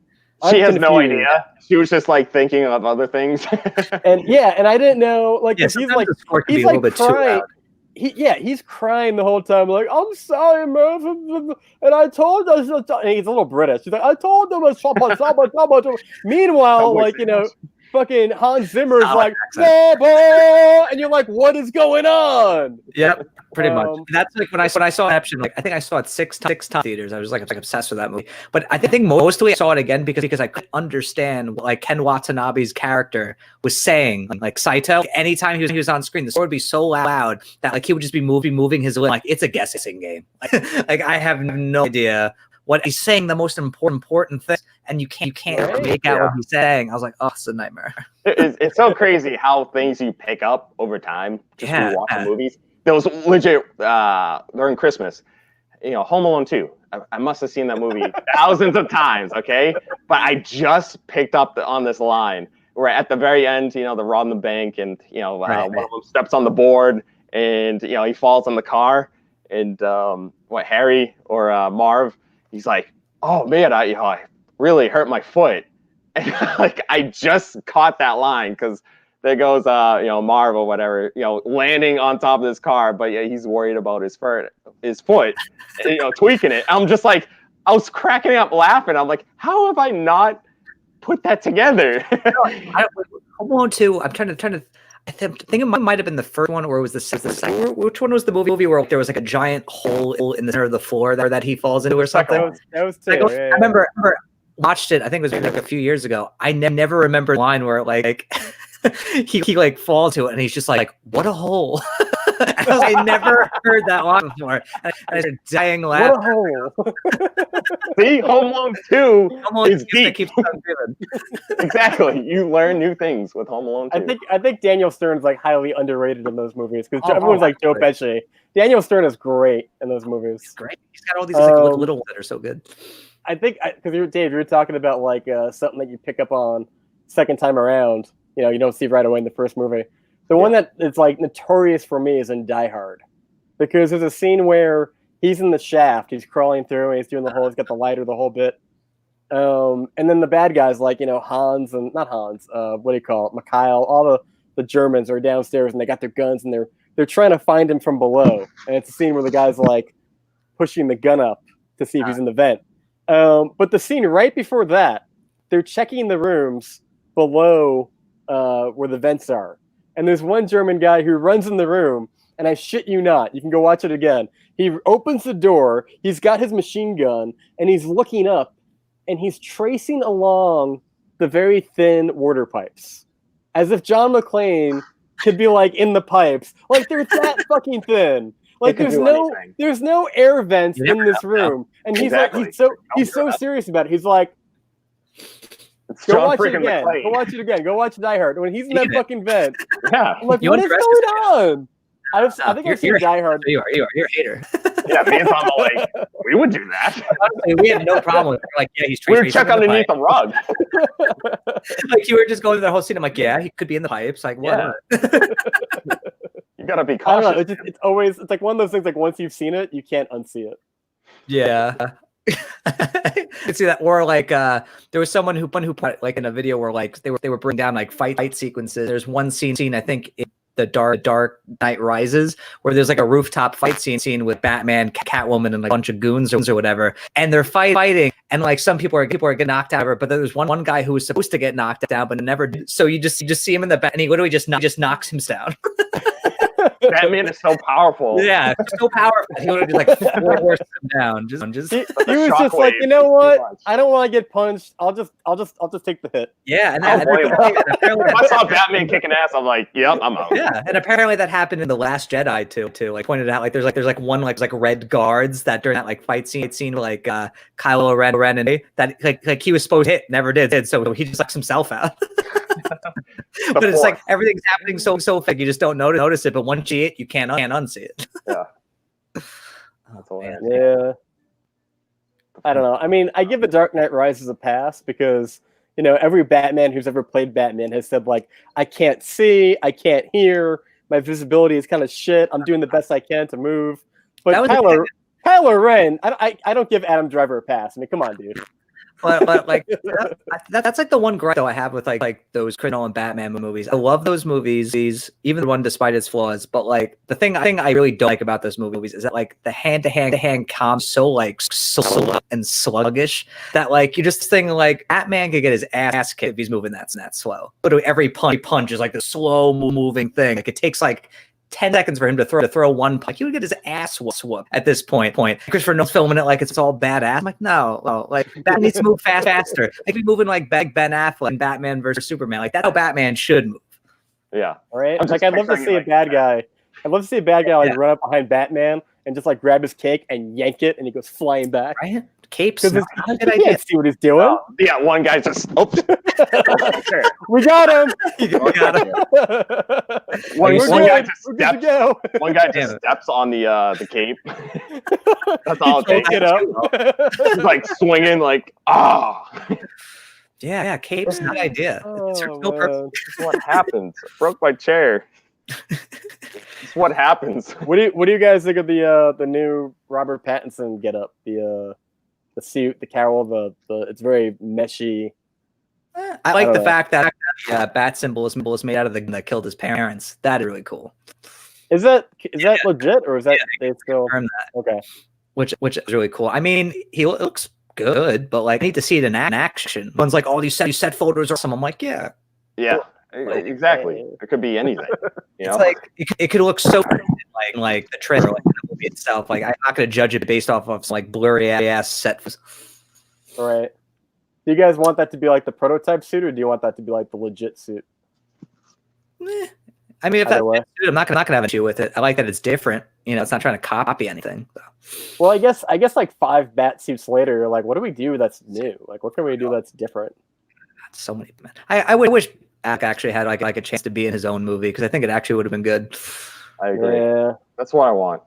She has no idea. She was just like thinking of other things. and I didn't know. Like he's like crying. He's crying the whole time. Like, I'm sorry, man. And I told us. And he's a little British. He's like, I told them. Meanwhile, like fucking Hans Zimmer's like, and you're like, what is going on? Yep, pretty much. That's like when I saw Inception. Like I think I saw it six times theaters. I was like obsessed with that movie. But I think mostly I saw it again because I couldn't understand what like Ken Watanabe's character was saying. Like Saito, anytime he was on screen, the score would be so loud that like he would just be moving his lips. Like it's a guessing game. Like I have no idea what he's saying, the most important thing, and you can't make out what he's saying. I was like, oh, it's a nightmare. It's so crazy how things you pick up over time just when you watch the movies. There was legit during Christmas, Home Alone 2. I must have seen that movie thousands of times, okay? But I just picked up on this line where at the very end, they're robbing the bank, and one of them steps on the board, and he falls on the car, and Harry or Marv. He's like, oh man, I really hurt my foot. And like I just caught that line because there goes Marv or whatever, landing on top of this car, but yeah, he's worried about his foot, tweaking it. I'm just like, I was cracking up laughing. I'm like, how have I not put that together? Home Alone 2, I'm trying to I think it might have been the first one, or it was the second. Which one was the movie where there was like a giant hole in the center of the floor that he falls into or something? That was two. I remember watched it. I think it was like a few years ago. I never remember the line where like he like falls to it and he's just like, what a hole. I never heard that line before. And I started dying laughing. What a hole. See, Home Alone 2 is deep. Keeps on giving. Exactly. You learn new things with Home Alone 2. I think Daniel Stern's like highly underrated in those movies because everyone's like Joe Pesci. Daniel Stern is great in those movies. He's great. He's got all these like, little ones that are so good. I think because Dave, you were talking about like something that you pick up on second time around. You don't see right away in the first movie. The one that is like notorious for me is in Die Hard, because there's a scene where he's in the shaft, he's crawling through, and he's doing the whole, he's got the lighter, the whole bit. And then the bad guys like Hans and not Hans, what do you call it, Mikhail, all the Germans are downstairs and they got their guns and they're trying to find him from below. And it's a scene where the guy's like pushing the gun up to see if he's in the vent. But the scene right before that, they're checking the rooms below where the vents are. And there's one German guy who runs in the room, and I shit you not, you can go watch it again. He opens the door, he's got his machine gun, and he's looking up, and he's tracing along the very thin water pipes. As if John McClane could be like in the pipes. Like they're that fucking thin. Like there's no air vents in this room. And he's like he's so serious about it. He's like, Go watch it again. Go watch it again. Go watch Die Hard. When he's in that fucking vent, I'm like, what is going on? I think I've seen Die Hard. You're a hater. Yeah, me and Tom are like, we would do that. Honestly, we had no problem with it. Like, yeah, he's we would check underneath the rug. Like you were just going through the whole scene. I'm like, yeah, he could be in the pipes. Like, what? Yeah. You gotta be cautious. I don't know. It's like one of those things. Like once you've seen it, you can't unsee it. Yeah. See that, or like there was someone who put like in a video where like they were bringing down like fight sequences. There's one scene I think in the Dark Knight Rises where there's like a rooftop fight scene with Batman, Catwoman, and like a bunch of goons or whatever, and they're fighting, and like some people are getting knocked out, but there's one guy who was supposed to get knocked down but never did. So you just see him in the back, and he literally just knocks him down. Batman is so powerful. Yeah, so powerful. He would have just like forced him down. Just he was just like, you know what? I don't want to get punched. I'll just take the hit. Yeah, and if I saw Batman kicking ass, I'm like, yep, I'm out. Yeah, and apparently that happened in The Last Jedi too. Like pointed out, like there's one like red guards that during that like fight scene like Kylo Ren and that like he was supposed to hit, never did. So he just sucks himself out. But it's like everything's happening so fast, you just don't notice it. But once you see it, you can't unsee it. Yeah. That's hilarious. Yeah. I don't know. I mean, I give The Dark Knight Rises a pass because every Batman who's ever played Batman has said like, I can't see, I can't hear, my visibility is kind of shit. I'm doing the best I can to move. But Kylo Ren, I don't give Adam Driver a pass. I mean, come on, dude. But like that's like the one gripe though I have with like those Criminal and Batman movies. I love those movies, even the one despite its flaws. But like the thing I really don't like about those movies is that like the hand-to-hand combat so slow and sluggish that like you just think like Batman could get his ass kicked if he's moving that slow. But every punch is like the slow moving thing. Like it takes like 10 seconds for him to throw one punch. He would get his ass whooped at this point. Christopher Nolan's filming it like it's all badass. I'm like, no, like Batman needs to move faster. Like be moving like Ben Affleck in Batman versus Superman. Like that's how Batman should move. Yeah. All right. Like I'd love to see a bad guy. I'd love to see a bad guy like run up behind Batman and just like grab his cape and yank it, and he goes flying back. Right? Capes. Because he can't see what he's doing. Yeah, one guy just. We got him. One guy just steps on the cape. That's all it takes. He's like swinging, like Yeah, cape's not an idea. Oh, There's no purpose. That's what happens. I broke my chair. It's what happens. What do you guys think of the new Robert Pattinson getup? The suit, the cowl, the it's very meshy I like don't the know. fact that bat symbol is made out of the that killed his parents. That is really cool. Is that legit, or is that they still Confirm okay? Which is really cool. I mean, he looks good, but like I need to see it in action. One's like all these set photos or something. I'm like, yeah, exactly. It could be anything. You it's know? like it could look so good in, like the trailer, like the movie itself. Like I'm not gonna judge it based off of like blurry ass set. All right. Do you guys want that to be like the prototype suit, or do you want that to be like the legit suit? I mean, if Either way. I'm not gonna have an issue with it. I like that it's different. You know, it's not trying to copy anything. So. Well, I guess like 5 bat suits later, you're like, what do we do that's new? Like, what can we do that's different? So many. Man. I wish Ak actually had like a chance to be in his own movie because I think it actually would have been good. I agree. Yeah, That's what I want.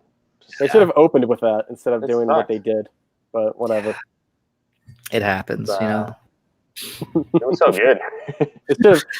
they should have opened with that instead of It doing what sucked. they did. But whatever. It happens, you know. It was so good.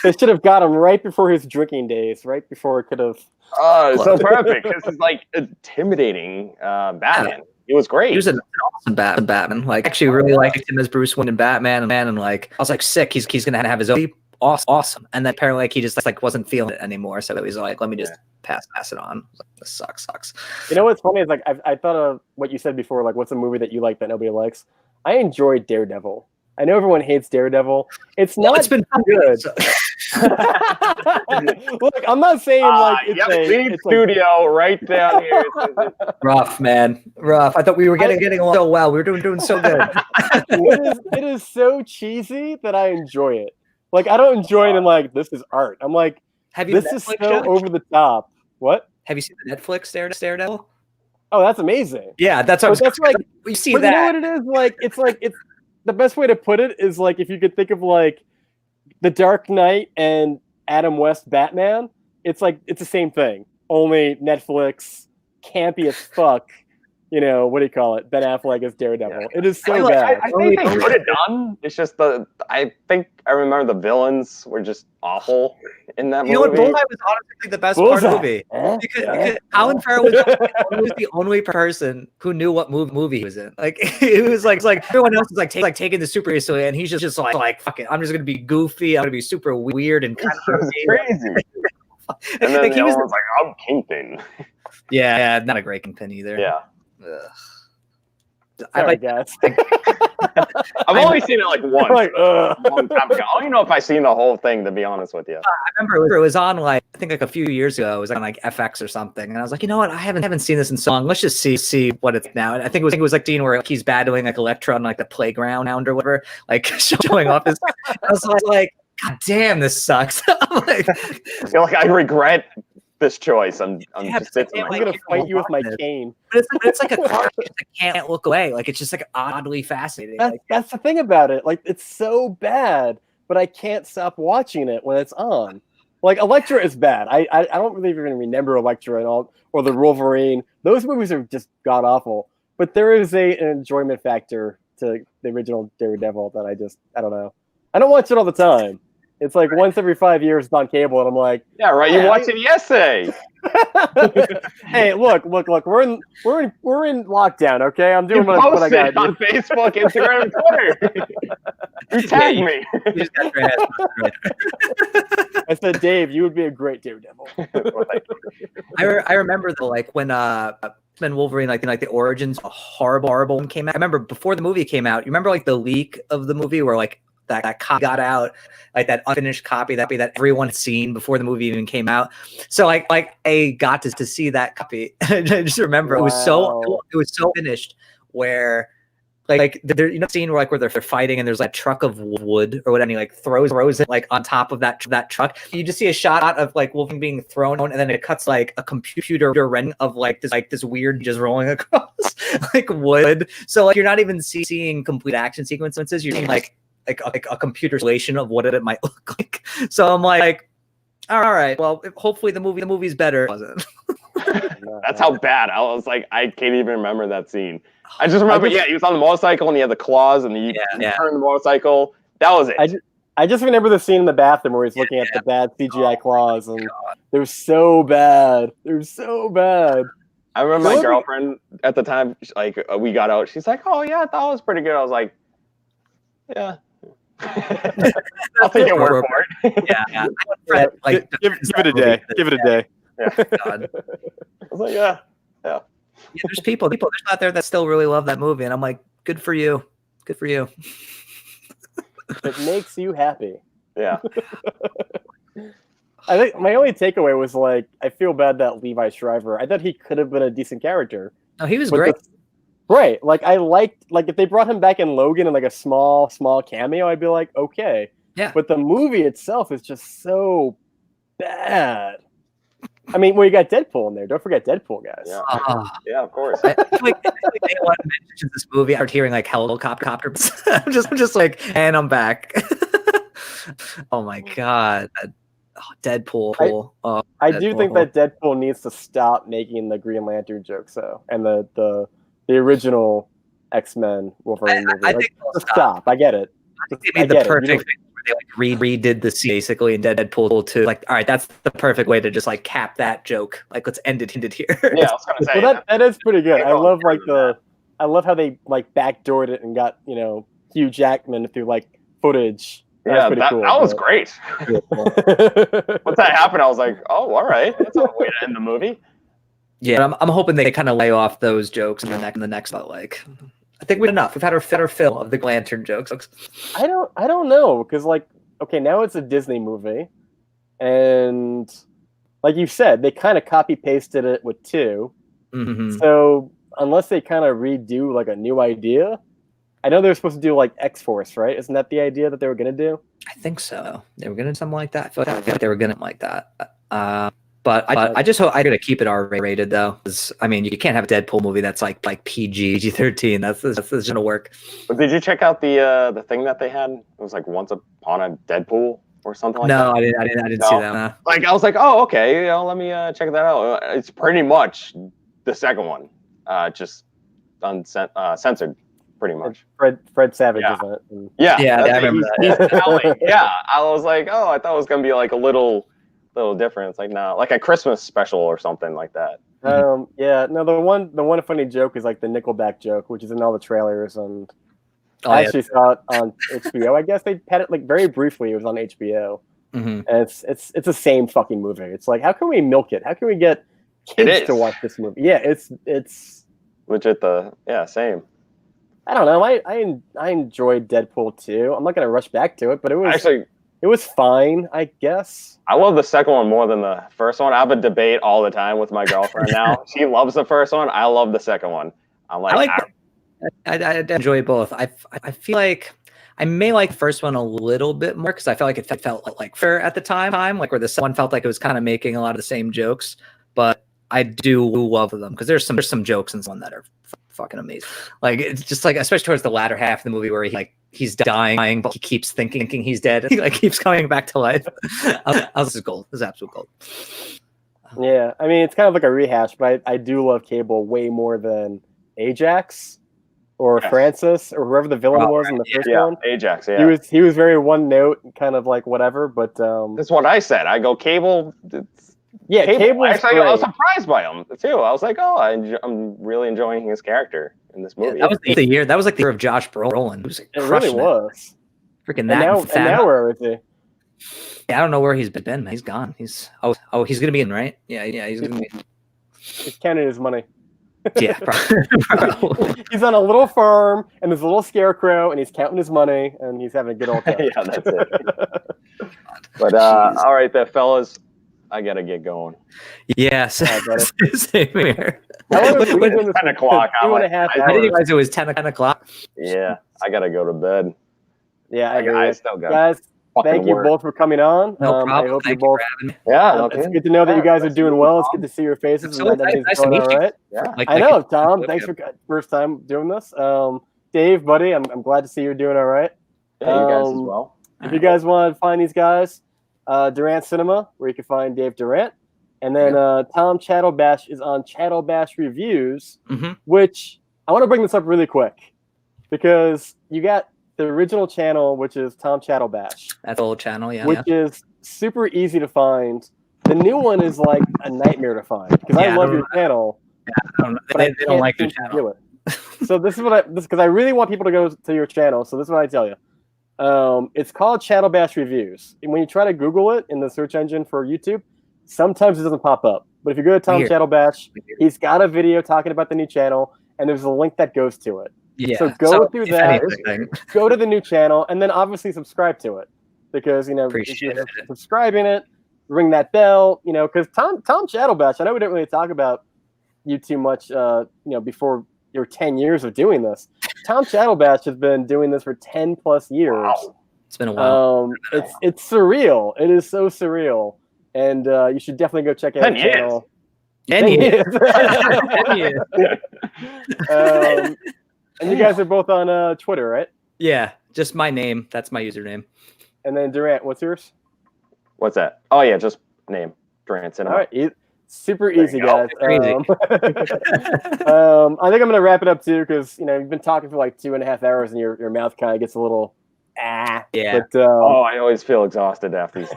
They should have got him right before his drinking days, right before it could have. Oh, it's so perfect. This is like intimidating Batman. It was great. He was an awesome Batman. Like, actually, really liked him as Bruce Wayne and Batman, and like, I was like, sick. He's gonna have his own. Awesome. And then apparently, like, he just like wasn't feeling it anymore. So he's like, let me just pass it on. Like, this sucks. You know what's funny is like I thought of what you said before. Like, what's a movie that you like that nobody likes? I enjoyed Daredevil. I know everyone hates Daredevil. It's not. It's been good. Look, I'm not saying like it's studio right down here. Rough, man. Rough. I thought we were getting along so well. We were doing so good. It is so cheesy that I enjoy it. Like, I don't enjoy it in like this is art. I'm like, this is so over the top. What? Have you seen the Netflix Daredevil? Oh, that's amazing. Yeah, that's what that's like you see but that. You know what it is? Like it's the best way to put it is like if you could think of like The Dark Knight and Adam West Batman, it's like it's the same thing. Only Netflix, campy as fuck. You know, what do you call it? Ben Affleck as Daredevil. Yeah. It is so bad. I think they could have done. It's just I think I remember the villains were just awful in that movie. You know what? Bullseye was honestly the best part of the movie. Because Colin Farrell was the only person who knew what movie he was in. Like it was like everyone else is like taking the super seriously, and he's just like fuck it. I'm just gonna be goofy. I'm gonna be super weird and kind of crazy. And then he was like, I'm Kingpin. Yeah, not a great Kingpin either. Yeah. Sorry, guys. I've only seen it like once, like, a long time ago. I don't even know if I've seen the whole thing, to be honest with you. I remember it was on like I think like a few years ago. It was on like FX or something, and I was like, you know what? I haven't seen this in so long. Let's just see what it's now. And I think it was like Dean where like, he's battling like Elektra on like the playground or whatever, like showing off his. I was like, God damn, this sucks. I'm like, I feel like I regret this choice. I'm just sitting. I'm gonna fight you with my cane. But it's like a car that can't look away. Like it's just like oddly fascinating. That's the thing about it. Like it's so bad, but I can't stop watching it when it's on. Like Elektra is bad. I don't really even remember Elektra and all, or the Wolverine. Those movies are just god awful. But there is an enjoyment factor to the original Daredevil that I don't know. I don't watch it all the time. It's like once every 5 years it's on cable, and I'm like, yeah, right. You watch it yesterday. Hey, look. We're in lockdown. Okay, I'm doing what I got on Facebook, Instagram, and Twitter. You tagged me. I said, Dave, you would be a great Daredevil. I remember like when Wolverine, like the origins, a horrible one came out. I remember before the movie came out. You remember like the leak of the movie where like that copy got out, like that unfinished copy that everyone had seen before the movie even came out. So like I got to see that copy. I just remember it was so finished where like there scene where they're fighting and there's like a truck of wood or whatever, and he like throws it like on top of that truck. You just see a shot of like Wolverine being thrown, and then it cuts like a computer rendering of like this weird just rolling across like wood. So like you're not even seeing complete action sequences. You're seeing like a computer simulation of what it might look like. So I'm like, all right, well, hopefully the movie's better. It wasn't. That's how bad. I was like, I can't even remember that scene. I just remember, he was on the motorcycle and he had the claws and he turned the motorcycle. That was it. I just remember the scene in the bathroom where he's looking at the bad CGI claws, and they're so bad. They're so bad. I remember my girlfriend at the time, like we got out. She's like, "Oh yeah, I thought it was pretty good." I was like, "Yeah." I'll take your word for it. Yeah. Like, give it a day. Give it a day. Yeah. God. I was like, yeah. Yeah, there's people out there that still really love that movie, and I'm like, good for you. Good for you. It makes you happy. Yeah. I think my only takeaway was like, I feel bad that Levi Shriver. I thought he could have been a decent character. No, he was But great. Right. Like I liked if they brought him back in Logan in like a small cameo, I'd be like, okay. Yeah. But the movie itself is just so bad. I mean, well, you got Deadpool in there. Don't forget Deadpool, guys. Yeah. Yeah, of course. I feel like anyone mentions this movie, I start hearing like helicopters. I'm just like, and I'm back. Oh my god, Deadpool. I do think that Deadpool needs to stop making the Green Lantern jokes, though, and the original X-Men Wolverine movie. I think they'll stop. I get it. I think they made the perfect thing where they like redid the scene basically in Deadpool 2. Like, all right, that's the perfect way to just like cap that joke. Like, let's end it here. Yeah, I was gonna say. Well, that is pretty good. I love I love how they like backdoored it and got Hugh Jackman through like footage. Yeah, that cool, was great. Once that happened, I was like, oh, all right, that's a way to end the movie. Yeah, I'm hoping they kind of lay off those jokes in the next. But like, I think we've enough. We've had our fill of the Lantern jokes. I don't know because like, okay, now it's a Disney movie, and like you said, they kind of copy pasted it with 2. Mm-hmm. So unless they kind of redo like a new idea. I know they're supposed to do like X-Force, right? Isn't that the idea that they were going to do? I think so. They were going to do something like that. I feel like they were going to like that. But I just hope I'm going to keep it R-rated though. I mean, you can't have a Deadpool movie that's like PG-13. That's going to work. But did you check out the thing that they had? It was like Once Upon a Deadpool or something like that. No, I didn't see that. No. Like I was like, oh, okay, let me check that out. It's pretty much the second one, just censored. Pretty much. Fred Savage, isn't it? And yeah, I remember that. Yeah, I was like, oh, I thought it was gonna be like a little different. It's like like a Christmas special or something like that. Yeah, no, the one funny joke is like the Nickelback joke, which is in all the trailers, and I actually saw it on HBO. I guess they had it like very briefly. It was on HBO, and it's the same fucking movie. It's like, how can we milk it? How can we get kids to watch this movie? Yeah, it's legit. Same. I don't know. I enjoyed Deadpool 2. I'm not gonna rush back to it, but it was fine, I guess. I love the second one more than the first one. I have a debate all the time with my girlfriend now. She loves the first one. I love the second one. I'm like, I enjoy both. I feel like I may like the first one a little bit more because I felt like it felt like fair at the time, like where the second one felt like it was kind of making a lot of the same jokes. But I do love them because there's some jokes in this one that are fucking amazing. Like it's just like, especially towards the latter half of the movie where he's dying, but he keeps thinking he's dead. He like keeps coming back to life. This is gold. This is absolute gold. Yeah, I mean it's kind of like a rehash, but I do love Cable way more than Ajax or Francis or whoever the villain was in the first one. Ajax. Yeah, he was very one note, kind of like whatever. But that's what I said. I go Cable. Yeah, Cable. Actually, I was surprised by him too. I was like, "Oh, I'm really enjoying his character in this movie." Yeah, that was the year. That was like the year of Josh Brolin. It really was. Freaking that. And now where is he? Yeah, I don't know where he's been. He's gone. He's gonna be in, right? Yeah, he's gonna be. He's counting his money. Yeah, probably. He's on a little farm, and there's a little scarecrow, and he's counting his money, and he's having a good old time. Yeah, that's it. But all right, there, fellas. I gotta get going. Yes. Same here. It's 10 o'clock. I didn't realize it was 10 o'clock. Yeah, I gotta go to bed. Yeah, I still got guys. Thank you both for coming on. No problem. I hope you both. Yeah, it's good to know that you guys are doing well. It's good to see your faces. Nice to meet you. Right. Yeah, I know, Tom. Thanks for first time doing this. Dave, buddy, I'm glad to see you're doing all right. Yeah, you guys as well. If you guys want to find these guys, Durant Cinema, where you can find Dave Durant, and then Tom Chatalbash is on Chatalbash Reviews, which I want to bring this up really quick because you got the original channel, which is Tom Chatalbash. That's the old channel, yeah. Which is super easy to find. The new one is like a nightmare to find because I love your channel. Yeah, they don't like your channel. So this is because I really want people to go to your channel. So this is what I tell you. It's called Chatalbash Reviews. And when you try to Google it in the search engine for YouTube, sometimes it doesn't pop up. But if you go to Tom Weird. Chatalbash, he's got a video talking about the new channel, and there's a link that goes to it. Yeah. So go through if that, anything, go to the new channel, and then obviously subscribe to it. Because, if Appreciate you're it. subscribing it, ring that bell, because Tom Chatalbash, I know we didn't really talk about you too much, before your 10 years of doing this. Tom Chatalbash has been doing this for 10 plus years. Wow. It's been a while. It's surreal. It is so surreal. And you should definitely go check out 10 his years. channel. 10 years. 10 years. And you guys are both on Twitter, right? Yeah, just my name. That's my username. And then Durant, what's yours? What's that? Oh yeah, just name Durant Cinema. All right, super easy, guys. Crazy. I think I'm gonna wrap it up too, because you've been talking for like 2.5 hours, and your mouth kind of gets a little Yeah. But, I always feel exhausted after these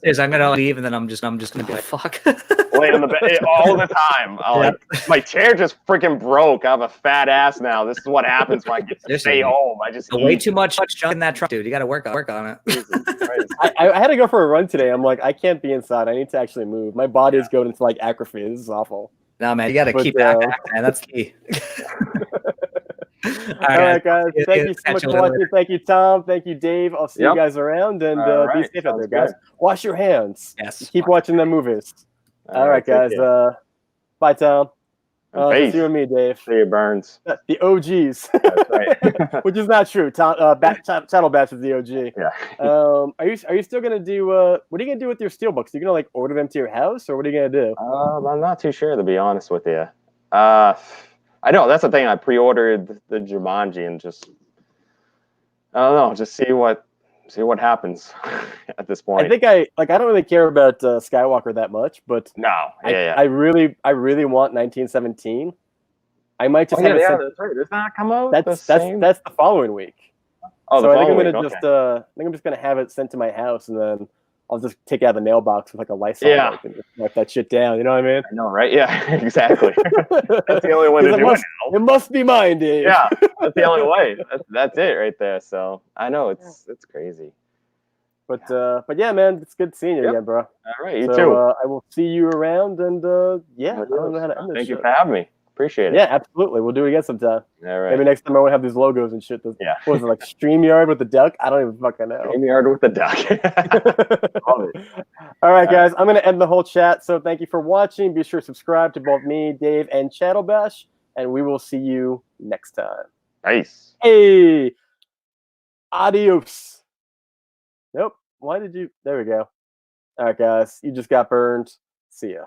things. I'm gonna leave, and then I'm just gonna be like, fuck. Lay on the bed all the time. My chair just freaking broke. I have a fat ass now. This is what happens when I get to stay home. I just way too much junk in that trunk, dude. You got to work on it. I had to go for a run today. I'm like, I can't be inside. I need to actually move. My body is going into like atrophy. This is awful. No, man, you got to keep active, man. That's key. All right, guys. Thank you so much for watching. Thank you, Tom. Thank you, Dave. I'll see you guys around, and be safe out there, guys. Wash your hands. Yes. Keep watching the movies. All right, guys. Bye, Tom. Just you and me, Dave. See you, Burns. The OGs. That's right. Which is not true. Chatalbash is the OG. Yeah. Are you still gonna do? What are you gonna do with your steelbooks? Are you gonna like order them to your house, or what are you gonna do? I'm not too sure, to be honest with you. I know that's the thing. I pre-ordered the Jumanji and just I don't know, just see what happens at this point. I think I don't really care about Skywalker that much, but I really want 1917. I might just have it sent. That's right. Does that come out? That's the following week. Oh, so I think I'm just gonna have it sent to my house, and then I'll just take it out of the mailbox with like a Lysol wipe and just wipe that shit down. You know what I mean? I know, right? Yeah, exactly. That's the only way to do it now. It must be mine, Dave. Yeah, that's the only way. That's it right there. So I know it's crazy. But yeah, man, it's good seeing you again, bro. All right, you too. I will see you around, and I don't know how to end this. Thank you for having me. Appreciate it. Yeah, absolutely. We'll do it again sometime. All right. Maybe next time I won't have these logos and shit. What was it, like StreamYard with the duck? I don't even fucking know. StreamYard with the duck. Love it. All right, guys. I'm going to end the whole chat. So thank you for watching. Be sure to subscribe to both me, Dave, and Chatalbash. And we will see you next time. Nice. Hey. Adios. Nope. Why did you? There we go. All right, guys. You just got burned. See ya.